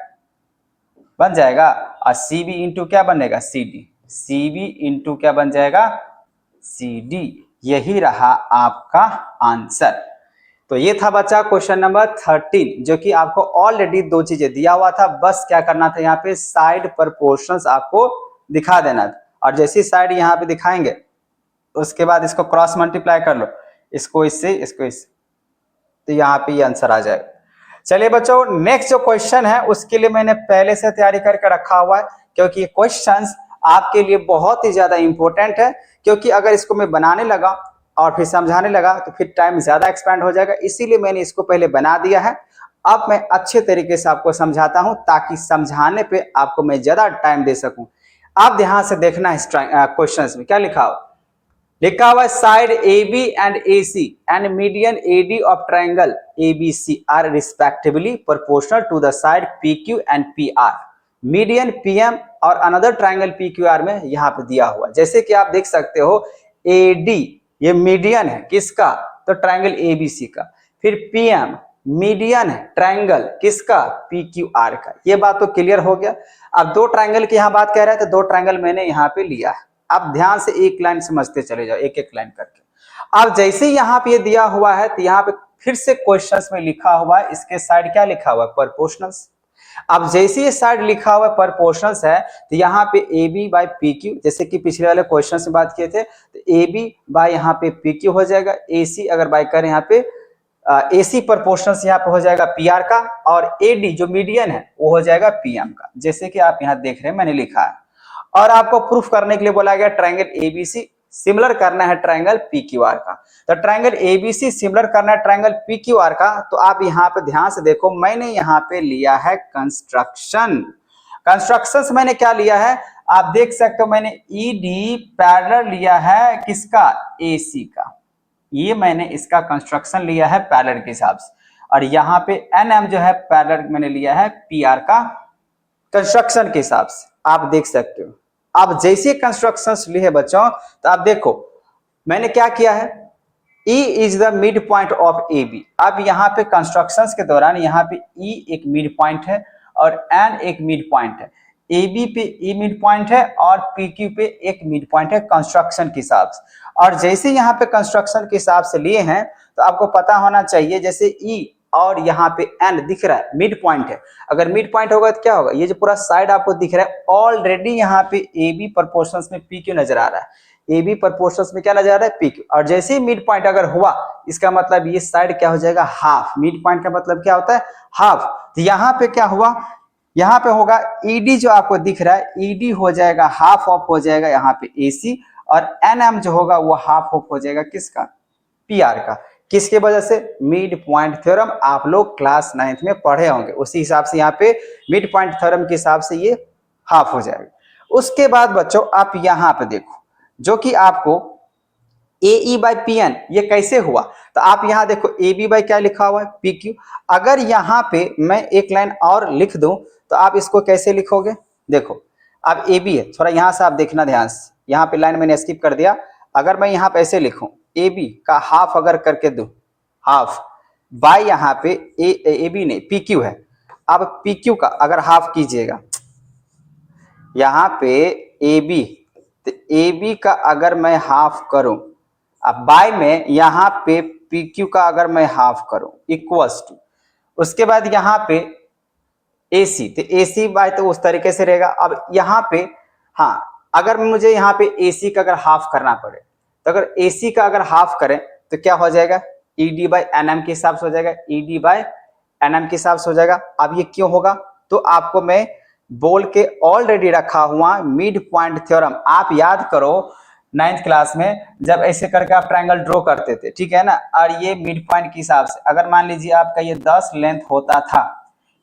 और CB इंटू क्या बनेगा, CD। CB इंटू क्या बन जाएगा, CD। यही रहा आपका आंसर। तो ये था बच्चा क्वेश्चन नंबर 13, जो कि आपको ऑलरेडी दो चीजें दिया हुआ था, बस क्या करना था, यहाँ पे साइड प्रोपोर्शंस आपको दिखा देना था। और जैसी साइड यहाँ पे दिखाएंगे उसके बाद इसको क्रॉस मल्टीप्लाई कर लो, इसको इससे, इसको इससे, तो यहाँ पे ये आंसर आ जाएगा। चलिए बच्चों, नेक्स्ट जो क्वेश्चन है उसके लिए मैंने पहले से तैयारी करके रखा हुआ है, क्योंकि ये क्वेश्चंस आपके लिए बहुत ही ज्यादा इंपॉर्टेंट है, क्योंकि अगर इसको मैं बनाने लगा और फिर समझाने लगा तो फिर टाइम ज्यादा एक्सपेंड हो जाएगा, इसीलिए मैंने इसको पहले बना दिया है। अब मैं अच्छे तरीके से आपको समझाता हूं ताकि समझाने पे आपको मैं ज्यादा टाइम दे सकूं। आप ध्यान से देखना है क्वेश्चंस में क्या लिखा हुआ, लिखा हुआ side AB and AC and median AD of triangle ABC are respectively proportional to the side PQ and PR। Median PM और अनदर ट्रायंगल PQR में यहाँ पे दिया हुआ, जैसे कि आप देख सकते हो AD ये मीडियन है किसका, तो ट्रायंगल ABC का, फिर PM मीडियन है ट्रायंगल किसका, PQR का। ये बात तो क्लियर हो गया। अब दो ट्रायंगल की यहाँ बात कह रहे हैं, तो दो ट्रायंगल मैंने यहाँ पे लिया है। आप ध्यान से एक लाइन समझते चले जाओ, एक एक लाइन करके। अब जैसे ही यहाँ पे ये दिया हुआ है तो यहाँ पे फिर से क्वेश्चंस में लिखा हुआ है, इसके साइड क्या लिखा हुआ है, प्रोपोर्शनल्स। अब जैसे ये साइड लिखा हुआ है प्रोपोर्शनल्स है, तो यहाँ पे AB बाय PQ, जैसे कि पिछले वाले क्वेश्चन में बात किए थे, तो AB बाय यहाँ पे PQ हो जाएगा, AC अगर बाय करें यहाँ पे AC प्रोपोर्शनल्स यहाँ पे हो जाएगा PR का, और AD जो मीडियन है वो हो जाएगा PM का, जैसे कि आप यहाँ देख रहे हैं मैंने लिखा है। और आपको प्रूफ करने के लिए बोला गया ट्रायंगल ABC सिमिलर करना है ट्रायंगल PQR का। तो ट्रायंगल ABC सिमिलर करना है ट्रायंगल PQR का, तो आप यहाँ पे ध्यान से देखो, मैंने यहाँ पे लिया है कंस्ट्रक्शन। कंस्ट्रक्शंस मैंने क्या लिया है, आप देख सकते हो मैंने ED पैरेलल लिया है किसका, AC का। ये मैंने इसका कंस्ट्रक्शन लिया है पैरेलल के हिसाब से, और यहाँ पे NM जो है पैरेलल मैंने लिया है PR का कंस्ट्रक्शन के हिसाब से, आप देख सकते हो। अब जैसे कंस्ट्रक्शंस लिए बच्चों, तो आप देखो मैंने क्या किया है, E is the mid point of AB। अब यहाँ पे कंस्ट्रक्शंस के दौरान यहाँ पे E एक मिड पॉइंट है और N एक मिड पॉइंट है, AB पे E मिड पॉइंट है और PQ पे एक मिड पॉइंट है कंस्ट्रक्शन के हिसाब से। और जैसे यहाँ पे कंस्ट्रक्शन के हिसाब से लिए हैं, तो आपको पता होना चाहिए जैसे E और यहाँ पे N दिख रहा है मिड पॉइंट है, अगर मिड पॉइंट होगा तो क्या होगा, ये जो पूरा साइड आपको दिख रहा है ऑलरेडी यहाँ पे AB प्रोपोर्शंस में PQ नजर आ रहा है, AB प्रोपोर्शंस में क्या नजर आ रहा है, PQ। और जैसे ही मिड पॉइंट अगर हुआ, इसका मतलब ये साइड क्या हो जाएगा, हाफ। मिड पॉइंट का मतलब क्या होता है, हाफ। तो यहाँ पे क्या हुआ, यहाँ पे होगा ED जो आपको दिख रहा है, ED हो जाएगा हाफ ऑफ हो जाएगा यहाँ पे AC, और NM जो होगा वो हाफ ऑफ हो जाएगा किसका, PR का। किसके वजह से, मिड पॉइंट थ्योरम। आप लोग क्लास 9th में पढ़े होंगे, उसी हिसाब से यहाँ पे मिड पॉइंट थ्योरम के हिसाब से ये हाफ हो जाएगा। उसके बाद बच्चों आप यहाँ पे देखो, जो कि आपको AE बाय PN ये कैसे हुआ, तो आप यहाँ देखो AB बाय क्या लिखा हुआ है, PQ। अगर यहाँ पे मैं एक लाइन और लिख दूं तो आप इसको कैसे लिखोगे, देखो अब AB है, थोड़ा यहाँ से आप देखना ध्यान से, यहाँ पे लाइन मैंने स्किप कर दिया। अगर मैं यहाँ पे ऐसे लिखूं, AB का हाफ अगर करके दूं, हाफ बाय यहाँ पे AB नहीं PQ है, अब PQ का अगर हाफ कीजिएगा, यहाँ पे AB, तो AB का अगर मैं हाफ करूं, अब बाय में यहाँ पे PQ का अगर मैं हाफ करूं इक्वल्स टू, उसके बाद यहाँ पे AC, तो AC बाय तो उस तरीके से रहेगा। अब यहाँ पे हाँ, अगर मुझे यहाँ पे AC का अगर हाफ करना पड़े, तो अगर AC का अगर हाफ करें तो क्या हो जाएगा, ED बाय NM के हिसाब से हो जाएगा, ED बाय NM के हिसाब से हो जाएगा। अब ये क्यों होगा, तो आपको मैं बोल के ऑलरेडी रखा हुआ मिड पॉइंट थ्योरम, आप याद करो 9th क्लास में जब ऐसे करके आप ट्रायंगल ड्रॉ करते थे, ठीक है ना। और ये मिड पॉइंट के हिसाब से, अगर मान लीजिए आपका ये 10 लेंथ होता था,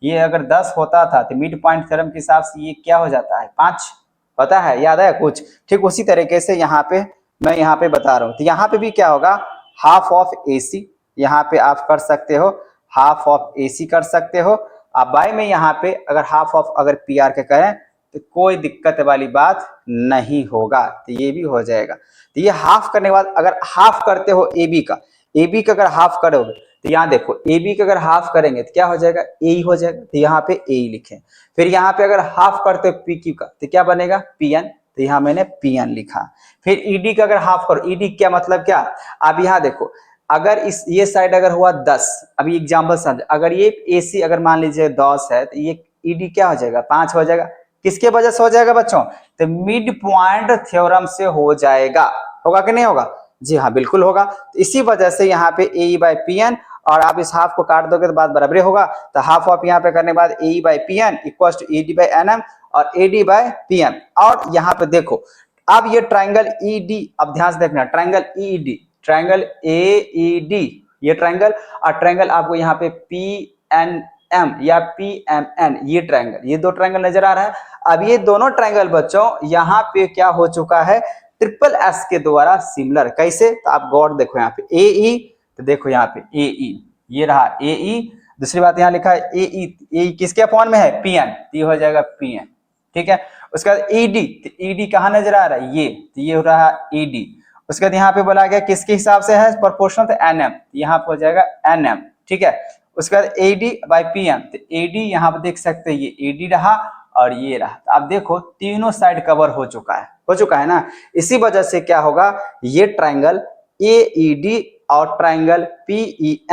ये अगर 10 होता था, तो मिड पॉइंट थ्योरम के हिसाब से ये क्या हो जाता है, 5, पता है, याद है कुछ। ठीक उसी तरीके से यहाँ पे मैं यहाँ पे बता रहा हूँ, तो यहाँ पे भी क्या होगा, हाफ ऑफ AC, यहाँ पे आप कर सकते हो हाफ ऑफ AC कर सकते हो। अब बाय में यहाँ पे अगर हाफ ऑफ अगर PR के करें तो कोई दिक्कत वाली बात नहीं होगा, तो ये भी हो जाएगा। तो ये हाफ करने के बाद अगर हाफ करते हो AB का अगर हाफ करोगे, तो यहाँ देखो AB का अगर हाफ करेंगे तो क्या हो जाएगा, A हो जाएगा, तो यहाँ पे A लिखें। फिर यहाँ पे अगर हाफ करते हो PQ का तो क्या बनेगा, PN, तो यहाँ मैंने PN लिखा। फिर ED का अगर हाफ करो, ED क्या मतलब क्या, अब यहाँ देखो अगर इस ये साइड अगर हुआ 10, अभी एग्जाम्पल समझ, अगर ये AC अगर मान लीजिए 10 है, तो ये ED क्या हो जाएगा, 5 हो जाएगा। किसके वजह से हो जाएगा बच्चों, तो मिड पॉइंट थ्योरम से हो जाएगा। होगा कि नहीं होगा? जी हाँ, बिल्कुल होगा। तो इसी वजह से यहाँ पे ए बाई पी एन, और आप इस हाफ को काट दोगे तो बात बराबरी होगा। तो हाफ ऑफ यहाँ पे करने के बाद A by P N equal to A D by N M और A D by P M. और यहाँ पे देखो अब ये ट्राइंगल ई डी, अब ध्यान से देखना, triangle E D, triangle A E D, ये ट्राइंगल, और ट्राइंगल आपको यहाँ पे पी एन एम या पी एम एन, ये ट्राइंगल, ये दो ट्राइंगल नजर आ रहा है। अब ये दोनों ट्राइंगल बच्चों यहाँ पे क्या हो चुका है, ट्रिपल एस के द्वारा सिमिलर। कैसे? तो आप गौर देखो यहाँ पे ए ई, तो देखो यहाँ पे ए ई, ये रहा ए ई। दूसरी बात यहाँ लिखा है ए ई किसके अपॉन में है? पी एन, तो ये हो जाएगा पी एन, ठीक है। उसके बाद ई डी, तो ई डी कहाँ नजर आ रहा है? ये, तो ये हो रहा है ई डी। उसके बाद यहाँ पे बोला गया किसके हिसाब से है प्रोपोर्शनल, तो एन एम, यहाँ पे हो जाएगा एन एम, ठीक है। उसके बाद A D by P M, तो ए डी यहाँ पे देख सकते हैं, ये ए डी रहा और ये रहा। तो आप देखो तीनों साइड कवर हो चुका है ना। इसी वजह से क्या होगा, ये ट्राइंगल ए ई डी और ट्राइंगल पी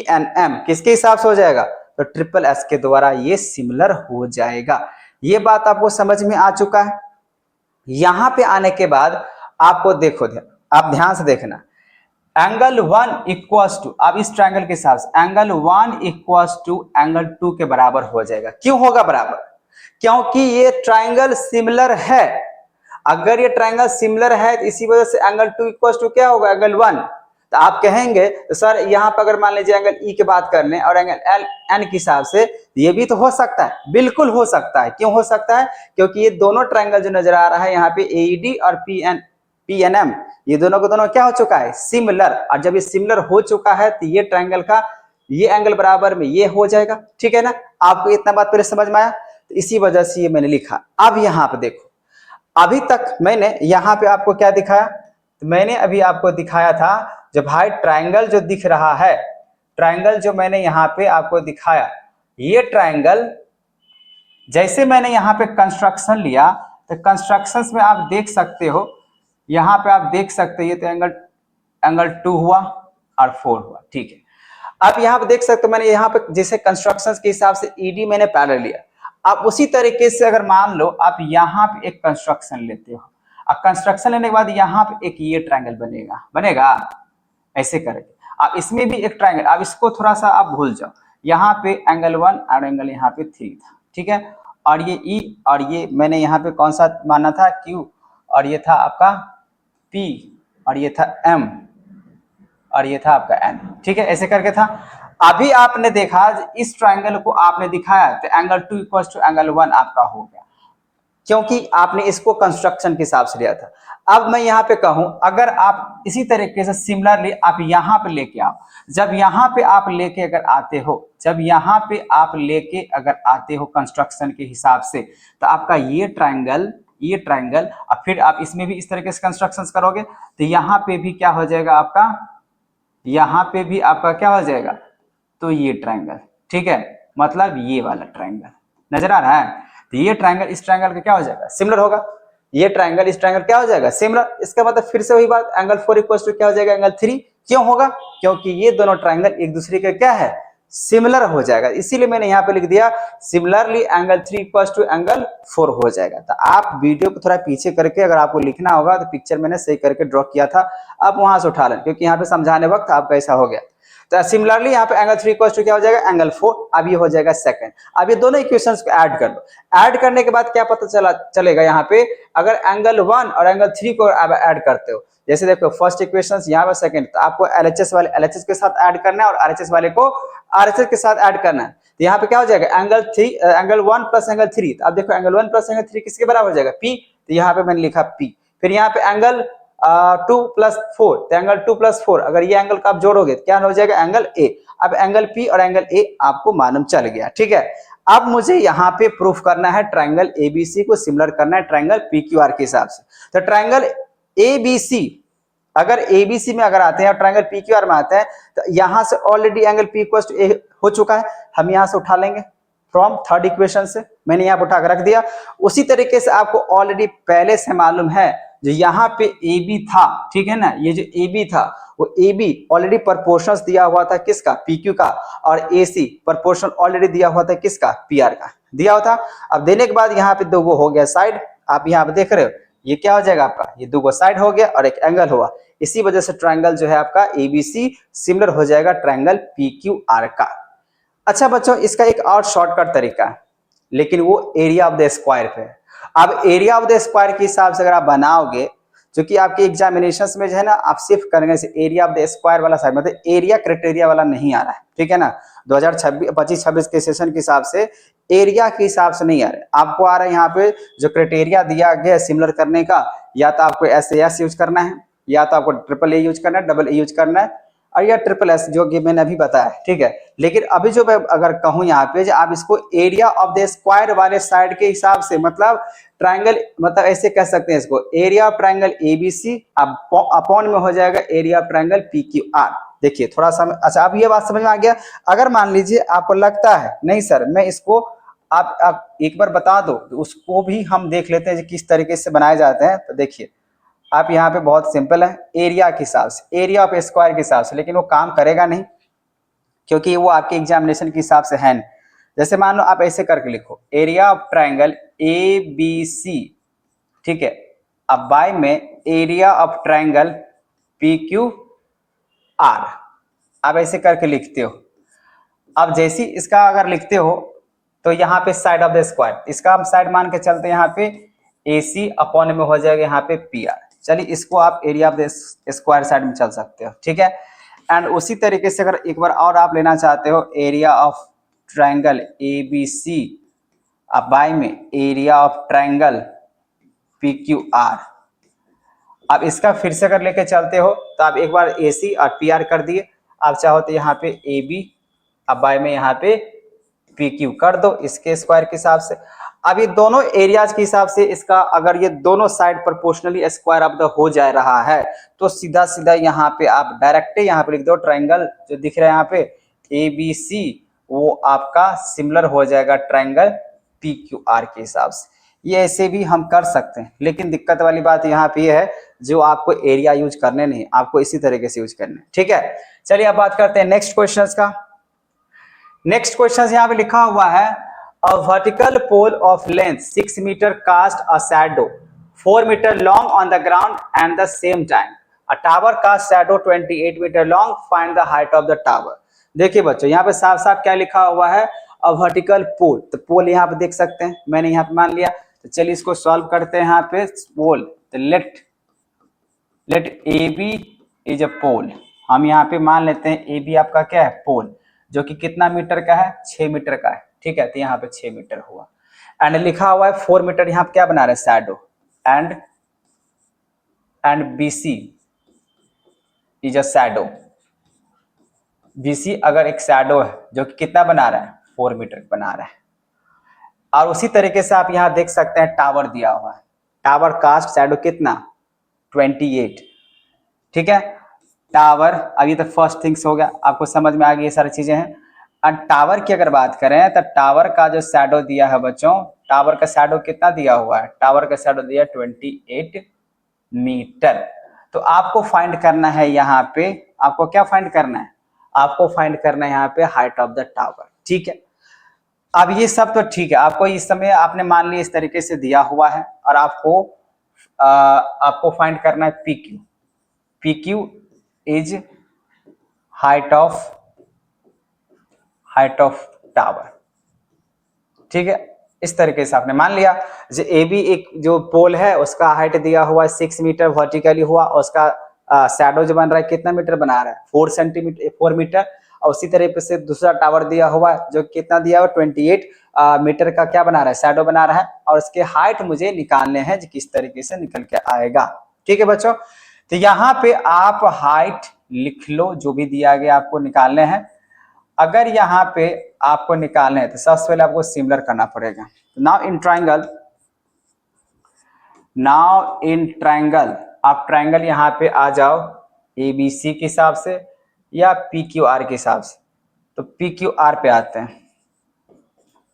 एन एम किसके हिसाब से हो जाएगा? तो ट्रिपल एस के द्वारा ये सिमिलर हो जाएगा। ये बात आपको समझ में आ चुका है। यहां पे आने के बाद आपको देखो, आप ध्यान से देखना, एंगल 1 इक्वल्स टू, अब इस ट्राइंगल के हिसाब से एंगल 1 इक्वल्स टू एंगल 2 के बराबर हो जाएगा। क्यों होगा बराबर? क्योंकि ये ट्राइंगल सिमिलर है। अगर ये ट्राइंगल सिमिलर है तो इसी वजह से एंगल 2 इक्वल्स टू क्या होगा? एंगल 1। तो आप कहेंगे तो सर यहाँ पर अगर मान लीजिए एंगल ई की बात कर लें और एंगल एल एन के हिसाब से, ये भी तो हो सकता है। बिल्कुल हो सकता है। क्यों हो सकता है? क्योंकि ये दोनों ट्राइंगल जो नजर आ रहा है यहाँ पे एईडी और पी एन एम, ये दोनों को दोनों क्या हो चुका है? सिमिलर। और जब ये सिमिलर हो चुका है तो ये ट्राइंगल का ये एंगल बराबर में ये हो जाएगा, ठीक है ना। आपको इतना बात पहले समझ में आया? तो इसी वजह से ये मैंने लिखा। अब यहाँ पे देखो, अभी तक मैंने यहाँ पे आपको क्या दिखाया? तो मैंने अभी आपको दिखाया था जो भाई ट्राइंगल जो दिख रहा है, ट्राइंगल जो मैंने यहाँ पे आपको दिखाया, ये ट्राइंगल जैसे मैंने यहाँ पे कंस्ट्रक्शन लिया, तो कंस्ट्रक्शंस में आप देख सकते हो, यहाँ पे आप देख सकते हो, ये तो एंगल 2 हुआ और 4 हुआ, ठीक है। आप यहाँ पे देख सकते हो, मैंने यहाँ पे जैसे कंस्ट्रक्शंस के हिसाब से ईडी मैंने पैरेलल लिया। आप उसी तरीके से अगर मान लो आप यहाँ पे एक कंस्ट्रक्शन लेते हो, अब कंस्ट्रक्शन लेने के बाद यहाँ पे एक ये ट्राइंगल बनेगा ऐसे करके। अब इसमें भी एक ट्राइंगल, अब इसको थोड़ा सा आप भूल जाओ, यहाँ पे एंगल 1 और एंगल यहाँ पे 3 था, ठीक है। और ये ई और ये मैंने यहाँ पे कौन सा माना था? क्यू, और ये था आपका पी, और ये था एम, और ये था आपका एन, ठीक है। ऐसे करके था। अभी आपने देखा इस ट्राइंगल को आपने दिखाया तो एंगल 2 इक्वल्स टू एंगल 1 आपका हो गया, क्योंकि आपने इसको कंस्ट्रक्शन के हिसाब से लिया था। अब मैं यहाँ पे कहूं, अगर आप इसी तरीके से सिमिलरली आप यहाँ पे लेके आओ, जब यहाँ पे आप लेके अगर आते हो, जब यहाँ पे आप लेके अगर आते हो कंस्ट्रक्शन के हिसाब से, तो आपका ये ट्राइंगल और फिर आप इसमें भी इस तरीके से कंस्ट्रक्शंस करोगे तो यहाँ पे भी क्या हो जाएगा आपका, यहाँ पे भी आपका क्या हो जाएगा? तो ये ट्राइंगल, ठीक है, मतलब ये वाला ट्राइंगल नजर आ रहा है। तो ये ट्राइंगल इस ट्राइंगल का क्या हो जाएगा? सिमिलर होगा। ये ट्राइंगल इस ट्राइंगल क्या हो जाएगा? सिमिलर। इसका मतलब फिर से वही बात, एंगल 4 इक्वल्स टू क्या हो जाएगा? एंगल 3। क्यों होगा? क्योंकि ये दोनों ट्राइंगल एक दूसरे के क्या है? सिमिलर हो जाएगा। इसीलिए मैंने यहाँ पे लिख दिया similarly angle 3 equals to angle 4 हो जाएगा। तो आप वीडियो को थोड़ा पीछे करके अगर आपको लिखना होगा तो पिक्चर मैंने सही करके ड्रॉ किया था, आप वहां से उठा लें, क्योंकि यहाँ पे समझाने वक्त आपका ऐसा हो गया। तो सिमिलरली यहाँ पे एंगल 3 इक्वल्स टू क्या हो जाएगा? एंगल 4। अब ये हो जाएगा सेकंड। अब ये दोनों इक्वेशंस को ऐड कर लो। ऐड करने के बाद क्या पता चलेगा यहाँ पे, अगर एंगल 1 और एंगल 3 को आप ऐड करते हो, जैसे देखो फर्स्ट इक्वेशन यहाँ पर सेकंड, तो आपको एलएचएस वाले एलएचएस के साथ ऐड करना है और आरएचएस वाले को आरएचएस के साथ ऐड करना है। तो यहाँ पे क्या हो जाएगा? Angle 1 plus angle 3। तो अब देखो एंगल 1 प्लस एंगल 3 किसके बराबर हो जाएगा? पी। तो यहाँ पे मैंने लिखा पी। फिर यहाँ पे एंगल 2 प्लस 4, तो एंगल 2 प्लस 4, अगर ये एंगल का आप जोड़ोगे तो क्या हो जाएगा? एंगल ए। अब एंगल पी और एंगल ए आपको मालूम चल गया, ठीक है। अब मुझे यहाँ पे प्रूफ करना है ट्राइंगल एबीसी को सिमिलर करना है ट्राइंगल पीक्यूआर के हिसाब से। तो ट्राइंगल एबीसी अगर एबीसी में अगर आते हैं और ट्राइंगल पीक्यूआर में आते हैं, तो यहाँ से already angle P equals to A हो चुका है, हम यहाँ से उठा लेंगे फ्रॉम थर्ड इक्वेशन से, मैंने यहाँ उठा कर रख दिया। उसी तरीके से आपको ऑलरेडी पहले से मालूम है जो यहाँ पे ए बी था, ठीक है ना, ये जो ए बी था वो ए बी ऑलरेडी प्रोपोर्शंस दिया हुआ था किसका? पी क्यू का, और ए सी प्रोपोर्शन ऑलरेडी दिया हुआ था किसका? पी आर का दिया हुआ था। अब देने के बाद यहाँ पे दो वो हो गया साइड, आप यहाँ पे देख रहे हो ये क्या हो जाएगा आपका, ये दो साइड हो गया और एक एंगल हुआ, इसी वजह से ट्रायंगल जो है आपका एबीसी सिमिलर हो जाएगा ट्रायंगल पीक्यूआर का। अच्छा बच्चों, इसका एक और शॉर्टकट तरीका है, लेकिन वो एरिया ऑफ द स्क्वायर पे है। अब एरिया ऑफ द स्क्वायर के हिसाब से अगर आप बनाओगे, जो कि आपके एग्जामिनेशन में जो है ना, आप सिर्फ करेंगे से एरिया ऑफ द स्क्वायर वाला साइड, मतलब एरिया क्राइटेरिया वाला नहीं आ रहा है, ठीक है ना। 2025-26 के सेशन के हिसाब से एरिया के हिसाब से नहीं आ रहा है, आपको आ रहा है यहाँ पे जो क्राइटेरिया दिया गया सिमिलर करने का, या तो आपको SAS यूज करना है, या तो आपको AAA यूज करना है, AA यूज करना है, और या SSS जो कि मैंने अभी बताया, ठीक है। लेकिन अभी जो मैं अगर कहूँ यहाँ पे, आप इसको एरिया ऑफ द स्क्वायर वाले साइड के हिसाब से, मतलब ट्रायंगल, मतलब ऐसे कह सकते हैं इसको, area of triangle ABC upon में हो जाएगा एरिया ऑफ ट्रायंगल पीक्यूआर। देखिए थोड़ा सा, अच्छा अब ये बात समझ में आ गया। अगर मान लीजिए आपको लगता है नहीं सर मैं इसको, आप एक बार बता दो, तो उसको भी हम देख लेते हैं किस तरीके से बनाए जाते हैं। तो देखिए आप यहाँ पे बहुत सिंपल है, एरिया के हिसाब से, एरिया ऑफ स्क्वायर के हिसाब से, लेकिन वो काम करेगा नहीं क्योंकि वो आपके एग्जामिनेशन के हिसाब से है नहीं। जैसे मान लो आप ऐसे करके लिखो, area of triangle A B C, ठीक है, अब बाय में area of triangle P Q R, आप ऐसे करके लिखते हो। अब जैसी इसका अगर लिखते हो तो यहाँ पे साइड ऑफ द स्क्वायर, इसका हम साइड मान के चलते हैं, यहाँ पे ए सी अपॉन में हो जाएगा यहाँ पे पी आर। चलिए इसको आप area of the square side में चल सकते हो, ठीक है। एंड उसी तरीके से अगर एक बार और आप लेना चाहते हो area of triangle A B C, अब बाय में area of triangle P Q R, अब इसका फिर से अगर लेके चलते हो तो आप एक बार ए सी और पी आर कर दिए, आप चाहो तो यहाँ पे ए बी, अब बाय में यहाँ पे पी क्यू कर दो इसके स्क्वायर के हिसाब से। अब ये दोनों एरियाज के हिसाब से इसका अगर ये दोनों side proportionally square of the हो जा रहा है, तो सीधा सीधा यहाँ पे आप डायरेक्ट यहाँ पे लिख दो ट्रायंगल जो दिख रहा है यहाँ पे ए बी सी, वो आपका सिमिलर हो जाएगा ट्रायंगल पी क्यू आर के हिसाब से। ये ऐसे भी हम कर सकते हैं, लेकिन दिक्कत वाली बात यहाँ पे है जो आपको एरिया यूज करने नहीं, आपको इसी तरीके से यूज करने, ठीक है। चलिए अब बात करते हैं नेक्स्ट क्वेश्चन का। नेक्स्ट क्वेश्चन यहाँ पे लिखा हुआ है, a vertical pole of length 6 metre cast a shadow 4 metre long on the ground and the same time a tower cast shadow 28 metre long, find the height of the tower. देखिए बच्चों यहाँ पे साफ साफ क्या लिखा हुआ है, अ वर्टिकल पोल, तो पोल यहाँ पे देख सकते हैं, मैंने यहाँ पे मान लिया, तो चलिए इसको सॉल्व करते हैं। यहाँ पे पोल, तो let A B is a pole, हम यहाँ पे मान लेते हैं ए बी आपका क्या है, पोल, जो कि कितना मीटर का है, 6 मीटर का है, ठीक है। तो यहाँ पे 6 मीटर हुआ, एंड लिखा हुआ है 4 मीटर, यहाँ पे क्या बना रहे हैं, shadow, and B C is a shadow, BC अगर एक शैडो है जो कि कितना बना रहा है, 4 मीटर बना रहा है। और उसी तरीके से आप यहाँ देख सकते हैं टावर दिया हुआ है, टावर कास्ट शैडो कितना, 28, ठीक है। टावर, अभी तो फर्स्ट थिंग्स हो गया, आपको समझ में आ गई ये सारी चीजें हैं। और टावर की अगर बात करें तो टावर का जो शैडो दिया है बच्चों, टावर का शैडो कितना दिया हुआ है, टावर का शैडो दिया 28 मीटर। तो आपको फाइंड करना है यहाँ पे, आपको क्या फाइंड करना है, आपको फाइंड करना है यहाँ पे हाइट ऑफ द टावर, ठीक है। अब ये सब तो ठीक है, आपको इस समय आपने मान लिया इस तरीके से दिया हुआ है, और आपको फाइंड करना है P Q, P Q is height of tower, ठीक है। इस तरीके से आपने मान लिया, जो ए बी एक जो पोल है उसका हाइट दिया हुआ है 6 मीटर वर्टिकली हुआ, और उसका शैडो जो बन रहा है कितना मीटर बना रहा है, 4 सेंटीमीटर, 4 मीटर। और उसी तरीके से दूसरा टावर दिया हुआ है जो कितना दिया हुआ 28 मीटर का क्या बना रहा है, शैडो बना रहा है, और उसके हाइट मुझे निकालने हैं जो किस तरीके से निकल के आएगा, ठीक है बच्चों। तो यहाँ पे आप हाइट लिख लो, जो भी दिया गया आपको निकालने हैं। अगर यहाँ पे आपको निकालने हैं तो सबसे पहले आपको सिमिलर करना पड़ेगा। नाउ इन ट्रायंगल आप ट्रायंगल यहाँ पे आ जाओ ए बी सी के हिसाब से या पी क्यू आर के हिसाब से। तो पी क्यू आर पे आते हैं,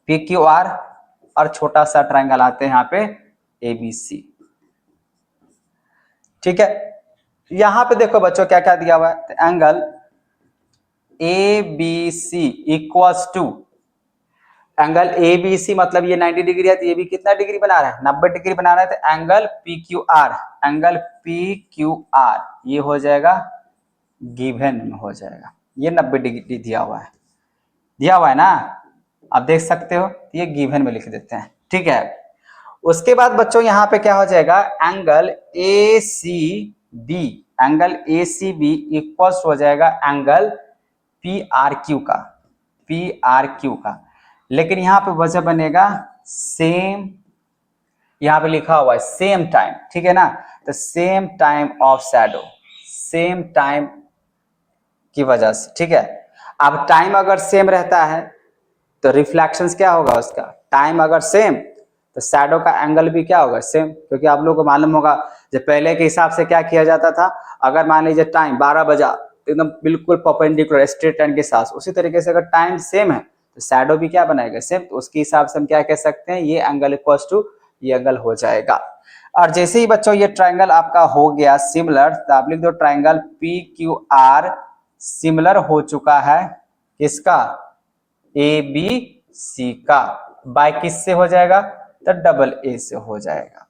पी क्यू आर और छोटा सा ट्रायंगल आते हैं यहाँ पे ए बी सी, ठीक है। यहाँ पे देखो बच्चों क्या क्या दिया हुआ है, तो angle A B C equals to angle A B C मतलब ये 90 डिग्री है, तो ये भी कितना डिग्री बना रहा है, 90 डिग्री बना रहा है। तो angle P Q are, angle P Q are ये हो जाएगा गिवन में हो जाएगा, ये 90 डिग्री दिया हुआ है, दिया हुआ है ना, आप देख सकते हो, ये गिवन में लिख देते हैं, ठीक है। उसके बाद बच्चों यहाँ पे क्या हो जाएगा, angle A C B, angle A C B equals हो जाएगा एंगल पी आर क्यू का, पी आर क्यू का। लेकिन यहाँ पे वजह बनेगा सेम, यहाँ पे लिखा हुआ है सेम टाइम, ठीक है ना, तो same time of shadow, same time की वजह से, ठीक है। अब टाइम अगर सेम रहता है तो रिफ्लेक्शंस क्या होगा उसका, टाइम अगर सेम तो शैडो का एंगल भी क्या होगा सेम, क्योंकि आप लोगों को मालूम होगा जब पहले के हिसाब से क्या किया जाता था, अगर मान लीजिए टाइम 12 बजा तो एकदम बिल्कुल परपेंडिकुलर स्ट्रेट लाइन के साथ, उसी तरीके से अगर टाइम सेम है तो शैडो भी क्या बनाएगा सेम, तो उसके हिसाब से हम क्या कह सकते हैं, ये एंगल इक्वल्स टू ये एंगल हो जाएगा। और जैसे ही बच्चों ये ट्रायंगल आपका हो गया सिमिलर, तो आप लिख दो triangle P Q are similar हो चुका है किसका, ए बी सी का, बाय किससे हो जाएगा, तो डबल ए से हो जाएगा।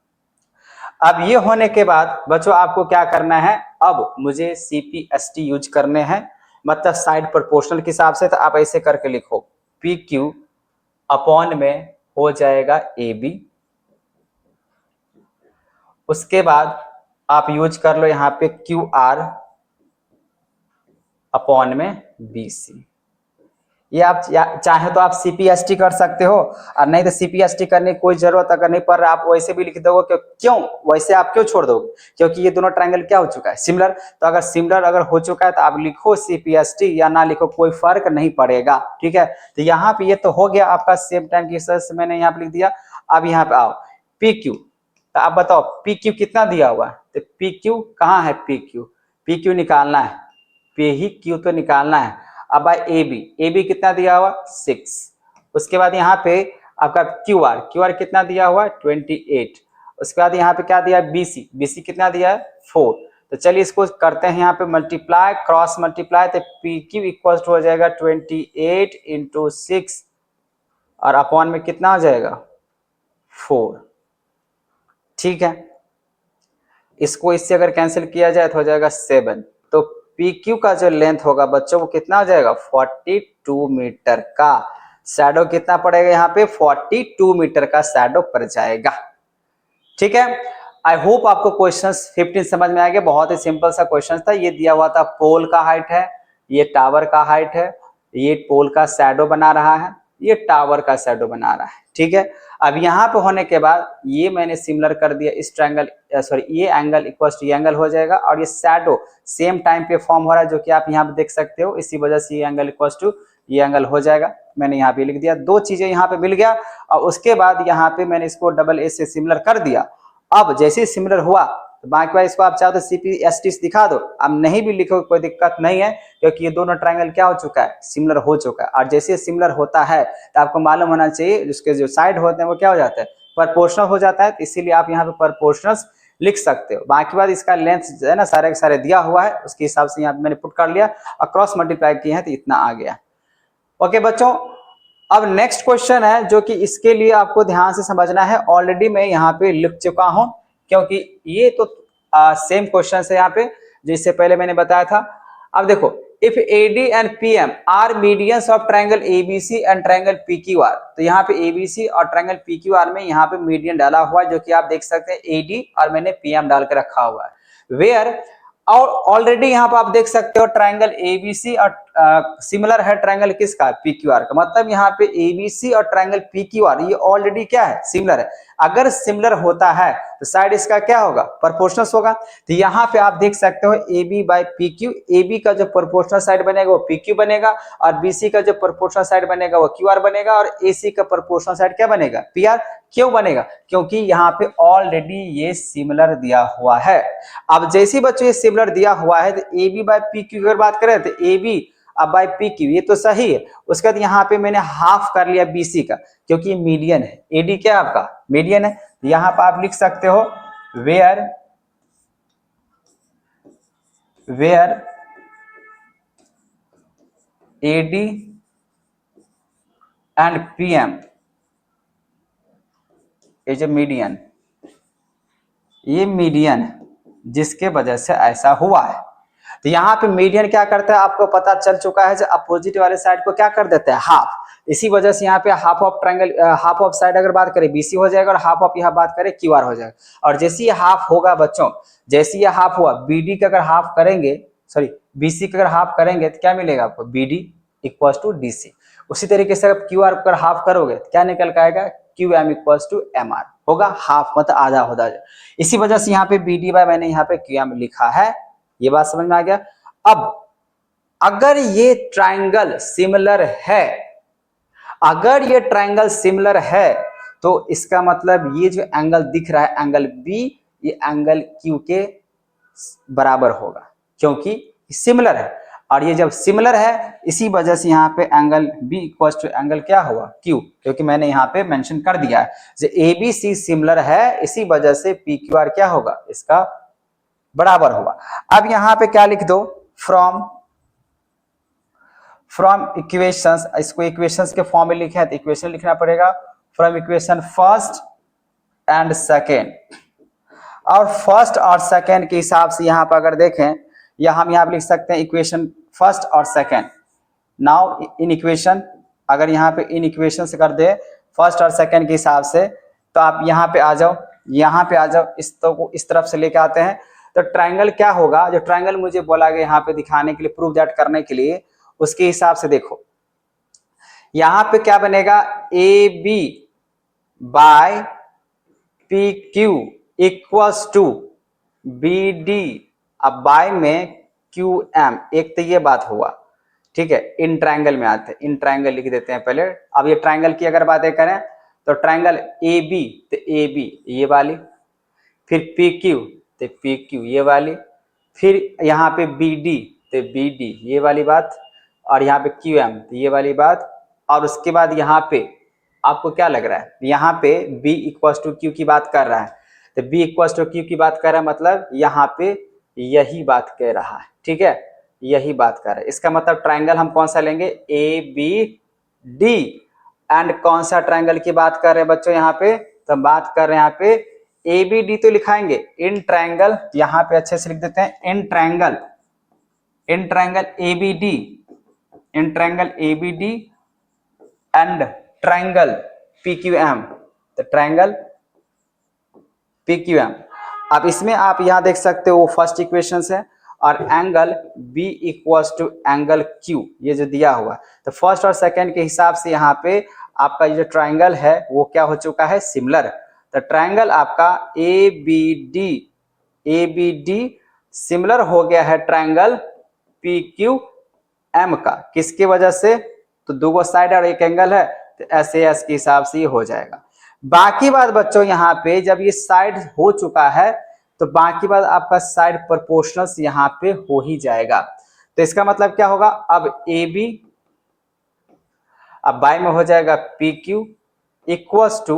अब ये होने के बाद बच्चों आपको क्या करना है, अब मुझे सीपीएसटी यूज करने हैं, मतलब साइड प्रोपोर्शनल के हिसाब से, तो आप ऐसे करके लिखो पी क्यू अपॉन में हो जाएगा ए बी, उसके बाद आप यूज कर लो यहाँ पे क्यू आर अपॉन में बी सी। ये आप चाहे तो आप सीपीएसटी कर सकते हो, और नहीं तो सीपीएसटी करने की कोई जरूरत अगर नहीं पड़ रहा, आप वैसे भी लिख दोगे, क्यों वैसे आप क्यों छोड़ दोगे, क्योंकि ये दोनों ट्रायंगल क्या हो चुका है सिमिलर, तो अगर सिमिलर अगर हो चुका है तो आप लिखो सीपीएसटी या ना लिखो कोई फर्क नहीं पड़ेगा, ठीक है। तो यहाँ पे ये तो हो गया आपका सेम टाइम की सर्च, मैंने यहाँ पे लिख दिया। अब यहाँ पे आओ पी क्यू, तो आप बताओ पी क्यू कितना दिया हुआ है, तो पी क्यू कहाँ है, पी क्यू निकालना है, पी ही क्यू तो निकालना है। अब ए बी कितना दिया हुआ 6, उसके बाद यहाँ पे आपका क्यू आर कितना दिया हुआ 28, उसके बाद यहाँ पे क्या दिया है बी सी कितना दिया है 4। तो चलिए इसको करते हैं यहाँ पे मल्टीप्लाई, क्रॉस मल्टीप्लाई, तो पी क्यू इक्वल हो जाएगा 28 इंटू 6 और अपॉन में कितना हो जाएगा 4, ठीक है। इसको इससे अगर कैंसिल किया जाए तो हो जाएगा 7, तो पी क्यू का जो लेंथ होगा बच्चों वो कितना हो जाएगा 42 मीटर का, शैडो कितना पड़ेगा यहाँ पे 42 मीटर का शैडो पड़ जाएगा, ठीक है। आई होप आपको क्वेश्चन 15 समझ में आ गया, बहुत ही सिंपल सा क्वेश्चन था। ये दिया हुआ था पोल का हाइट है, ये टावर का हाइट है, ये पोल का शैडो बना रहा है, ये टावर का शैडो बना रहा है, ठीक है। अब यहाँ पे होने के बाद ये मैंने सिमिलर कर दिया, इस ट्रायंगल सॉरी ये एंगल इक्वल टू ये एंगल हो जाएगा, और ये शैडो सेम टाइम पे फॉर्म हो रहा है जो कि आप यहाँ पे देख सकते हो, इसी वजह से ये एंगल इक्वल टू ये एंगल हो जाएगा। मैंने यहाँ पे लिख दिया, दो चीजें यहाँ पे मिल गया, और उसके बाद यहाँ पे मैंने इसको डबल ए से सिमिलर कर दिया। अब जैसे ही सिमिलर हुआ तो बाकी बार इसको आप चाहो तो सीपीएसटी दिखा दो, अब नहीं भी लिखो कोई दिक्कत नहीं है, क्योंकि ये दोनों ट्रायंगल क्या हो चुका है सिमिलर हो चुका है। और जैसे सिमिलर होता है तो आपको मालूम होना चाहिए उसके जो साइड होते हैं वो क्या हो जाता है प्रोपोर्शनल हो जाता है, तो इसीलिए आप यहाँ पे प्रोपोर्शनल लिख सकते हो। बाकी बात इसका लेंथ जो है ना सारे के सारे दिया हुआ है, उसके हिसाब से यहाँ पे मैंने पुट कर लिया और क्रॉस मल्टीप्लाई किए हैं तो इतना आ गया। ओके बच्चों, अब नेक्स्ट क्वेश्चन है जो कि इसके लिए आपको ध्यान से समझना है, ऑलरेडी मैं यहाँ पे लिख चुका हूं, क्योंकि ये तो सेम क्वेश्चन है यहाँ पे जिससे पहले मैंने बताया था। अब देखो, if AD and PM are medians of triangle ABC and triangle PQR, तो यहाँ पे एबीसी और ट्रायंगल पीक्यूआर में यहाँ पे मीडियन डाला हुआ है जो कि आप देख सकते हैं एडी और मैंने पीएम डाल के रखा हुआ है, वेयर और ऑलरेडी यहाँ पर आप देख सकते हो ट्रायंगल एबीसी और सिमिलर है ट्रायंगल किसका पीक्यूआर का, मतलब यहाँ पे एबीसी और ट्रायंगल पीक्यूआर ये ऑलरेडी क्या है सिमिलर है। अगर सिमिलर होता है तो साइड इसका क्या होगा प्रोपोर्शनल होगा, तो यहाँ पे आप देख सकते हो A B by P Q, A B का जो प्रोपोर्शनल साइड बनेगा वो पी क्यू बनेगा, और बी सी का जो प्रोपोर्शनल साइड बनेगा वो क्यू आर बनेगा, और ए सी का प्रोपोर्शनल साइड क्या बनेगा पी आर। क्यों बनेगा, क्योंकि यहाँ पे ऑलरेडी ये सिमिलर दिया हुआ है। अब जैसे बच्चों ये सिमिलर दिया हुआ है तो A B by P Q अगर बात करें तो ए बी अब बाई पी क्यू ये तो सही है, उसके बाद यहाँ पे मैंने हाफ कर लिया बीसी का क्योंकि ये मीडियन है, एडी क्या है आपका मीडियन है, यहाँ पर आप लिख सकते हो where AD and PM is a median, ये मीडियन जिसके वजह से ऐसा हुआ है। तो यहाँ पे मीडियन क्या करता है आपको पता चल चुका है, जो अपोजिट वाले साइड को क्या कर देता है, हाफ। इसी वजह से यहाँ पे half of triangle, half of side अगर बात करें BC हो जाएगा, और हाफ ऑफ यहाँ बात करें QR हो जाएगा। और जैसे ये हाफ होगा बच्चों, जैसे ये हाफ हुआ, BD का अगर हाफ करेंगे, सॉरी BC का अगर हाफ करेंगे तो क्या मिलेगा आपको, BD इक्वल टू DC। उसी तरीके से अगर QR अगर हाफ करोगे तो क्या निकल के आएगा, QM इक्वल टू MR होगा, हाफ मतलब आधा हो जाएगा। इसी वजह से यहाँ पे BD बाय मैंने यहाँ पे QM लिखा है। ये बात समझ में आ गया। अब अगर ये ट्रायंगल सिमिलर है, अगर ये ट्रायंगल सिमिलर है तो इसका मतलब ये जो एंगल दिख रहा है एंगल B, ये एंगल Q के बराबर होगा, क्योंकि सिमिलर है। और ये जब सिमिलर है इसी वजह से यहाँ पे angle B equal to angle क्या हुआ, Q, क्योंकि मैंने यहाँ पे मेंशन कर दिया है जो ABC सिमिलर है, इसी वजह से PQR क्या होगा, इसका बराबर होगा। अब यहाँ पे क्या लिख दो, फ्रॉम इक्वेशंस, इसको इक्वेशंस के फॉर्म में लिखा है तो इक्वेशन लिखना पड़ेगा, from equation first and second. और फर्स्ट और सेकेंड के हिसाब से यहाँ पर अगर देखें, या हम यहाँ पे लिख सकते हैं इक्वेशन फर्स्ट और सेकेंड। नाउ इन इक्वेशन, अगर यहाँ पे इन इक्वेशन से कर दे फर्स्ट और सेकेंड के हिसाब से, तो आप यहाँ पे आ जाओ, यहाँ पे आ जाओ, इस तरफ से लेके आते हैं तो ट्रायंगल क्या होगा, जो ट्रायंगल मुझे बोला गया यहाँ पे दिखाने के लिए, प्रूव दैट करने के लिए, उसके हिसाब से देखो यहाँ पे क्या बनेगा, AB by PQ equals to BD, अब बाय में QM। एक तो ये बात हुआ, ठीक है। इन ट्रायंगल में आते हैं, इन ट्रायंगल लिख देते हैं पहले। अब ये ट्रायंगल की अगर बातें करें तो ट्रायंगल AB तो AB ये वाली, फिर PQ तो PQ ये वाली, फिर यहाँ पे BD तो BD ये वाली बात, और यहाँ पे QM तो ये वाली बात। और उसके बाद यहाँ पे आपको क्या लग रहा है, यहाँ पे B इक्वल टू Q की बात कर रहा है, तो B इक्वल टू Q की बात कर रहा है, मतलब यहाँ पे यही बात कह रहा है, ठीक है, यही बात कर रहा है। इसका मतलब ट्रायंगल हम कौन सा लेंगे, ABD। एंड कौन सा ट्रायंगल की बात कर रहे हैं बच्चों यहाँ पे, तो बात कर रहे हैं यहाँ पे ABD तो लिखाएंगे, इन ट्रायंगल यहाँ पे अच्छे से लिख देते हैं, in triangle ABD, in triangle ABD and triangle PQM, तो ट्रायंगल PQM। अब इसमें आप यहाँ देख सकते हो वो फर्स्ट इक्वेशन है, और angle B equals to angle Q ये जो दिया हुआ, तो फर्स्ट और सेकंड के हिसाब से यहाँ पे आपका जो ट्रायंगल है वो क्या हो चुका है, सिमिलर। तो ट्रायंगल आपका ABD सिमिलर हो गया है ट्रायंगल PQM का, किसकी वजह से, तो दो साइड और एक एंगल है, तो SAS के हिसाब से ये हो जाएगा। बाकी बात बच्चों यहाँ पे जब ये साइड हो चुका है तो बाकी बात आपका साइड प्रोपोर्शनल यहाँ पे हो ही जाएगा। तो इसका मतलब क्या होगा, अब AB अब बाय में हो जाएगा PQ इक्वल्स टू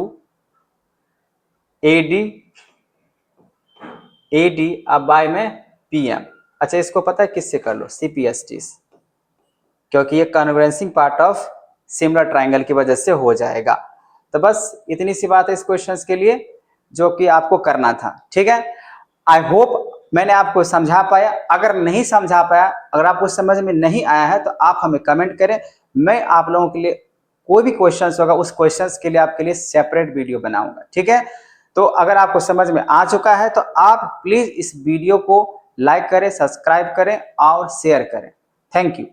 AD अब बाय में PM। अच्छा इसको पता है किससे कर लो, CPST, क्योंकि ये कन्वर्जेंसिंग पार्ट ऑफ सिमिलर ट्रायंगल की वजह से हो जाएगा। तो बस इतनी सी बात है इस क्वेश्चन के लिए जो कि आपको करना था, ठीक है। आई होप मैंने आपको समझा पाया। अगर नहीं समझा पाया, अगर आपको समझ में नहीं आया है तो आप हमें कमेंट करें, मैं आप लोगों के लिए कोई भी क्वेश्चन होगा उस क्वेश्चन के लिए आपके लिए सेपरेट वीडियो बनाऊंगा, ठीक है। तो अगर आपको समझ में आ चुका है तो आप प्लीज इस वीडियो को लाइक करें, सब्सक्राइब करें और शेयर करें। Thank you.